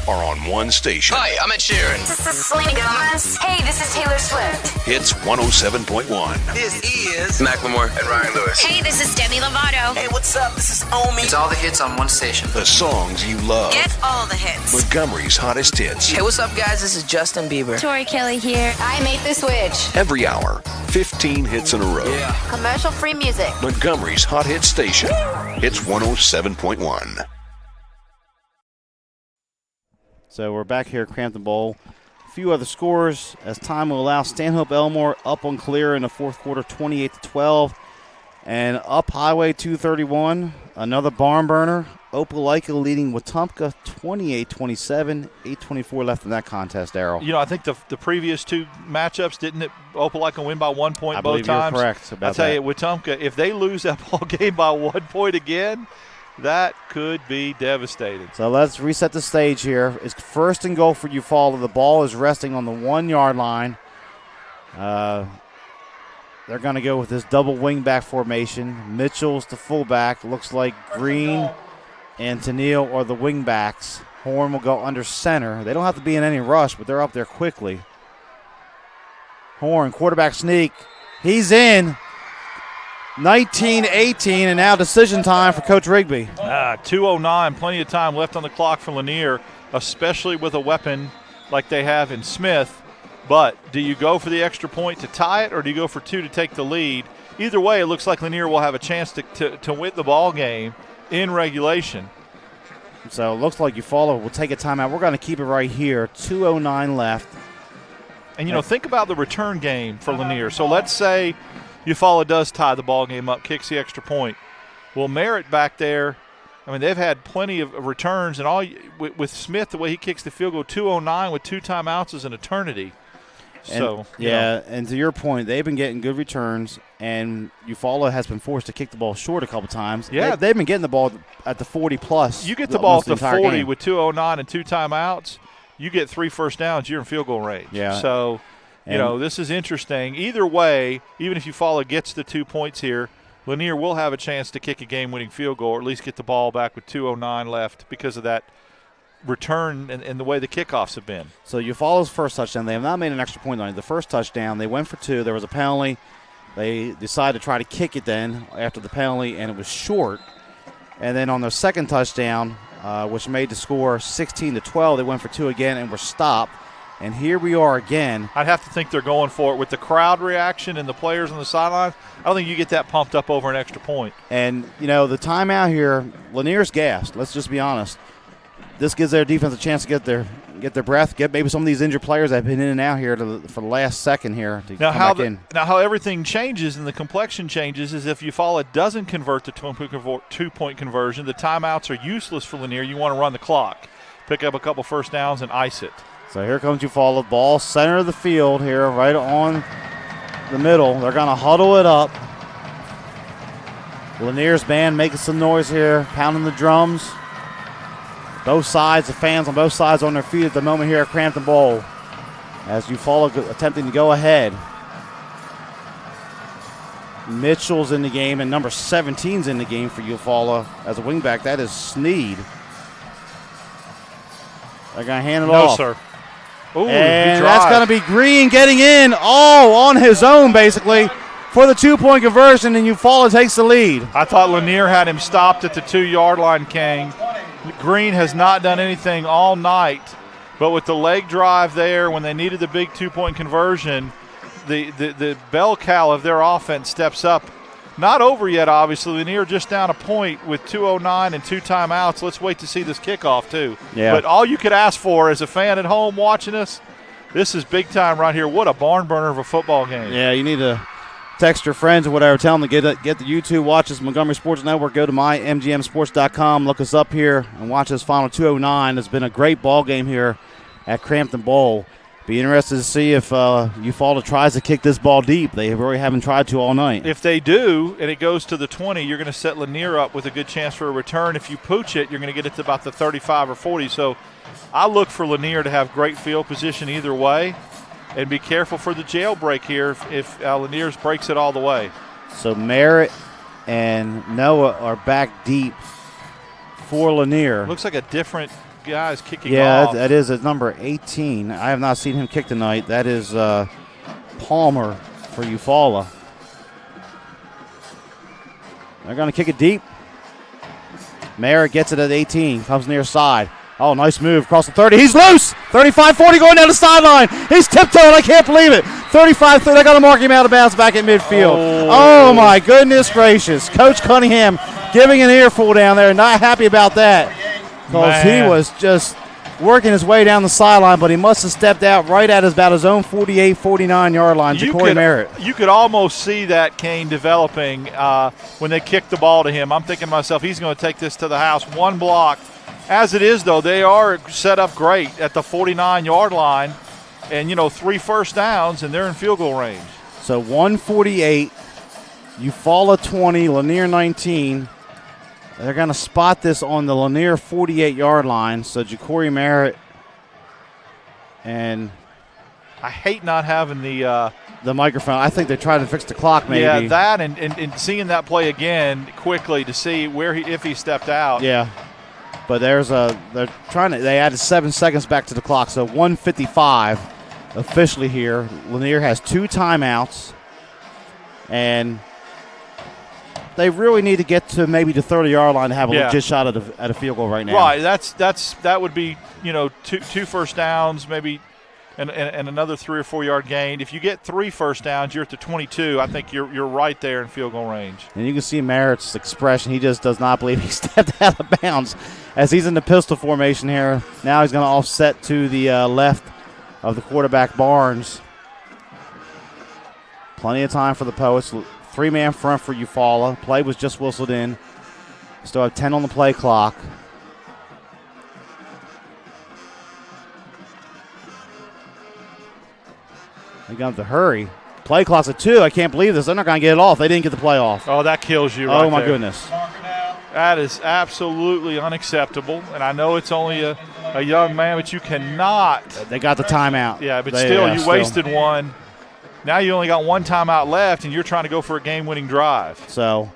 Speaker 3: Are on one station.
Speaker 11: Hi, I'm Ed Sheeran.
Speaker 14: This is Selena Gomez. Hey, this is Taylor Swift.
Speaker 3: Hits 107.1.
Speaker 11: This is Macklemore and Ryan Lewis.
Speaker 14: Hey, this is Demi Lovato.
Speaker 11: Hey, what's up? This is Omi.
Speaker 15: It's all the hits on one station.
Speaker 3: The songs you love.
Speaker 14: Get all the hits.
Speaker 3: Montgomery's hottest hits.
Speaker 15: Hey, what's up, guys? This is Justin Bieber.
Speaker 14: Tori Kelly here. I made the switch.
Speaker 3: Every hour, 15 hits in a row.
Speaker 11: Yeah.
Speaker 14: Commercial-free music.
Speaker 3: Montgomery's hot hit station. Hits 107.1.
Speaker 1: So we're back here at Crampton Bowl. A few other scores as time will allow. Stanhope Elmore up on clear in the fourth quarter, 28-12. And up Highway 231, another barn burner. Opelika leading Wetumpka 28-27, 8:24 left in that contest, Darryl.
Speaker 5: You know, I think the previous 2 matchups, didn't it, Opelika win by 1 point both times?
Speaker 1: I believe you're correct about
Speaker 5: I'll tell you, Wetumpka, if they lose that ball game by 1 point again, that could be devastating.
Speaker 1: So let's reset the stage here. It's first and goal for Eufaula. The ball is resting on the 1-yard line. They're going to go with this double wingback formation. Mitchell's the fullback. Looks like Green and Tennille are the wingbacks. Horn will go under center. They don't have to be in any rush, but they're up there quickly. Horn, quarterback sneak. He's in. 19-18, and now decision time for Coach Rigby.
Speaker 5: 2:09, plenty of time left on the clock for Lanier, especially with a weapon like they have in Smith. But do you go for the extra point to tie it, or do you go for 2 to take the lead? Either way, it looks like Lanier will have a chance to win the ball game in regulation.
Speaker 1: So it looks like Eufaula will take a timeout. We're going to keep it right here. 2:09 left.
Speaker 5: And, you know, think about the return game for Lanier. So let's say Eufaula does tie the ball game up, kicks the extra point. Well, Merritt back there, I mean, they've had plenty of returns, and all with Smith, the way he kicks the field goal, 2:09 with 2 timeouts is an eternity. So
Speaker 1: and to your point, they've been getting good returns, and Eufaula has been forced to kick the ball short a couple times.
Speaker 5: Yeah,
Speaker 1: they've been getting the ball at the 40-plus.
Speaker 5: You get the ball at the 40
Speaker 1: game.
Speaker 5: with 2:09 and 2 timeouts, you get 3 first downs, you're in field goal range.
Speaker 1: Yeah.
Speaker 5: So, you know, this is interesting. Either way, even if Eufaula gets the 2 points here, Lanier will have a chance to kick a game-winning field goal, or at least get the ball back with 2:09 left because of that return and the way the kickoffs have been.
Speaker 1: So Eufaula's first touchdown, they have not made an extra point on it. The first touchdown, they went for 2. There was a penalty. They decided to try to kick it then after the penalty, and it was short. And then on their second touchdown, which made the score 16-12, they went for 2 again and were stopped. And here we are again.
Speaker 5: I'd have to think they're going for it with the crowd reaction and the players on the sidelines. I don't think you get that pumped up over an extra point.
Speaker 1: And, you know, the timeout here, Lanier's gassed. Let's just be honest. This gives their defense a chance to get their breath, get maybe some of these injured players that have been in and out here for the last second here to come back in.
Speaker 5: Now how everything changes and the complexion changes is if Eufaula doesn't convert the 2-point conversion, the timeouts are useless for Lanier. You want to run the clock, pick up a couple first downs, and ice it.
Speaker 1: So here comes Eufaula. Ball center of the field here, right on the middle. They're going to huddle it up. Lanier's band making some noise here, pounding the drums. Both sides, the fans on both sides on their feet at the moment here at Crampton Bowl as Eufaula attempting to go ahead. Mitchell's in the game, and number 17's in the game for Eufaula as a wingback. That is Sneed. They're going to hand it off.
Speaker 5: No, sir. Ooh,
Speaker 1: and that's going to be Green getting in all on his own, basically, for the 2-point conversion, and Eufaula takes the lead.
Speaker 5: I thought Lanier had him stopped at the 2-yard line, King. Green has not done anything all night, but with the leg drive there, when they needed the big 2-point conversion, the bell cow of their offense steps up. Not over yet, obviously. Lanier just down a point with 2:09 and 2 timeouts. Let's wait to see this kickoff, too.
Speaker 1: Yeah.
Speaker 5: But all you could ask for as a fan at home watching us, this is big time right here. What a barn burner of a football game.
Speaker 1: Yeah, you need to text your friends or whatever. Tell them to get the YouTube. Watch us, Montgomery Sports Network. Go to mymgmsports.com. Look us up here and watch us final 2:09. It's been a great ball game here at Crampton Bowl. Be interested to see if Eufaula tries to kick this ball deep. They really haven't tried to all night.
Speaker 5: If they do, and it goes to the 20, you're going to set Lanier up with a good chance for a return. If you pooch it, you're going to get it to about the 35 or 40. So I look for Lanier to have great field position either way, and be careful for the jailbreak here if Lanier's breaks it all the way.
Speaker 1: So Merritt and Noah are back deep for Lanier.
Speaker 5: Looks like a different guy's kicking
Speaker 1: yeah,
Speaker 5: off.
Speaker 1: that is at number 18. I have not seen him kick tonight. That is Palmer for Eufaula. They're going to kick it deep. Merritt gets it at 18. Comes near side. Oh, nice move across the 30. He's loose. 35-40 going down the sideline. He's tiptoeing. I can't believe it. 35-30. I got to mark him out of bounds back at midfield. Oh, my goodness gracious. Coach Cunningham giving an earful down there. Not happy about that. Because he was just working his way down the sideline, but he must have stepped out right at about his own 48, 49-yard line. Ja'Cory Merritt.
Speaker 5: You could almost see that, Kane, developing when they kicked the ball to him. I'm thinking to myself, he's going to take this to the house. One block. As it is, though, they are set up great at the 49-yard line. And, 3 first downs, and they're in field goal range.
Speaker 1: So 148, Eufaula 20, Lanier 19. They're going to spot this on the Lanier 48-yard line. So Ja'Cory Merritt and
Speaker 5: I hate not having the
Speaker 1: microphone. I think they tried to fix the clock maybe.
Speaker 5: Yeah, that and seeing that play again quickly to see if he stepped out.
Speaker 1: Yeah. But they added 7 seconds back to the clock. So 1:55 officially here. Lanier has 2 timeouts. And they really need to get to maybe the 30-yard line to have a legit shot at a field goal right now.
Speaker 5: Right, that would be two first downs, maybe, and another 3 or 4 yard gain. If you get 3 first downs, you're at the 22. I think you're right there in field goal range.
Speaker 1: And you can see Merritt's expression; he just does not believe he stepped out of bounds as he's in the pistol formation here. Now he's going to offset to the left of the quarterback Barnes. Plenty of time for the Poets. 3-man front for Eufaula. Play was just whistled in. Still have 10 on the play clock. They're going to have to hurry. Play clock's at 2. I can't believe this. They're not going to get it off. They didn't get the play off.
Speaker 5: Oh, that kills you right
Speaker 1: Oh, my
Speaker 5: there.
Speaker 1: goodness.
Speaker 5: That is absolutely unacceptable. And I know it's only a young man, but you cannot.
Speaker 1: They got the timeout.
Speaker 5: Yeah, but you wasted one. Now you only got 1 timeout left, and you're trying to go for a game-winning drive.
Speaker 1: So,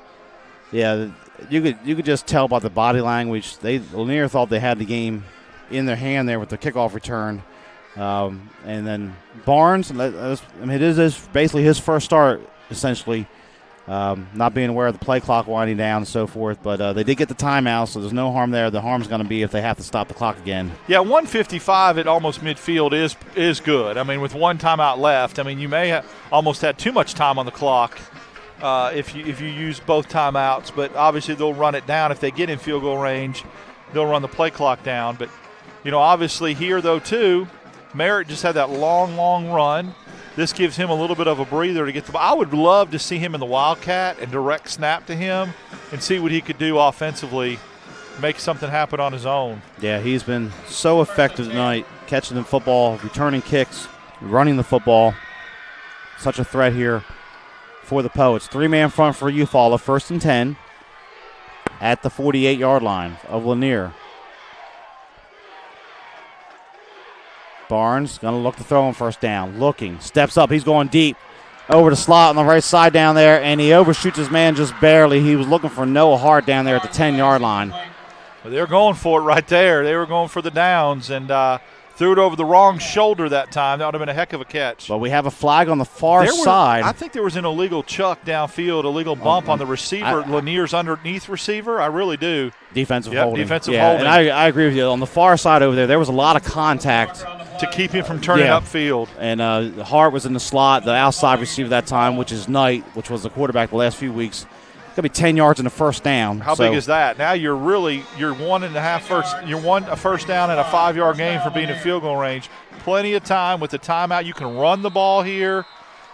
Speaker 1: yeah, you could just tell by the body language. Lanier thought they had the game in their hand there with the kickoff return. And then Barnes, it is basically his first start, essentially, not being aware of the play clock winding down and so forth. But they did get the timeout, so there's no harm there. The harm's going to be if they have to stop the clock again.
Speaker 5: Yeah, 1:55 at almost midfield is good. I mean, with 1 timeout left, you may have almost had too much time on the clock if you use both timeouts. But obviously they'll run it down. If they get in field goal range, they'll run the play clock down. But, obviously here, though, too, Merritt just had that long run. This gives him a little bit of a breather to get the ball. I would love to see him in the Wildcat and direct snap to him and see what he could do offensively, make something happen on his own.
Speaker 1: Yeah, he's been so effective tonight, catching the football, returning kicks, running the football. Such a threat here for the Poets. 3-man front for Eufaula, 1st and 10 at the 48-yard line of Lanier. Barnes going to look to throw him first down. Looking. Steps up. He's going deep. over the slot on the right side down there, and he overshoots his man just barely. He was looking for Noah Hart down there at the 10-yard line.
Speaker 5: Well, they were going for it right there. They were going for the downs and threw it over the wrong shoulder that time. That would have been a heck of a catch.
Speaker 1: But we have a flag on the far side.
Speaker 5: I think there was an illegal chuck downfield, illegal bump on the receiver, Lanier's underneath receiver. I really do.
Speaker 1: Defensive holding.
Speaker 5: Defensive holding.
Speaker 1: And I agree with you. On the far side over there was a lot of contact.
Speaker 5: To keep him from turning upfield.
Speaker 1: And Hart was in the slot, the outside receiver that time, which is Knight, which was the quarterback the last few weeks. It's going to be 10 yards in the first down.
Speaker 5: How big is that? Now you're 1.5 first. You're a first down and a 5-yard gain for being in field goal range. Plenty of time with the timeout. You can run the ball here.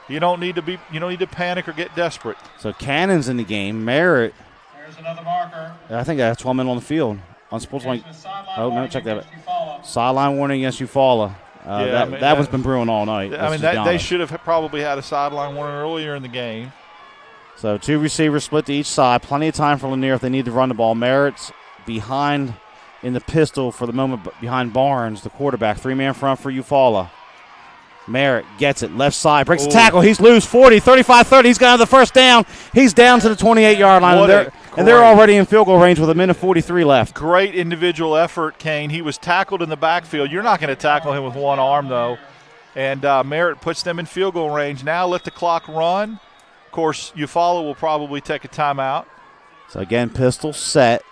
Speaker 5: You don't need to panic or get desperate.
Speaker 1: So Cannon's in the game. Merritt.
Speaker 7: There's another marker.
Speaker 1: I think that's 12 men on the field. On sports line. Oh, no, check that out. Sideline warning against Eufaula. That one's been brewing all night.
Speaker 5: They should have probably had a sideline warning earlier in the game.
Speaker 1: So 2 receivers split to each side. Plenty of time for Lanier if they need to run the ball. Merritt's behind in the pistol for the moment behind Barnes, the quarterback. 3-man front for Eufaula. Merritt gets it. Left side. Breaks the tackle. He's loose. 40, 35, 30. He's got the first down. He's down to the 28-yard line. And they're already in field goal range with 1:43 left.
Speaker 5: Great individual effort, Kane. He was tackled in the backfield. You're not going to tackle him with one arm, though. And Merritt puts them in field goal range. Now let the clock run. Of course, Eufaula will probably take a timeout.
Speaker 1: So, again, pistol set.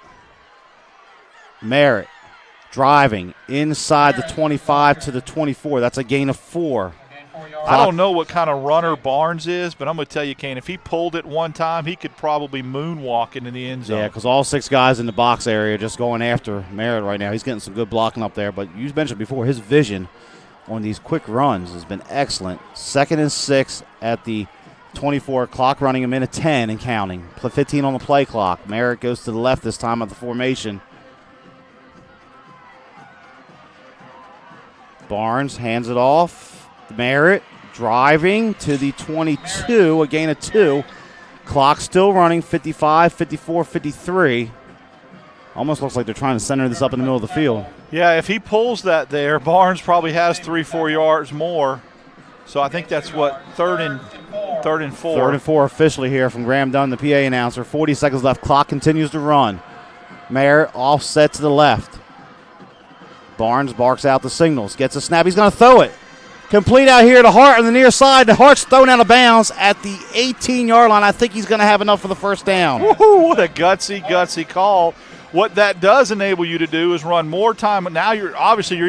Speaker 1: Merritt driving inside the 25 to the 24. That's a gain of 4.
Speaker 5: I don't know what kind of runner Barnes is, but I'm going to tell you, Kane, if he pulled it one time, he could probably moonwalk into the end zone.
Speaker 1: Yeah, because all 6 guys in the box area just going after Merritt right now. He's getting some good blocking up there. But you mentioned before, his vision on these quick runs has been excellent. 2nd and 6 at the 24. Clock running a minute 10 and counting. 15 on the play clock. Merritt goes to the left this time of the formation. Barnes hands it off. Merritt driving to the 22, a gain of 2. Clock still running, 55, 54, 53. Almost looks like they're trying to center this up in the middle of the field.
Speaker 5: Yeah, if he pulls that there, Barnes probably has 3-4 yards more. So I think that's what, third and 4.
Speaker 1: 3rd and 4 officially here from Graham Dunn, the PA announcer. 40 seconds left. Clock continues to run. Merritt offset to the left. Barnes barks out the signals. Gets a snap. He's going to throw it. Complete out here to Hart on the near side. The Hart's thrown out of bounds at the 18-yard line. I think he's going to have enough for the first down.
Speaker 5: Woo-hoo, what a gutsy call. What that does enable you to do is run more time. Now you're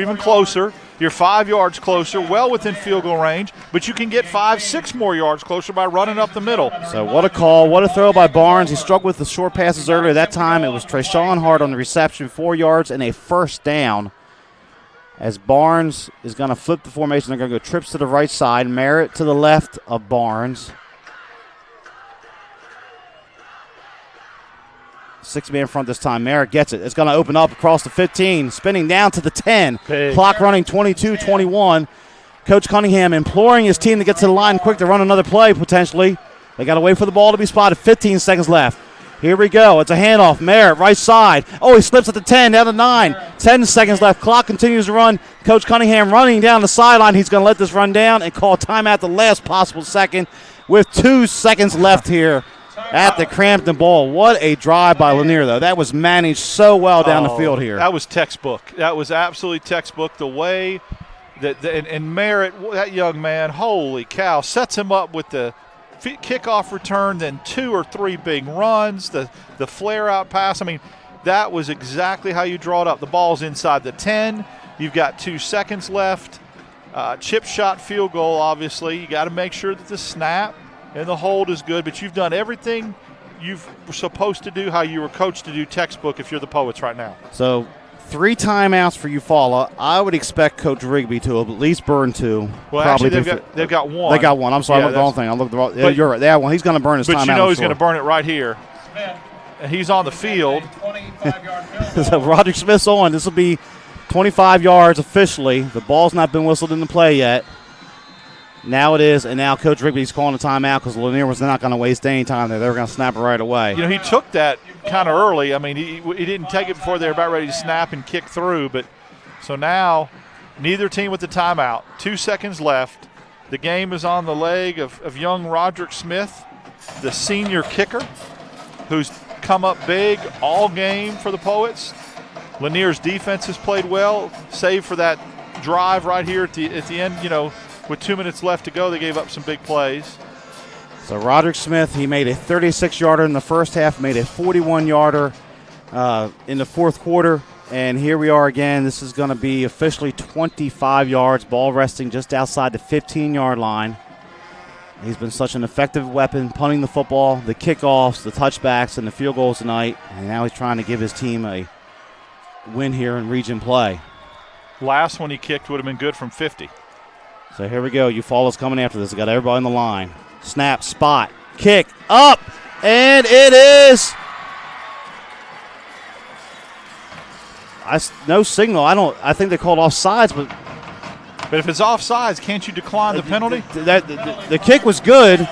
Speaker 5: even closer. You're 5 yards closer, well within field goal range, but you can get 5-6 more yards closer by running up the middle.
Speaker 1: So what a call. What a throw by Barnes. He struggled with the short passes earlier. That time it was Treshawn Hart on the reception, 4 yards and a first down. As Barnes is going to flip the formation, they're going to go trips to the right side. Merritt to the left of Barnes. 6-man front this time. Merritt gets it. It's going to open up across the 15, spinning down to the 10.
Speaker 5: Big.
Speaker 1: Clock running 22-21. Coach Cunningham imploring his team to get to the line quick to run another play potentially. They got to wait for the ball to be spotted. 15 seconds left. Here we go. It's a handoff. Merritt, right side. Oh, he slips at the 10, down to 9. 10 seconds left. Clock continues to run. Coach Cunningham running down the sideline. He's going to let this run down and call timeout the last possible second with 2 seconds left here at the Crampton Bowl. What a drive by Lanier, though. That was managed so well down the field here.
Speaker 5: That was textbook. That was absolutely textbook. The way that and Merritt, that young man, holy cow, sets him up with the kickoff return, then 2 or 3 big runs, the flare-out pass. I mean, that was exactly how you draw it up. The ball's inside the 10. You've got 2 seconds left. Chip shot field goal, obviously. You got to make sure that the snap and the hold is good, but you've done everything you were supposed to do, how you were coached to do, textbook if you're the Poets right now.
Speaker 1: So 3 timeouts for Eufaula. I would expect Coach Rigby to at least burn 2.
Speaker 5: Well, actually, they've got 1.
Speaker 1: They got 1. I'm sorry, I looked the wrong thing. I looked the wrong. Yeah, you're right. They have 1. He's going to burn his timeout.
Speaker 5: But you know he's going to burn it right here. And he's on the field.
Speaker 1: So Roderick Smith's on. This will be 25 yards officially. The ball's not been whistled in the play yet. Now it is, and now Coach Rigby's calling a timeout because Lanier was not going to waste any time there. They were going to snap it right away.
Speaker 5: You know, he took that kind of early. I mean, he didn't take it before they were about ready to snap and kick through. But so now neither team with the timeout. 2 seconds left. The game is on the leg of young Roderick Smith, the senior kicker, who's come up big all game for the Poets. Lanier's defense has played well, save for that drive right here at the end. With 2 minutes left to go, they gave up some big plays.
Speaker 1: So Roderick Smith, he made a 36-yarder in the first half, made a 41-yarder in the fourth quarter. And here we are again. This is going to be officially 25 yards, ball resting just outside the 15-yard line. He's been such an effective weapon, punting the football, the kickoffs, the touchbacks, and the field goals tonight. And now he's trying to give his team a win here in region play.
Speaker 5: Last one he kicked would have been good from 50.
Speaker 1: So here we go. Eufaula's coming after this. Got everybody on the line. Snap, spot, kick, up, and it is. No signal. I think they called offsides, but
Speaker 5: if it's offsides, can't you decline the penalty?
Speaker 1: The kick was good,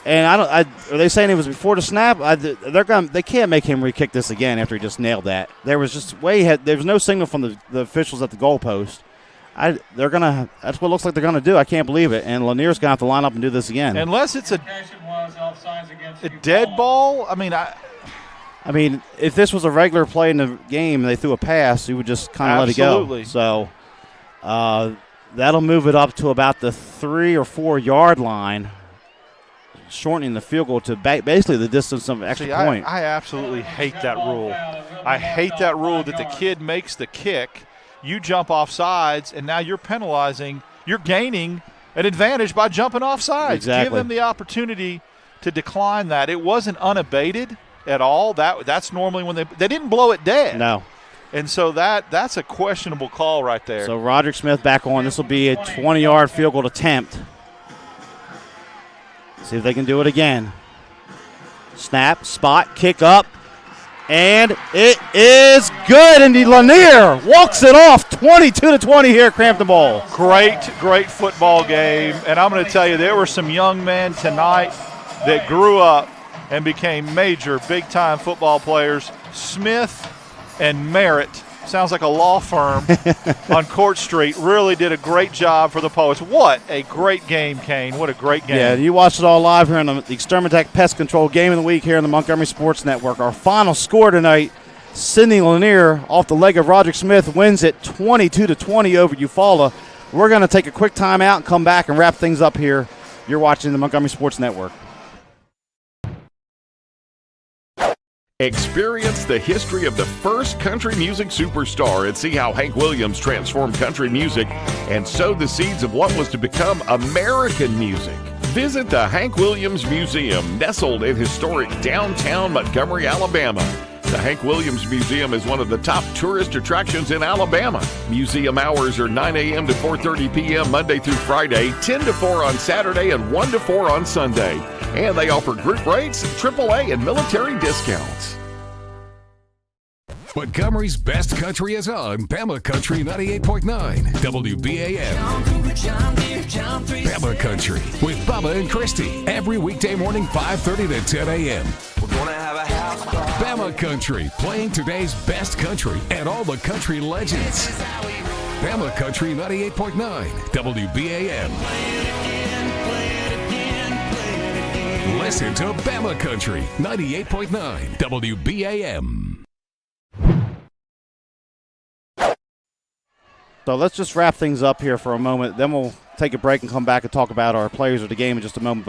Speaker 1: and are they saying it was before the snap? They can't make him re-kick this again after he just nailed that. There was just there was no signal from the officials at the goalpost. That's what it looks like they're gonna do. I can't believe it. And Lanier's gonna have to line up and do this again.
Speaker 5: Unless it's a dead ball.
Speaker 1: I mean, if this was a regular play in the game and they threw a pass, you would just kind of let it go.
Speaker 5: Absolutely.
Speaker 1: So that'll move it up to about the 3 or 4 yard line, shortening the field goal to basically the distance of an extra point.
Speaker 5: I absolutely hate that rule. I hate that rule that the kid makes the kick, you jump off sides, and now you're penalizing. You're gaining an advantage by jumping off sides.
Speaker 1: Exactly.
Speaker 5: Give them the opportunity to decline that. It wasn't unabated at all. That's normally when they didn't blow it dead.
Speaker 1: No.
Speaker 5: And so that's a questionable call right there.
Speaker 1: So Roderick Smith back on. This will be a 20-yard field goal attempt. See if they can do it again. Snap, spot, kick up, and it is good. And Lanier walks it off 22-20 here at Crampton Bowl.
Speaker 5: Great football game. And I'm going to tell you, there were some young men tonight that grew up and became major big-time football players. Smith and Merritt, sounds like a law firm on Court Street, really did a great job for the Poets. What a great game, Kane. What a great game.
Speaker 1: Yeah, you watched it all live here on the Extermatech Pest Control Game of the Week here on the Montgomery Sports Network. Our final score tonight, Sidney Lanier off the leg of Roderick Smith wins it 22-20 over Eufaula. We're going to take a quick time out and come back and wrap things up here. You're watching the Montgomery Sports Network.
Speaker 2: Experience the history of the first country music superstar and see how Hank Williams transformed country music and sowed the seeds of what was to become American music. Visit the Hank Williams Museum, nestled in historic downtown Montgomery, Alabama. The Hank Williams Museum is one of the top tourist attractions in Alabama. Museum hours are 9 a.m. to 4:30 p.m. Monday through Friday, 10 to 4 on Saturday, and 1 to 4 on Sunday. And they offer group rates, AAA, and military discounts.
Speaker 17: Montgomery's best country is on Bama Country 98.9 WBAM. Bama Country with Bubba and Christy every weekday morning 5:30 to 10 a.m.
Speaker 11: We're gonna have a house party.
Speaker 17: Bama Country, playing today's best country and all the country legends. Bama Country 98.9 WBAM. Listen to Bama Country 98.9 WBAM.
Speaker 1: So let's just wrap things up here for a moment. Then we'll take a break and come back and talk about our players of the game in just a moment.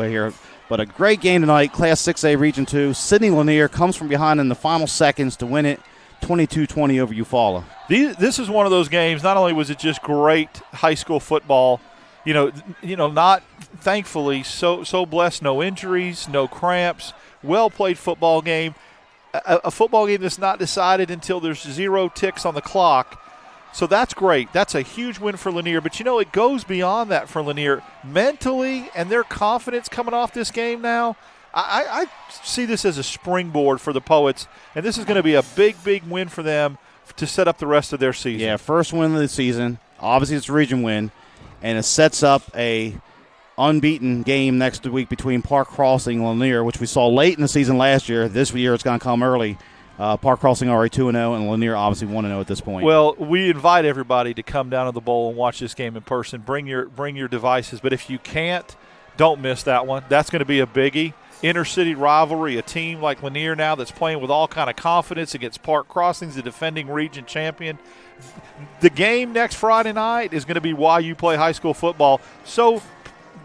Speaker 1: But a great game tonight, Class 6A Region 2. Sidney Lanier comes from behind in the final seconds to win it 22-20 over Eufaula.
Speaker 5: This is one of those games. Not only was it just great high school football, not thankfully so blessed, no injuries, no cramps, well played football game. A football game that's not decided until there's 0 ticks on the clock. So that's great. That's a huge win for Lanier. But, it goes beyond that for Lanier. Mentally and their confidence coming off this game now, I see this as a springboard for the Poets. And this is going to be a big, big win for them to set up the rest of their season.
Speaker 1: Yeah, first win of the season. Obviously, it's a region win. And it sets up a unbeaten game next week between Park Crossing and Lanier, which we saw late in the season last year. This year it's going to come early. Park Crossing already 2-0, and Lanier obviously 1-0 at this point.
Speaker 5: Well, we invite everybody to come down to the bowl and watch this game in person. Bring your devices, but if you can't, don't miss that one. That's going to be a biggie. Inter-city rivalry, a team like Lanier now that's playing with all kind of confidence against Park Crossings, the defending region champion. The game next Friday night is going to be why you play high school football. So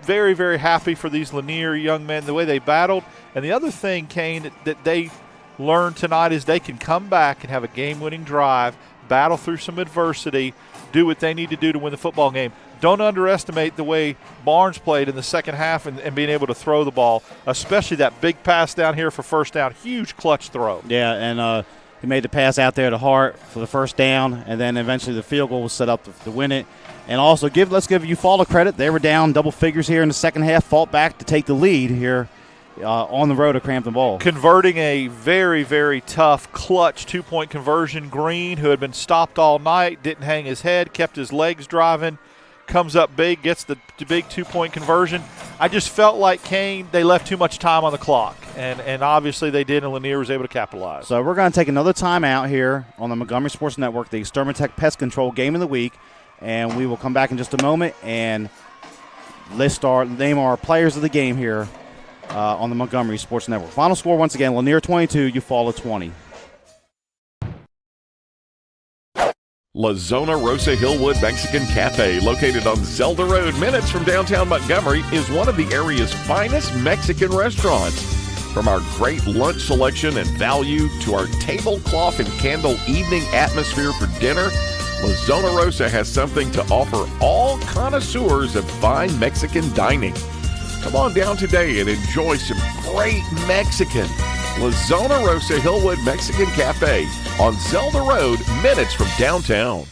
Speaker 5: very, very happy for these Lanier young men, the way they battled. And the other thing, Kane, that they learned tonight is they can come back and have a game-winning drive, battle through some adversity, do what they need to do to win the football game. Don't underestimate the way Barnes played in the second half and being able to throw the ball, especially that big pass down here for first down. Huge clutch throw.
Speaker 1: Yeah, and he made the pass out there to Hart for the first down, and then eventually the field goal was set up to win it. And also, let's give Eufaula credit. They were down double figures here in the second half, fought back to take the lead here on the road at Crampton Ball.
Speaker 5: Converting a very, very tough clutch two-point conversion. Green, who had been stopped all night, didn't hang his head, kept his legs driving, comes up big, gets the big two-point conversion. I just felt like Kane, they left too much time on the clock, and obviously they did, and Lanier was able to capitalize.
Speaker 1: So we're going to take another timeout here on the Montgomery Sports Network, the Extermatech Pest Control Game of the Week, and we will come back in just a moment and name our players of the game here on the Montgomery Sports Network. Final score once again, Lanier 22, Eufaula 20.
Speaker 2: La Zona Rosa Hillwood Mexican Cafe, located on Zelda Road, minutes from downtown Montgomery, is one of the area's finest Mexican restaurants. From our great lunch selection and value to our tablecloth and candle evening atmosphere for dinner, La Zona Rosa has something to offer all connoisseurs of fine Mexican dining. Come on down today and enjoy some great Mexican. La Zona Rosa Hillwood Mexican Cafe on Zelda Road, minutes from downtown.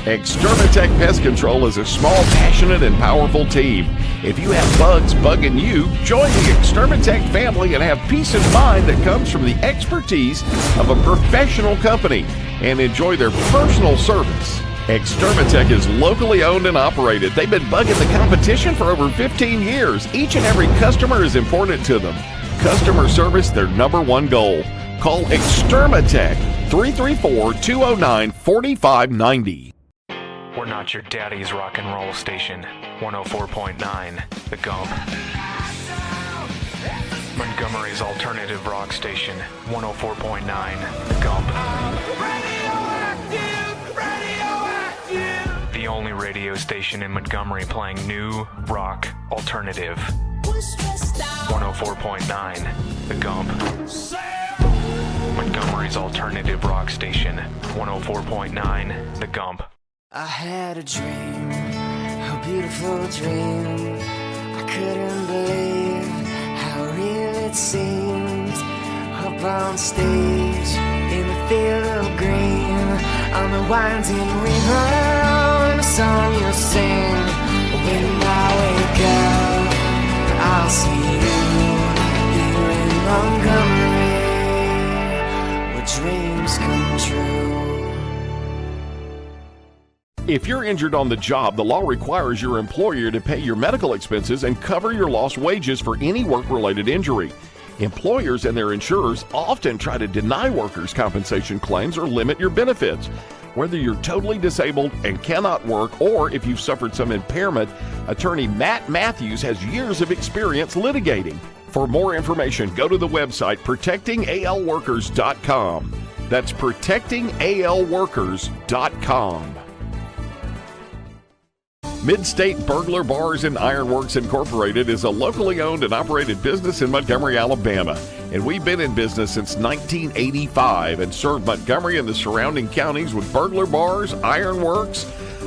Speaker 2: Extermatech Pest Control is a small, passionate, and powerful team. If you have bugs bugging you, join the Extermatech family and have peace of mind that comes from the expertise of a professional company and enjoy their personal service. Extermatech is locally owned and operated. They've been bugging the competition for over 15 years. Each and every customer is important to them. Customer service, their number one goal. Call Extermatech 334-209-4590.
Speaker 10: We're not your daddy's rock and roll station. 104.9, The Gump. Montgomery's alternative rock station. 104.9, The Gump. The only radio station in Montgomery playing new rock alternative. 104.9, The Gump. Montgomery's alternative rock station. 104.9, The Gump.
Speaker 6: I had a dream, a beautiful dream. I couldn't believe how real it seemed. Up on stage, in the field of green, on the winding river, and a song you'll sing. When I wake up, I'll see you here in Montgomery, where dreams come true.
Speaker 2: If you're injured on the job, the law requires your employer to pay your medical expenses and cover your lost wages for any work-related injury. Employers and their insurers often try to deny workers' compensation claims or limit your benefits. Whether you're totally disabled and cannot work, or if you've suffered some impairment, attorney Matt Matthews has years of experience litigating. For more information, go to the website protectingalworkers.com. That's protectingalworkers.com. Mid-State Burglar Bars and Ironworks Incorporated is a locally owned and operated business in Montgomery, Alabama. And we've been in business since 1985 and served Montgomery and the surrounding counties with burglar bars, ironworks.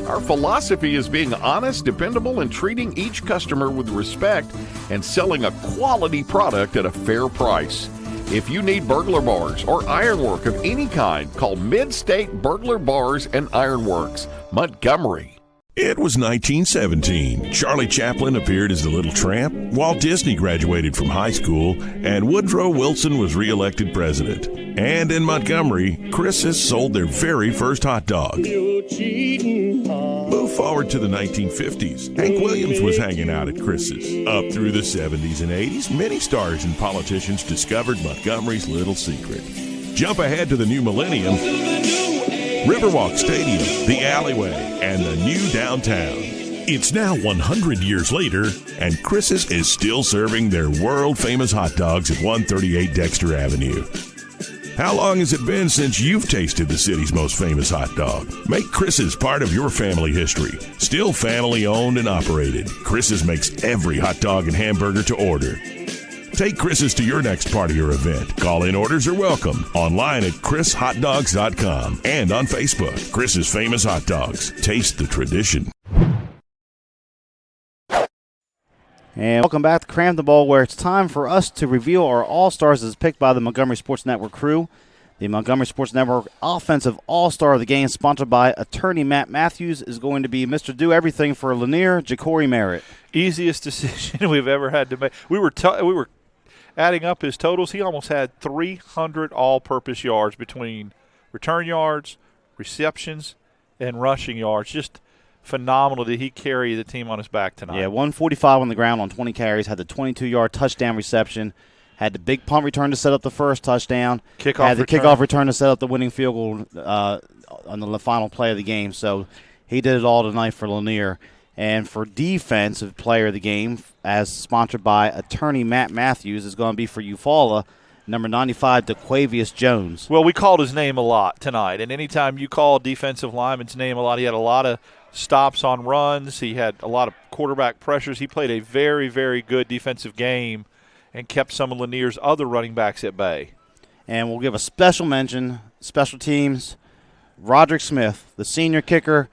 Speaker 2: Our philosophy is being honest, dependable, and treating each customer with respect and selling a quality product at a fair price. If you need burglar bars or ironwork of any kind, call Mid-State Burglar Bars and Ironworks, Montgomery.
Speaker 4: It was 1917. Charlie Chaplin appeared as the Little Tramp, Walt Disney graduated from high school, and Woodrow Wilson was reelected president. And in Montgomery, Chris's sold their very first hot dog. Move forward to the 1950s. Hank Williams was hanging out at Chris's. Up through the 70s and 80s, many stars and politicians discovered Montgomery's little secret. Jump ahead to the new Millennium, Riverwalk Stadium, the Alleyway, and the new downtown. It's now 100 years later, and Chris's is still serving their world-famous hot dogs at 138 Dexter Avenue. How long has it been since you've tasted the city's most famous hot dog? Make Chris's part of your family history. Still family-owned and operated, Chris's makes every hot dog and hamburger to order. Take Chris's to your next party or event. Call-in orders are welcome. Online at chrishotdogs.com and on Facebook. Chris's Famous Hot Dogs. Taste the tradition.
Speaker 1: And welcome back to Cram the Bowl, where it's time for us to reveal our All-Stars as picked by the Montgomery Sports Network crew. The Montgomery Sports Network Offensive All-Star of the game, sponsored by attorney Matt Matthews, is going to be Mr. Do Everything for Lanier, Ja'Cory Merritt.
Speaker 5: Easiest decision we've ever had to make. We were adding up his totals. He almost had 300 all-purpose yards between return yards, receptions, and rushing yards. Just phenomenal that he carry the team on his back tonight.
Speaker 1: Yeah, 145 on the ground on 20 carries, had the 22-yard touchdown reception, had the big punt return to set up the first touchdown, had the kickoff return to set up the winning field goal on the final play of the game. So he did it all tonight for Lanier. And for defensive player of the game, as sponsored by attorney Matt Matthews, is going to be for Eufaula, number 95, DeQuavius Jones.
Speaker 5: Well, we called his name a lot tonight, and anytime you call a defensive lineman's name a lot, he had a lot of stops on runs. He had a lot of quarterback pressures. He played a very, very good defensive game and kept some of Lanier's other running backs at bay.
Speaker 1: And we'll give a special mention, special teams, Roderick Smith, the senior kicker,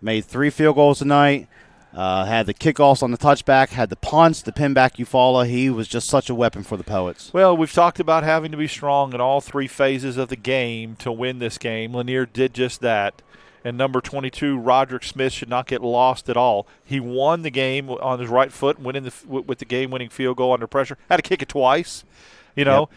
Speaker 1: made 3 field goals tonight, had the kickoffs on the touchback, had the punts, the pinback Eufaula. He was just such a weapon for the Poets.
Speaker 5: Well, we've talked about having to be strong in all 3 phases of the game to win this game. Lanier did just that. And number 22, Roderick Smith, should not get lost at all. He won the game on his right foot, went in with the game-winning field goal under pressure. Had to kick it twice. And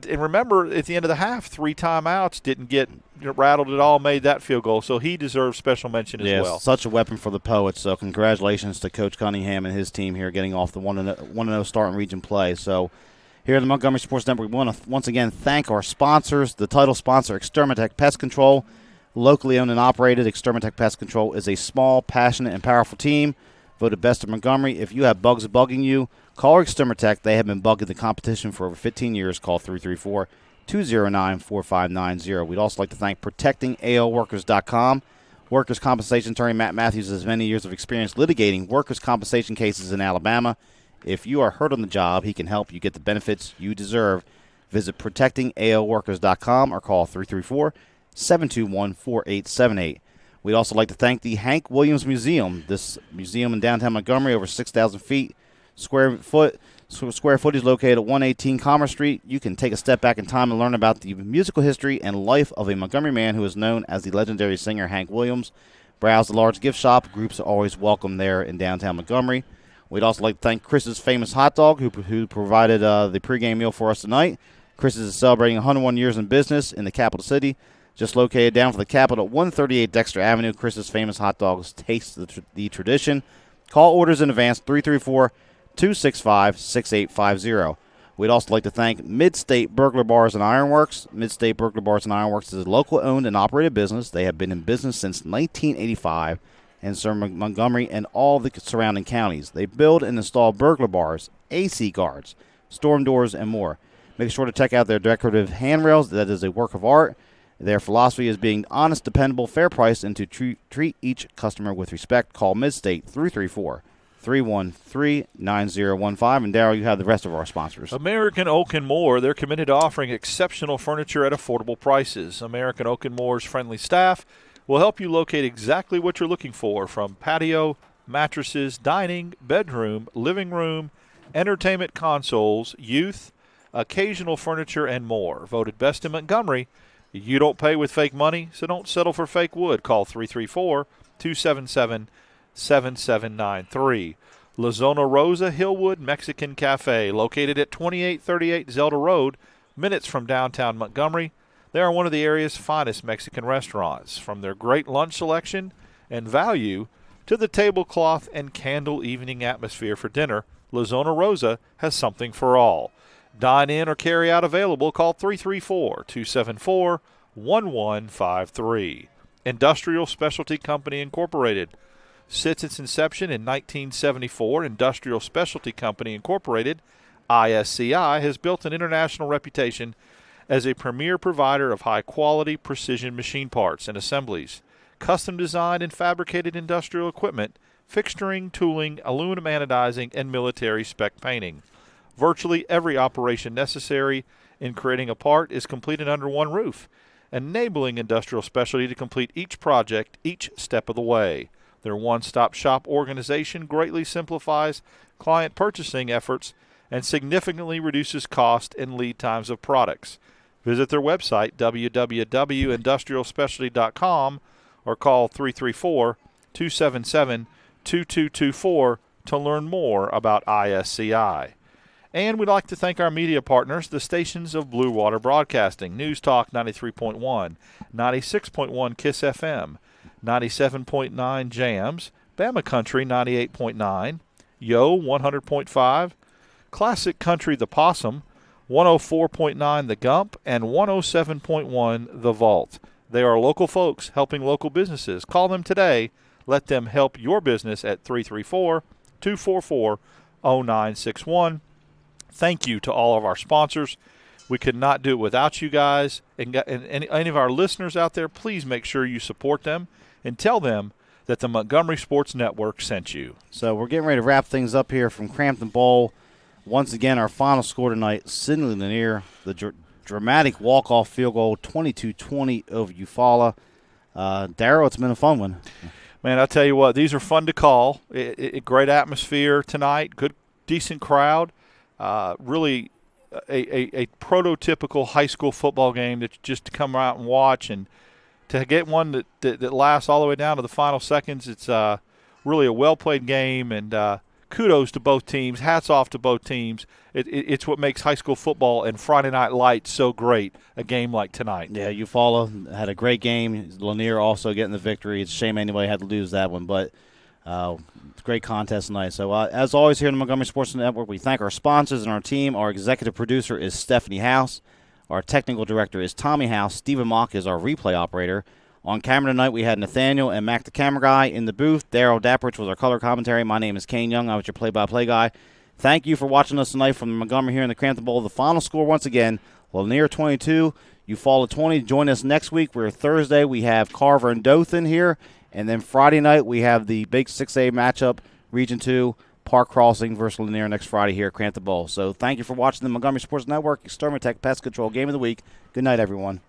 Speaker 5: remember, at the end of the half, 3 timeouts, didn't get rattled at all, made that field goal. So he deserves special mention as well.
Speaker 1: Such a weapon for the Poets. So congratulations to Coach Cunningham and his team here getting off the 1-0 start in region play. So here at the Montgomery Sports Network, we want to once again thank our sponsors. The title sponsor, Extermatech Pest Control. Locally owned and operated, Extermatech Pest Control is a small, passionate, and powerful team. Voted best of Montgomery. If you have bugs bugging you, call Extermatech. They have been bugging the competition for over 15 years. Call 334-209-4590. We'd also like to thank ProtectingALWorkers.com. Workers' compensation attorney Matt Matthews has many years of experience litigating workers' compensation cases in Alabama. If you are hurt on the job, he can help you get the benefits you deserve. Visit ProtectingALWorkers.com or call 334-721-4878. We'd also like to thank the Hank Williams Museum. This museum in downtown Montgomery, over 6,000 feet square footage, located at 118 Commerce Street. You can take a step back in time and learn about the musical history and life of a Montgomery man who is known as the legendary singer Hank Williams. Browse the large gift shop. Groups are always welcome there in downtown Montgomery. We'd also like to thank Chris's Famous Hot Dog, who provided the pregame meal for us tonight. Chris's is celebrating 101 years in business in the capital city. Just located down from the Capitol at 138 Dexter Avenue, Chris's Famous Hot Dogs taste the tradition. Call orders in advance, 334-265-6850. We'd also like to thank Mid-State Burglar Bars and Ironworks. Mid-State Burglar Bars and Ironworks is a local-owned and operated business. They have been in business since 1985 and serve Montgomery and all the surrounding counties. They build and install burglar bars, AC guards, storm doors, and more. Make sure to check out their decorative handrails. That is a work of art. Their philosophy is being honest, dependable, fair price, and to treat each customer with respect. Call Mid-State 334-313-9015. And Darryl, you have the rest of our sponsors.
Speaker 5: American Oak and More. They're committed to offering exceptional furniture at affordable prices. American Oak and More's friendly staff will help you locate exactly what you're looking for, from patio, mattresses, dining, bedroom, living room, entertainment consoles, youth, occasional furniture, and more. Voted best in Montgomery. You don't pay with fake money, so don't settle for fake wood. Call 334-277-7793. La Zona Rosa Hillwood Mexican Cafe, located at 2838 Zelda Road, minutes from downtown Montgomery. They are one of the area's finest Mexican restaurants. From their great lunch selection and value to the tablecloth and candle evening atmosphere for dinner, La Zona Rosa has something for all. Dine in or carry out available. Call 334-274-1153. Industrial Specialty Company Incorporated. Since its inception in 1974, Industrial Specialty Company Incorporated, ISCI, has built an international reputation as a premier provider of high-quality precision machine parts and assemblies, custom designed and fabricated industrial equipment, fixturing, tooling, aluminum anodizing, and military spec painting. Virtually every operation necessary in creating a part is completed under one roof, enabling Industrial Specialty to complete each project each step of the way. Their one-stop shop organization greatly simplifies client purchasing efforts and significantly reduces cost and lead times of products. Visit their website, www.industrialspecialty.com, or call 334-277-2224 to learn more about ISCI. And we'd like to thank our media partners, the stations of Blue Water Broadcasting, News Talk 93.1, 96.1 KISS FM, 97.9 Jams, Bama Country 98.9, Yo 100.5, Classic Country The Possum, 104.9 The Gump, and 107.1 The Vault. They are local folks helping local businesses. Call them today. Let them help your business at 334-244-0961. Thank you to all of our sponsors. We could not do it without you guys. And any of our listeners out there, please make sure you support them and tell them that the Montgomery Sports Network sent you.
Speaker 1: So we're getting ready to wrap things up here from Crampton Bowl. Once again, our final score tonight, Sidney Lanier, the dramatic walk-off field goal, 22-20 over Eufaula. Darryl, it's been a fun one.
Speaker 5: Man, I tell you what, these are fun to call. Great atmosphere tonight, good, decent crowd. Really a prototypical high school football game that just to come out and watch, and to get one that lasts all the way down to the final seconds. It's really a well-played game, and kudos to both teams. Hats off to both teams. It's what makes high school football and Friday Night Lights so great, a game like tonight.
Speaker 1: Yeah, Eufaula had a great game. Lanier also getting the victory. It's a shame anybody had to lose that one, but great contest tonight. So, as always, here in the Montgomery Sports Network, we thank our sponsors and our team. Our executive producer is Stephanie House. Our technical director is Tommy House. Stephen Mock is our replay operator. On camera tonight, we had Nathaniel and Mac the camera guy in the booth. Darryl Dapprich was our color commentary. My name is Kane Young. I was your play-by-play guy. Thank you for watching us tonight from Montgomery here in the Crampton Bowl. The final score, once again, Lanier 22, Eufaula 20. Join us next week. We're Thursday. We have Carver and Dothan here. And then Friday night, we have the big 6A matchup, Region 2, Park Crossing versus Lanier next Friday here at Crampton Bowl. So thank you for watching the Montgomery Sports Network Extermatech Pest Control Game of the Week. Good night, everyone.